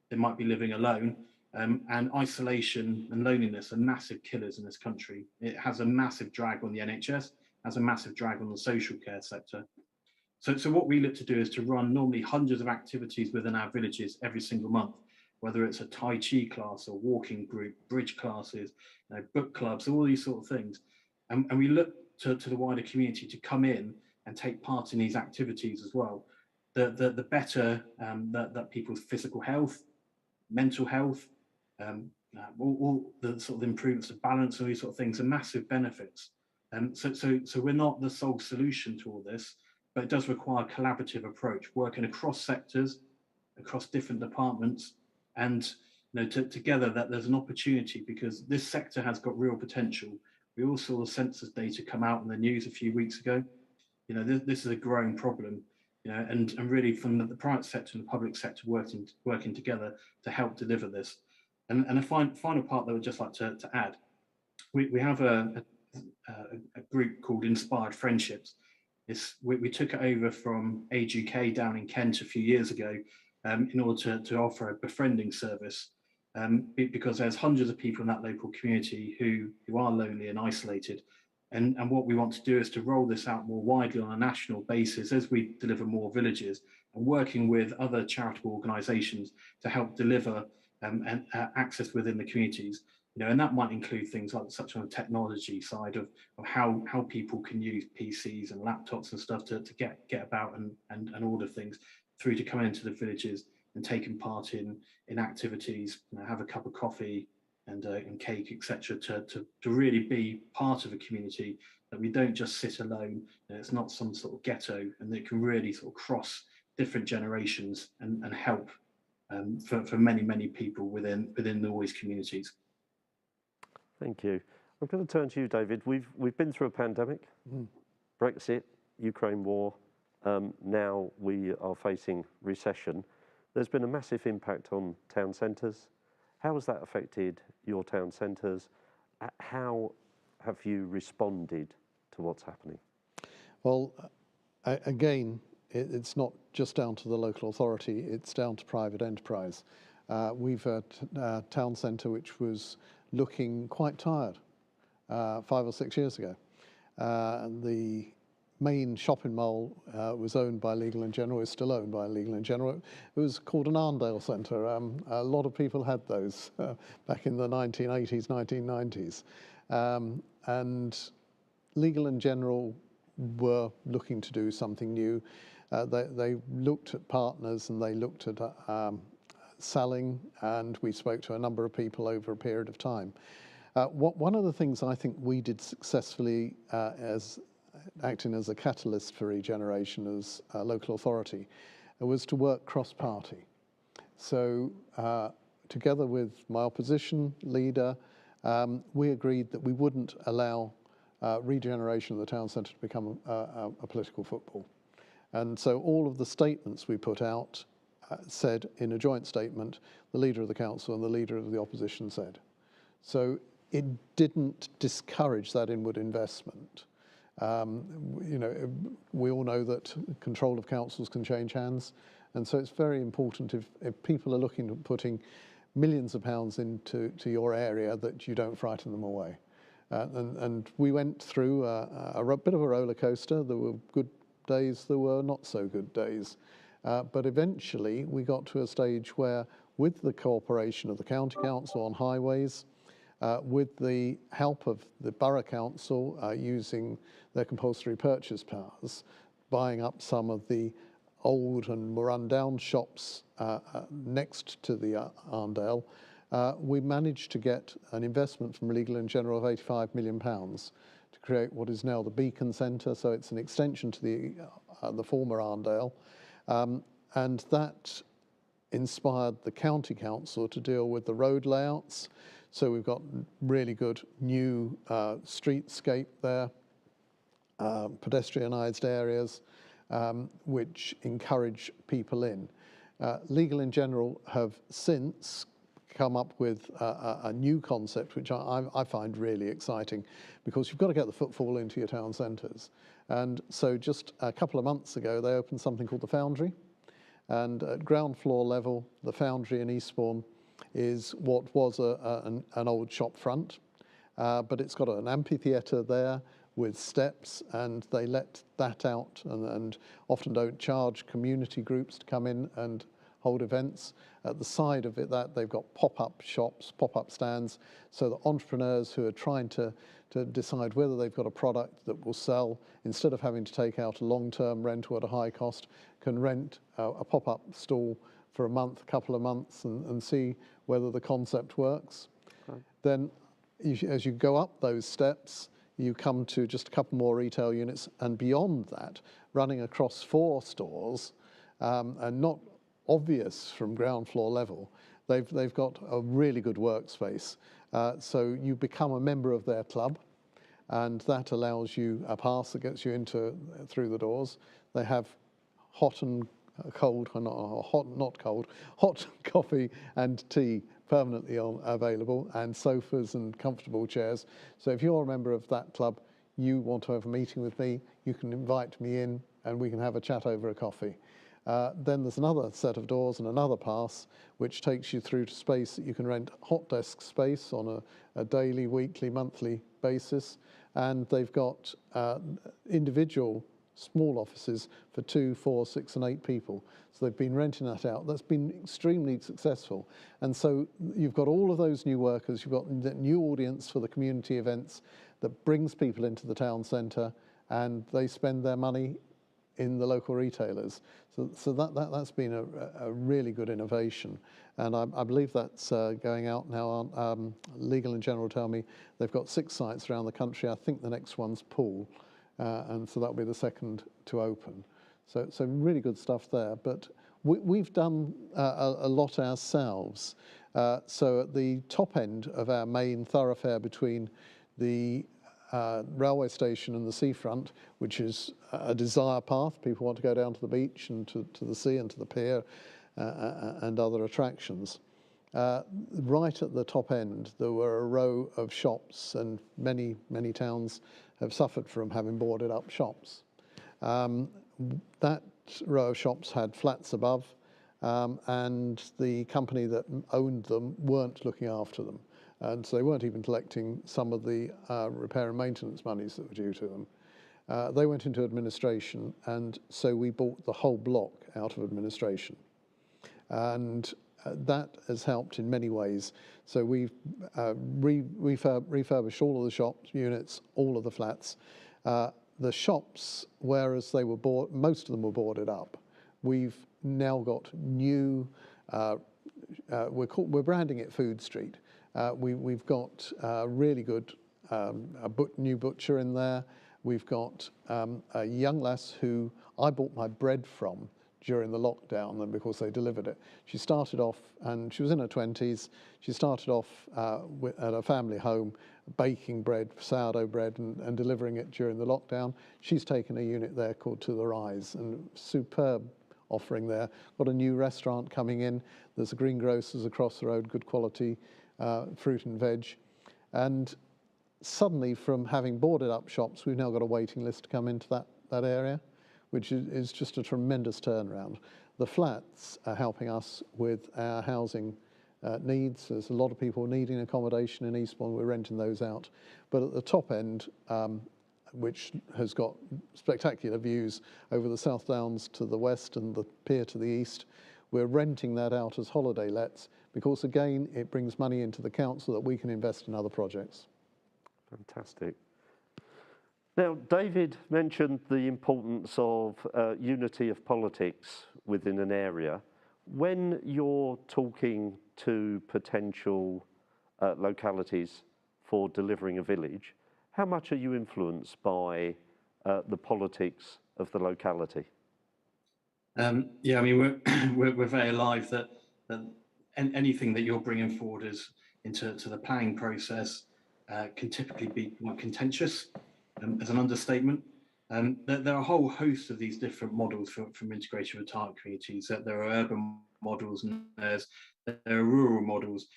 they might be living alone, and isolation and loneliness are massive killers in this country. It has a massive drag on the NHS, has a massive drag on the social care sector. So what we look to do is to run normally hundreds of activities within our villages every single month, whether it's a Tai Chi class or walking group, bridge classes, book clubs, all these sort of things. And we look to the wider community to come in and take part in these activities as well. The better that people's physical health, mental health, all the sort of improvements of balance and these sort of things are massive benefits. So we're not the sole solution to all this, but it does require a collaborative approach, working across sectors, across different departments, and together that there's an opportunity, because this sector has got real potential. We all saw the census data come out in the news a few weeks ago. This is a growing problem, and really from the private sector and the public sector working together to help deliver this. And a final part that I would just like to add, we have a group called Inspired Friendships. We took it over from Age UK down in Kent a few years ago in order to offer a befriending service, because there's hundreds of people in that local community who are lonely and isolated. And what we want to do is to roll this out more widely on a national basis as we deliver more villages, and working with other charitable organisations to help deliver access within the communities. And that might include things like such on the technology side of how people can use PCs and laptops and stuff to get about and order things, through to come into the villages and taking part in activities, have a cup of coffee and cake, etc., to really be part of a community, that we don't just sit alone. It's not some sort of ghetto, and it can really sort of cross different generations and help for many people within all these communities. Thank you. I'm going to turn to you, David. We've been through a pandemic, Brexit, Ukraine war. Now we are facing recession. There's been a massive impact on town centres. How has that affected your town centres? How have you responded to what's happening? Well, again, it's not just down to the local authority, it's down to private enterprise. We've had a town centre which was looking quite tired 5 or 6 years ago. The main shopping mall was owned by Legal & General, is still owned by Legal & General. It was called an Arndale Centre. A lot of people had those back in the 1980s, 1990s. And Legal & General were looking to do something new. They looked at partners and they looked at selling, and we spoke to a number of people over a period of time. One of the things I think we did successfully as acting as a catalyst for regeneration as a local authority was to work cross-party. So together with my opposition leader, we agreed that we wouldn't allow regeneration of the town centre to become a political football. And so all of the statements we put out said in a joint statement, the leader of the council and the leader of the opposition said. So it didn't discourage that inward investment. We all know that control of councils can change hands, and so it's very important if people are looking at putting millions of pounds into your area, that you don't frighten them away. And we went through a bit of a roller coaster. There were good days, there were not so good days. But eventually we got to a stage where, with the cooperation of the county council on highways, with the help of the borough council using their compulsory purchase powers, buying up some of the old and run-down shops next to the Arndale, we managed to get an investment from Legal & General of £85 million to create what is now the Beacon Centre. So it's an extension to the former Arndale, and that inspired the county council to deal with the road layouts. So we've got really good new streetscape there, pedestrianised areas, which encourage people in. Legal & General have since come up with a new concept, which I find really exciting, because you've got to get the footfall into your town centres. And so just a couple of months ago, they opened something called the Foundry. And at ground floor level, the Foundry in Eastbourne is what was an old shop front, but it's got an amphitheatre there with steps, and they let that out and often don't charge community groups to come in and hold events. At the side of it, that they've got pop-up shops, pop-up stands, so that entrepreneurs who are trying to decide whether they've got a product that will sell, instead of having to take out a long-term rental at a high cost, can rent a pop-up stall for a month, a couple of months, and see whether the concept works. Okay. Then as you go up those steps, you come to just a couple more retail units, and beyond that, running across 4 stores, and not obvious from ground floor level, they've got a really good workspace. So you become a member of their club, and that allows you a pass that gets you through the doors. They have hot and cold, not cold, hot coffee and tea permanently available, and sofas and comfortable chairs. So if you're a member of that club, you want to have a meeting with me, you can invite me in and we can have a chat over a coffee. Then there's another set of doors and another pass which takes you through to space that you can rent hot desk space on a daily, weekly, monthly basis. And they've got individual small offices for 2, 4, 6 and 8 people. So they've been renting that out. That's been extremely successful. And so you've got all of those new workers, you've got the new audience for the community events that brings people into the town centre, and they spend their money in the local retailers. So that's been a really good innovation. And I believe that's going out now. Legal & General tell me they've got 6 sites around the country. I think the next one's Poole. And so that'll be the second to open. So really good stuff there. But we've done a lot ourselves. So at the top end of our main thoroughfare between the railway station and the seafront, which is a desire path, people want to go down to the beach and to the sea and to the pier and other attractions. Right at the top end, there were a row of shops, and many towns have suffered from having boarded up shops. That row of shops had flats above, and the company that owned them weren't looking after them. And so they weren't even collecting some of the repair and maintenance monies that were due to them. They went into administration, and so we bought the whole block out of administration. And that has helped in many ways. So we've refurbished all of the shop units, all of the flats. The shops, whereas they were most of them were boarded up, we've now got new, we're branding it Food Street. We've got really good new butcher in there. We've got a young lass who I bought my bread from during the lockdown, and because they delivered it. She started off, and she was in her 20s, she started off at a family home, baking bread, sourdough bread, and delivering it during the lockdown. She's taken a unit there called To The Rise, and superb offering there. Got a new restaurant coming in. There's a greengrocers across the road, good quality fruit and veg. And suddenly, from having boarded up shops, we've now got a waiting list to come into that area, which is just a tremendous turnaround. The flats are helping us with our housing needs. There's a lot of people needing accommodation in Eastbourne. We're renting those out. But at the top end, which has got spectacular views over the South Downs to the west and the pier to the east, we're renting that out as holiday lets, because again, it brings money into the council that we can invest in other projects. Fantastic. Now, David mentioned the importance of unity of politics within an area. When you're talking to potential localities for delivering a village, how much are you influenced by the politics of the locality? Yeah, I mean, we're very alive that anything that you're bringing forward into the planning process can typically be quite contentious, as an understatement. There are a whole host of these different models from integrated retirement communities. That there are urban models and there are rural models.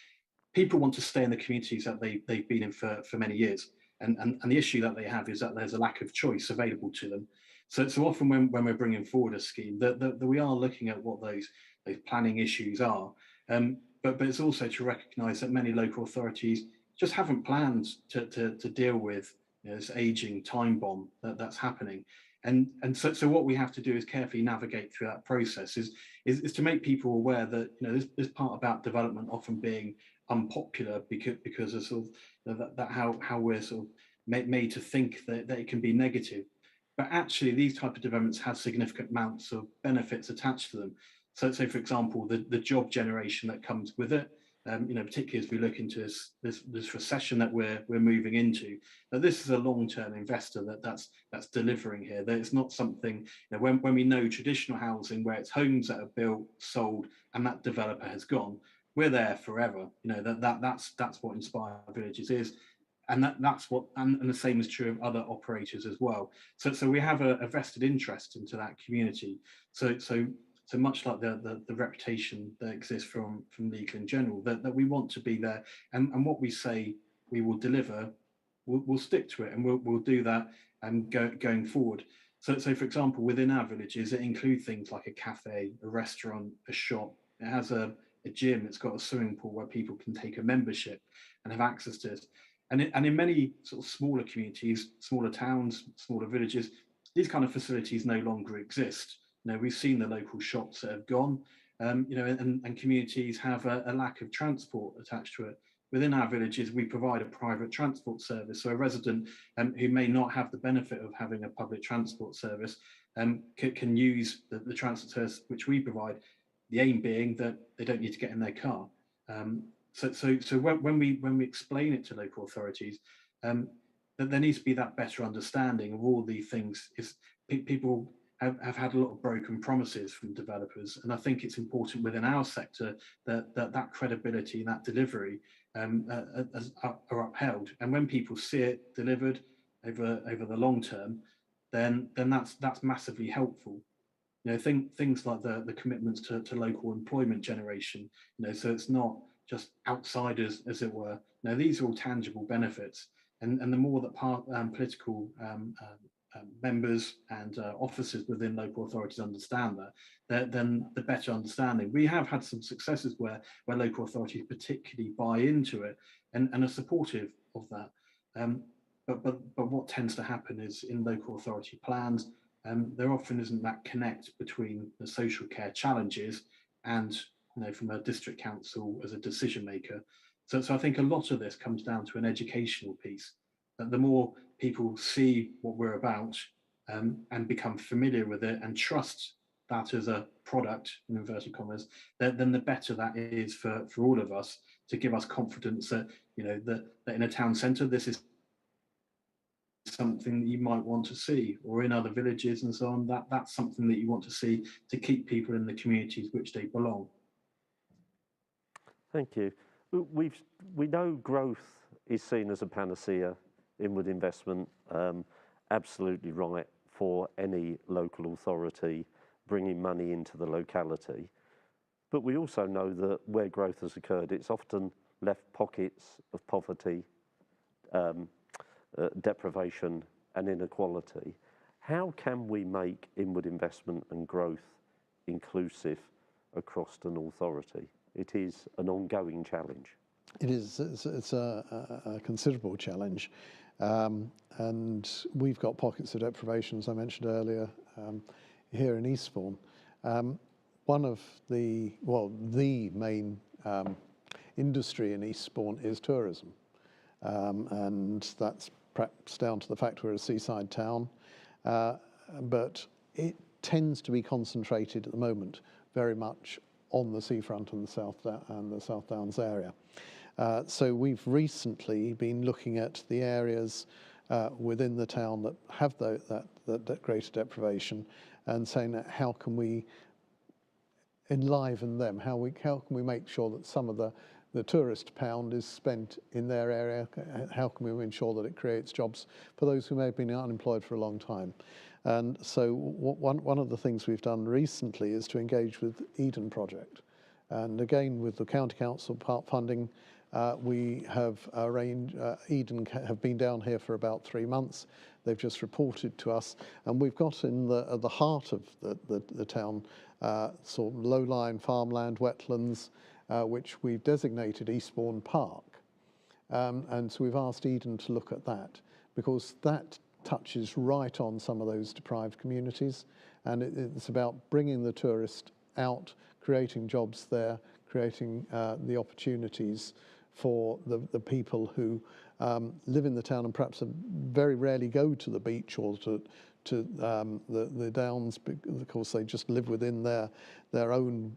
People want to stay in the communities that they've been in for many years. And the issue that they have is that there's a lack of choice available to them. So often when we're bringing forward a scheme, that we are looking at what those planning issues are. But it's also to recognise that many local authorities just haven't planned to deal with this ageing time bomb that's happening. And so what we have to do is carefully navigate through that process is to make people aware that this part about development often being unpopular because of sort of that how we're sort of made to think that it can be negative. But actually these type of developments have significant amounts of benefits attached to them. So for example, the job generation that comes with it, particularly as we look into this recession that we're moving into, that this is a long-term investor that's delivering here. That it's not something, when we know traditional housing where it's homes that are built, sold, and that developer has gone, we're there forever. That's what Inspire Villages is. And that's what, and the same is true of other operators as well. So we have a vested interest into that community. So much like the reputation that exists from legal in general, that we want to be there, and what we say we will deliver, we'll stick to it, and we'll do that going forward. So for example, within our villages, it includes things like a cafe, a restaurant, a shop. It has a gym. It's got a swimming pool where people can take a membership and have access to it. And in many sort of smaller communities, smaller towns, smaller villages, these kind of facilities no longer exist. We've seen the local shops that have gone, and communities have a lack of transport attached to it. Within our villages, we provide a private transport service. So a resident who may not have the benefit of having a public transport service can use the transport service which we provide. The aim being that they don't need to get in their car. So when we explain it to local authorities, that there needs to be that better understanding of all these things. People have had a lot of broken promises from developers, and I think it's important within our sector that credibility and that delivery are upheld. And when people see it delivered over the long term, then that's massively helpful. Things like the commitments to local employment generation. So it's not just outsiders, as it were. These are all tangible benefits, and the more that political members and officers within local authorities understand that, then the better understanding. We have had some successes where local authorities particularly buy into it and are supportive of that. But what tends to happen is in local authority plans, there often isn't that connect between the social care challenges and from a district council as a decision maker. So I think a lot of this comes down to an educational piece. That the more people see what we're about and become familiar with it and trust that as a product, in inverted commas, then the better that is for all of us, to give us confidence that that in a town centre this is something that you might want to see, or in other villages and so on, that's something that you want to see to keep people in the communities which they belong. Thank you. We know growth is seen as a panacea, inward investment, absolutely right for any local authority bringing money into the locality. But we also know that where growth has occurred, it's often left pockets of poverty, deprivation and inequality. How can we make inward investment and growth inclusive across an authority? It is an ongoing challenge. It is. It's a considerable challenge, and we've got pockets of deprivation, as I mentioned earlier, here in Eastbourne. One of the main industry in Eastbourne is tourism, and that's perhaps down to the fact we're a seaside town, but it tends to be concentrated at the moment very much on the seafront and the South Downs area. So we've recently been looking at the areas within the town that have that greater deprivation, and saying that how can we enliven them? How can we make sure that some of the tourist pound is spent in their area? How can we ensure that it creates jobs for those who may have been unemployed for a long time? And so one of the things we've done recently is to engage with Eden Project. And again, with the County Council part funding, we have arranged, Eden have been down here for about 3 months. They've just reported to us, and we've got in the heart of the town sort of low-lying farmland, wetlands, which we've designated Eastbourne Park. And so we've asked Eden to look at that, because that touches right on some of those deprived communities, and it's about bringing the tourist out, creating jobs there, creating the opportunities for the people who live in the town and perhaps very rarely go to the beach or to the downs, because of course they just live within their own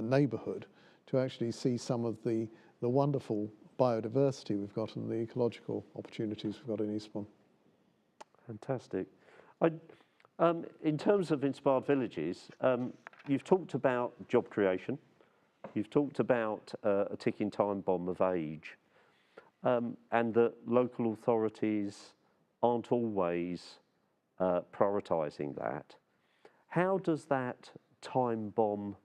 neighbourhood, to actually see some of the wonderful biodiversity we've got and the ecological opportunities we've got in Eastbourne. Fantastic. In terms of Inspired Villages, you've talked about job creation, you've talked about a ticking time bomb of age, and that local authorities aren't always prioritising that. How does that time bomb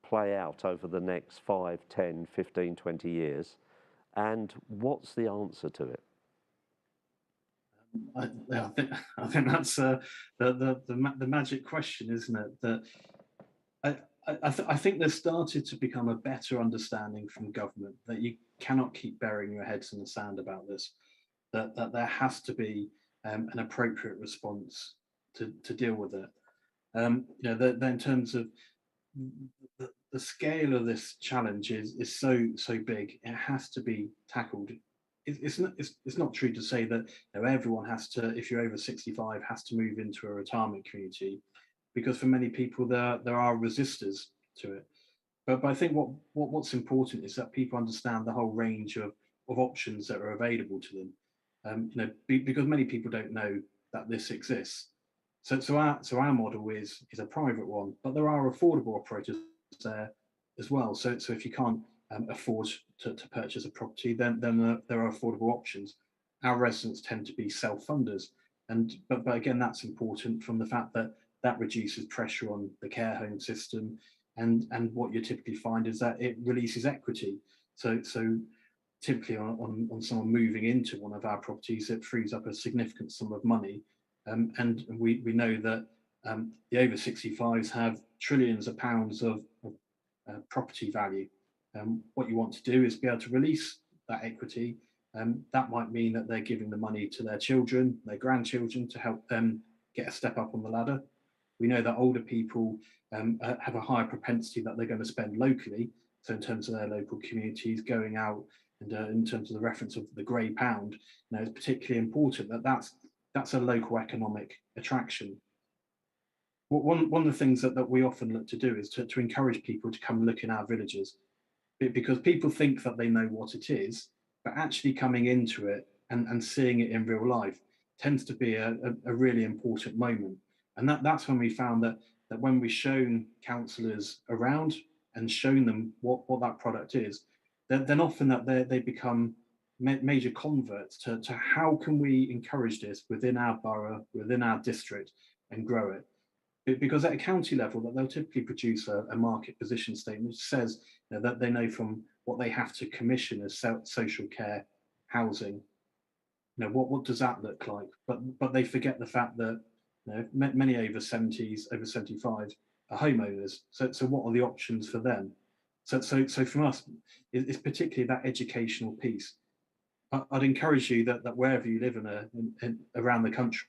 play out over the next 5, 10, 15, 20 years? And what's the answer to it? I think that's the magic question, isn't it? That I think there's started to become a better understanding from government that you cannot keep burying your heads in the sand about this. That there has to be an appropriate response to deal with it. You know, that in terms of the scale of this challenge is so big, it has to be tackled. It's not true to say that, you know, everyone has to, if you're over 65, has to move into a retirement community, because for many people there are resistors to it. But I think what's important is that people understand the whole range of options that are available to them. You know, because many people don't know that this exists. So our model is a private one, but there are affordable operators there as well. So if you can't afford to purchase a property, then there are affordable options. Our residents tend to be self-funders, but again, that's important from the fact that reduces pressure on the care home system, and what you typically find is that it releases equity. So typically on someone moving into one of our properties, it frees up a significant sum of money, and we know that the over 65s have trillions of pounds of property value. What you want to do is be able to release that equity. That might mean that they're giving the money to their children, their grandchildren, to help them get a step up on the ladder. We know that older people have a higher propensity that they're going to spend locally. So in terms of their local communities, going out, and in terms of the reference of the grey pound, you know, it's particularly important that that's a local economic attraction. One of the things that we often look to do is to encourage people to come look in our villages, because people think that they know what it is, but actually coming into it and seeing it in real life tends to be a really important moment. And that's when we found that when we've shown councillors around and shown them what that product is, then often that they become major converts to how can we encourage this within our borough, within our district, and grow it. Because at a county level, that they'll typically produce a market position statement which says, you know, that they know from what they have to commission as social care housing, you know, what does that look like? But they forget the fact that, you know, many over 70s, over 75 are homeowners. So what are the options for them? So from us, it's particularly that educational piece. I'd encourage you that wherever you live in around the country,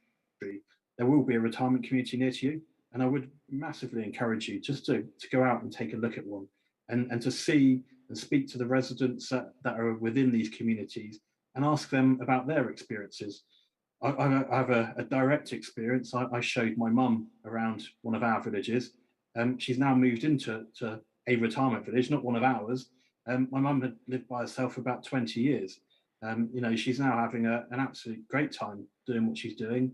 there will be a retirement community near to you. And I would massively encourage you just to go out and take a look at one, and to see and speak to the residents that are within these communities and ask them about their experiences. I have a direct experience. I showed my mum around one of our villages. She's now moved into a retirement village, not one of ours. My mum had lived by herself for about 20 years. You know, she's now having an absolute great time doing what she's doing,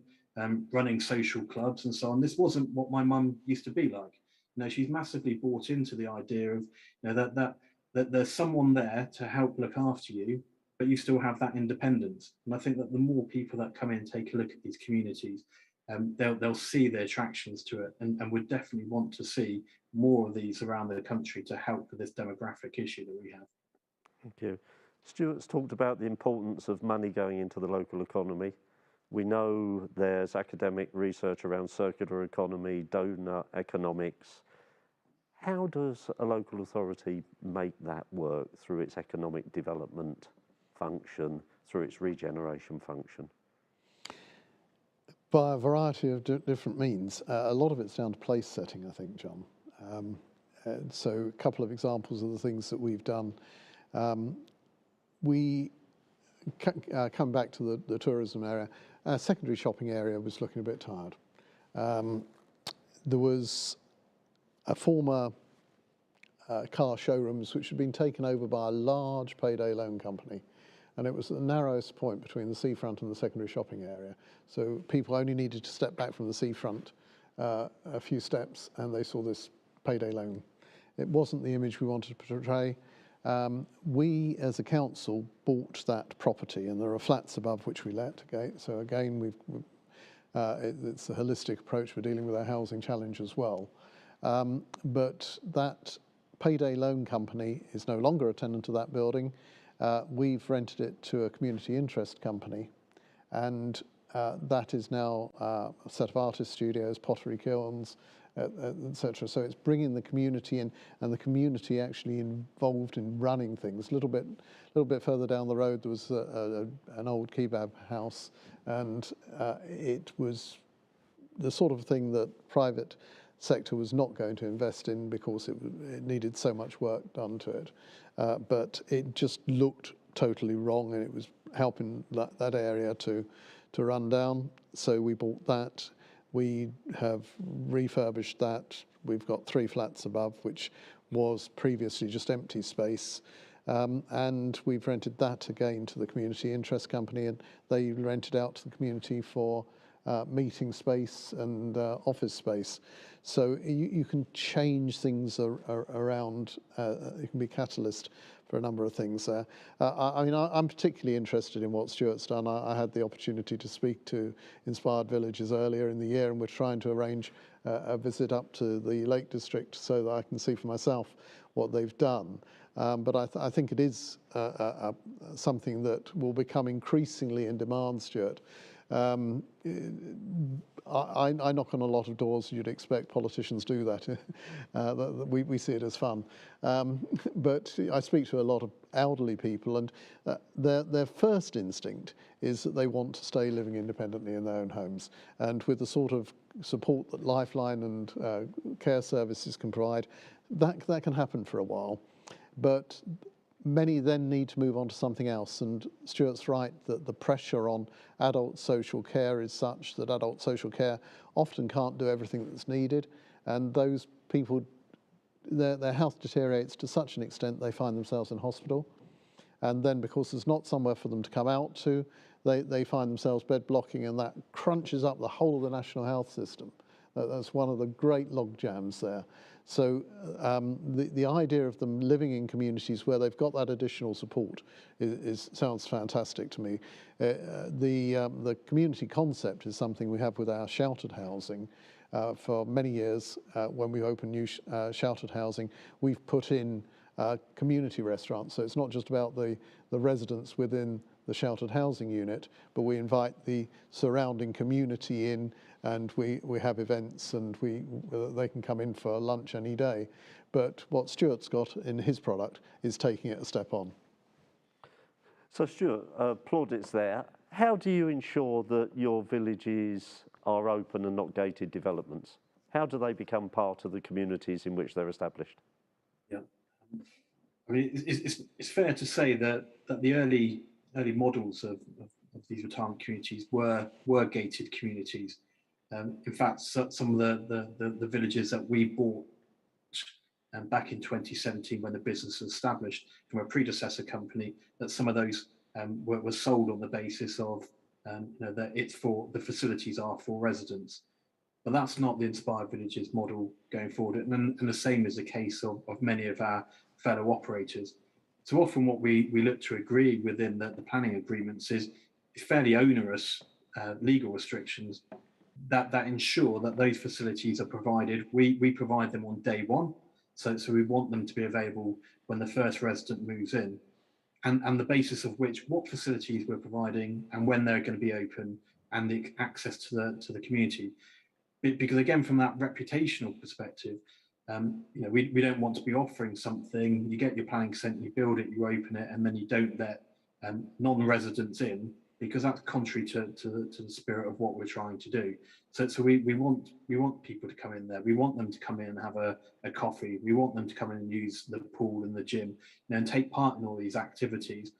running social clubs and so on. This wasn't what my mum used to be like. You know, she's massively bought into the idea of, you know, that there's someone there to help look after you, but you still have that independence. And I think that the more people that come in and take a look at these communities, they'll see the attractions to it, and would definitely want to see more of these around the country to help with this demographic issue that we have. Thank you. Stuart's talked about the importance of money going into the local economy. We know there's academic research around circular economy, donor economics. How does a local authority make that work through its economic development function, through its regeneration function? By a variety of different means. A lot of it's down to place setting, I think, John. So a couple of examples of the things that we've done. We come back to the tourism area. Our secondary shopping area was looking a bit tired. There was a former car showrooms which had been taken over by a large payday loan company, and it was the narrowest point between the seafront and the secondary shopping area. So people only needed to step back from the seafront a few steps and they saw this payday loan. It wasn't the image we wanted to portray. We as a council bought that property, and there are flats above which we let. Okay? So again, it's a holistic approach. We're dealing with our housing challenge as well. But that payday loan company is no longer a tenant of that building. We've rented it to a community interest company, and that is now a set of artist studios, pottery kilns, etc. So it's bringing the community in, and the community actually involved in running things. A little bit further down the road, there was an old kebab house, and it was the sort of thing that private sector was not going to invest in because it needed so much work done to it. But it just looked totally wrong, and it was helping that area to run down. So we bought that. We have refurbished that. We've got 3 flats above, which was previously just empty space. And we've rented that again to the community interest company, and they rented out to the community for meeting space and office space. So you can change things around. You can be catalyst for a number of things there. I mean, I'm particularly interested in what Stuart's done. I had the opportunity to speak to Inspired Villages earlier in the year, and we're trying to arrange a visit up to the Lake District so that I can see for myself what they've done. But I think it is something that will become increasingly in demand, Stuart. I knock on a lot of doors. You'd expect politicians do that. We see it as fun. But I speak to a lot of elderly people, and their first instinct is that they want to stay living independently in their own homes. And with the sort of support that Lifeline and care services can provide, that can happen for a while. But many then need to move on to something else, and Stuart's right that the pressure on adult social care is such that adult social care often can't do everything that's needed, and those people, their health deteriorates to such an extent they find themselves in hospital, and then because there's not somewhere for them to come out to, they find themselves bed blocking, and that crunches up the whole of the national health system. That's one of the great log jams there. So the idea of them living in communities where they've got that additional support sounds fantastic to me. The community concept is something we have with our sheltered housing. For many years, when we open new sheltered housing, we've put in community restaurants. So it's not just about the residents within the sheltered housing unit, but we invite the surrounding community in, and we have events, and they can come in for lunch any day. But what Stuart's got in his product is taking it a step on. So Stuart, plaudits there. How do you ensure that your villages are open and not gated developments? How do they become part of the communities in which they're established? Yeah, I mean, it's fair to say that the early models of these retirement communities were gated communities. In fact, some of the villages that we bought back in 2017 when the business was established from a predecessor company, that some of those were sold on the basis of that it's for the facilities are for residents. But that's not the Inspired Villages model going forward. And the same is the case of many of our fellow operators. So often what we look to agree within the planning agreements is fairly onerous legal restrictions that ensure that those facilities are provided. We provide them on day one. So we want them to be available when the first resident moves in. And the basis of which, what facilities we're providing and when they're going to be open and the access to the community. Because again, from that reputational perspective, we don't want to be offering something, you get your planning consent, you build it, you open it, and then you don't let non-residents in, because that's contrary to the spirit of what we're trying to do. So we want people to come in there. We want them to come in and have a coffee. We want them to come in and use the pool and the gym, and take part in all these activities.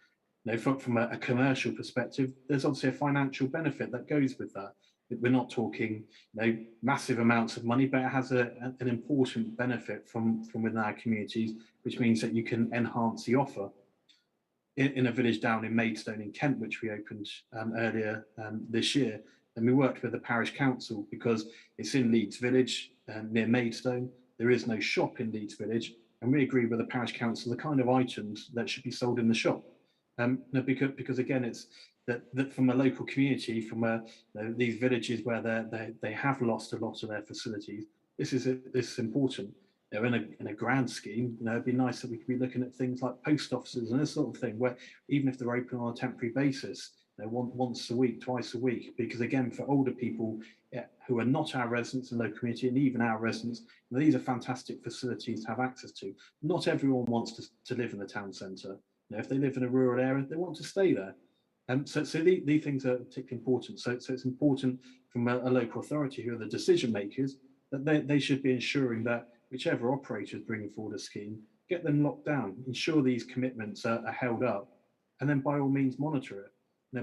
From a commercial perspective, there's obviously a financial benefit that goes with that. We're not talking massive amounts of money, but it has an important benefit from within our communities, which means that you can enhance the offer. In a village down in Maidstone in Kent, which we opened earlier this year, and we worked with the parish council because it's in Leeds Village near Maidstone. There is no shop in Leeds Village, and we agree with the parish council the kind of items that should be sold in the shop. Because again, it's that from a local community, from these villages where they have lost a lot of their facilities, this is important. In a grand scheme, it'd be nice that we could be looking at things like post offices and this sort of thing, where even if they're open on a temporary basis, once a week, twice a week, because again, for older people who are not our residents in the local community and even our residents, these are fantastic facilities to have access to. Not everyone wants to live in the town centre. If they live in a rural area, they want to stay there. So these things are particularly important. So it's important from a local authority who are the decision makers that they should be ensuring that whichever operator is bringing forward a scheme, get them locked down, ensure these commitments are held up, and then by all means monitor it.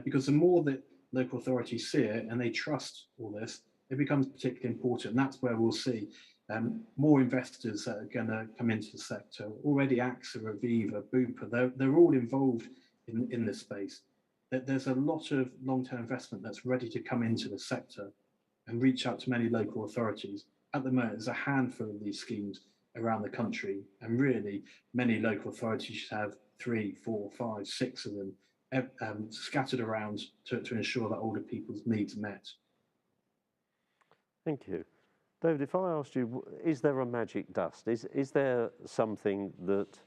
Because the more that local authorities see it and they trust all this, it becomes particularly important. And that's where we'll see more investors that are going to come into the sector. Already AXA, Aviva, Bupa, they're all involved in this space. There's a lot of long-term investment that's ready to come into the sector and reach out to many local authorities. At the moment, there's a handful of these schemes around the country, and really many local authorities have 3, 4, 5, 6 of them scattered around to ensure that older people's needs are met. Thank you. David, if I asked you, is there a magic dust? Is there something that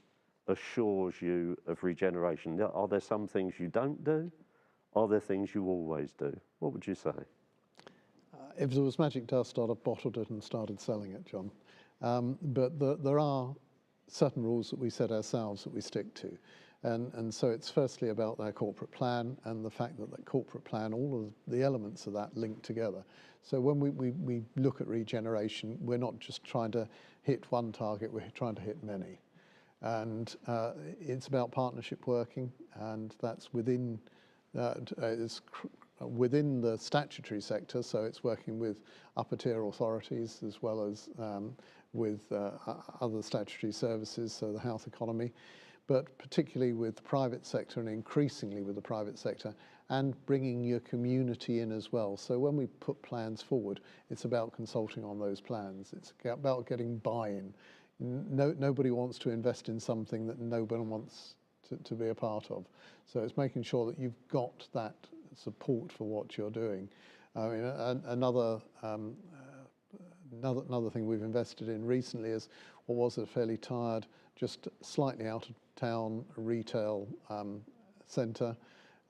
assures you of regeneration? Are there some things you don't do? Are there things you always do? What would you say? If there was magic dust, I'd have bottled it and started selling it, John. But there are certain rules that we set ourselves that we stick to. And so it's firstly about their corporate plan and the fact that corporate plan, all of the elements of that link together. So when we look at regeneration, we're not just trying to hit one target, we're trying to hit many. And it's about partnership working, and that's within the statutory sector, so it's working with upper tier authorities as well as with other statutory services, so the health economy, but particularly with the private sector and increasingly with the private sector, and bringing your community in as well. So when we put plans forward, it's about consulting on those plans. It's about getting buy-in. Nobody wants to invest in something that nobody wants to be a part of. So it's making sure that you've got that support for what you're doing. I mean, another thing we've invested in recently is what was a fairly tired, just slightly out of town retail centre,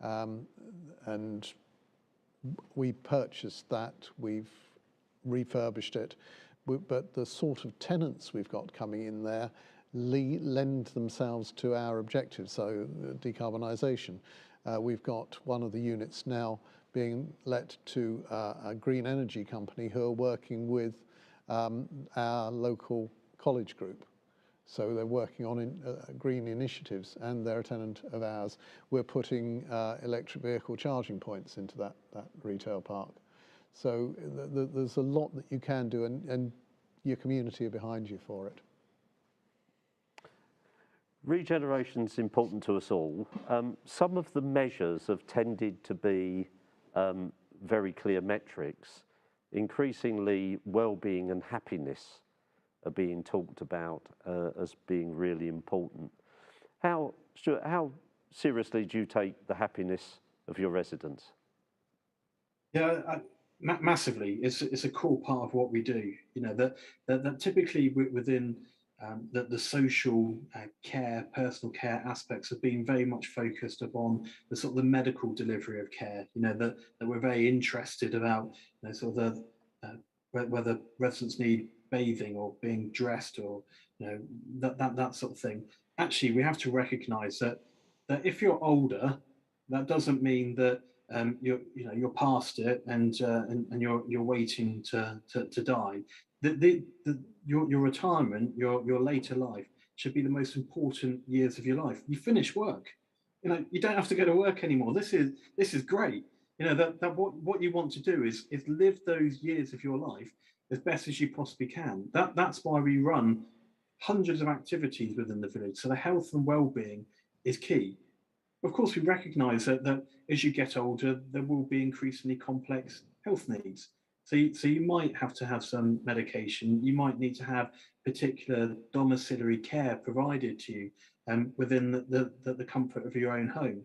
and we purchased that. We've refurbished it, but the sort of tenants we've got coming in there lend themselves to our objectives, so decarbonisation. We've got one of the units now being let to a green energy company who are working with our local college group. So they're working on green initiatives, and they're a tenant of ours. We're putting electric vehicle charging points into that retail park. So there's a lot that you can do, and your community are behind you for it. regeneration is important to us all. Some of the measures have tended to be very clear metrics. Increasingly, well-being and happiness are being talked about as being really important. Stuart, how seriously do you take the happiness of your residents? Yeah, massively. It's a core part of what we do. You know, that typically within the social care, personal care aspects have been very much focused upon the sort of the medical delivery of care. You know, that we're very interested about, you know, sort of whether residents need bathing or being dressed, or you know, that sort of thing. Actually, we have to recognise that if you're older, that doesn't mean that you're past it and you're waiting to die. Your retirement, your later life should be the most important years of your life. You finish work, you know, you don't have to go to work anymore. This is great. You know, that what you want to do is live those years of your life as best as you possibly can. That's why we run hundreds of activities within the village. So the health and well-being is key. Of course, we recognise that as you get older, there will be increasingly complex health needs. So you might have to have some medication. You might need to have particular domiciliary care provided to you within the comfort of your own home.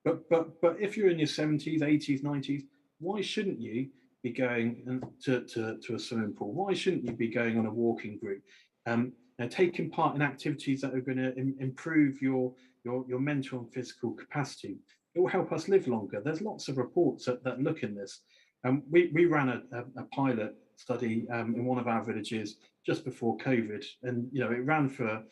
But if you're in your 70s, 80s, 90s, why shouldn't you be going to a swimming pool? Why shouldn't you be going on a walking group? Taking part in activities that are going to improve your mental and physical capacity. It will help us live longer. There's lots of reports that look in this. We ran a pilot study in one of our villages just before COVID, and you know, it ran for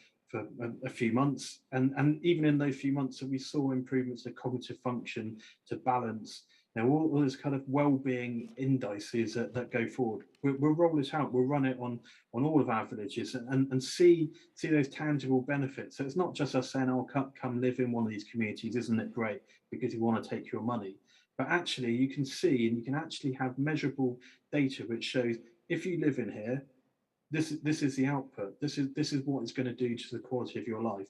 a few months, and even in those few months, we saw improvements to cognitive function, to balance. Now, all those kind of well-being indices that go forward, we'll roll it out. We'll run it on all of our villages and see those tangible benefits. So it's not just us saying, "Oh, come live in one of these communities, isn't it great?" Because you want to take your money. But actually, you can see and you can actually have measurable data which shows if you live in here, this is the output. This is what it's going to do to the quality of your life.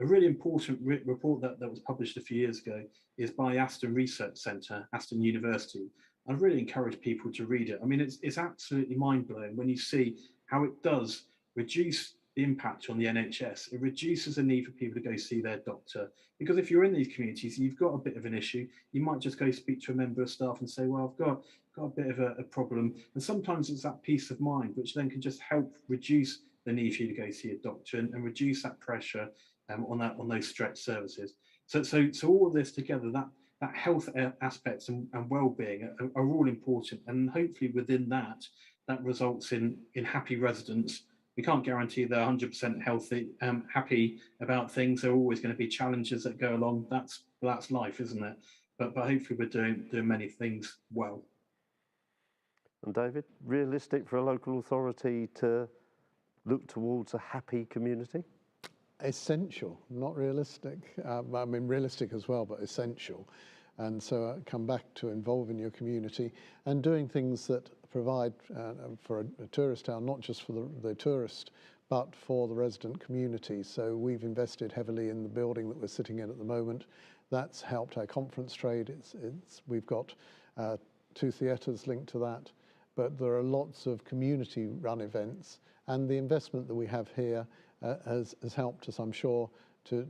A really important report that was published a few years ago is by Aston Research Centre, Aston University. I really encourage people to read it. I mean, it's absolutely mind-blowing when you see how it does reduce the impact on the NHS. It reduces the need for people to go see their doctor. Because if you're in these communities, you've got a bit of an issue, you might just go speak to a member of staff and say, well, I've got a bit of a problem. And sometimes it's that peace of mind, which then can just help reduce the need for you to go see a doctor and reduce that pressure on those stretched services. So all of this together, that health aspects and well-being are all important, and hopefully within that results in happy residents. We can't guarantee they're 100% healthy, happy about things. There are always going to be challenges that go along. That's life, isn't it? But hopefully we're doing many things well. And David, realistic for a local authority to look towards a happy community? Essential, not realistic. I mean, realistic as well, but essential. And so come back to involving your community and doing things that provide for a tourist town, not just for the tourist, but for the resident community. So we've invested heavily in the building that we're sitting in at the moment. That's helped our conference trade. We've got 2 theatres linked to that, but there are lots of community-run events, and the investment that we have here has helped us, I'm sure, to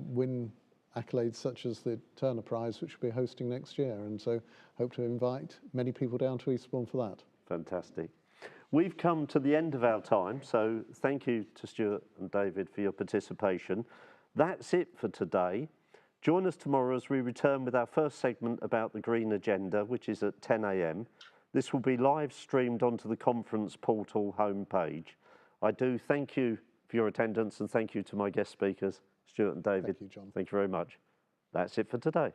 win accolades such as the Turner Prize, which we'll be hosting next year. And so hope to invite many people down to Eastbourne for that. Fantastic. We've come to the end of our time, so thank you to Stuart and David for your participation. That's it for today. Join us tomorrow as we return with our first segment about the Green Agenda, which is at 10 a.m. This will be live streamed onto the conference portal homepage. I do thank you for your attendance, and thank you to my guest speakers, Stuart and David. Thank you, John. Thank you very much. That's it for today.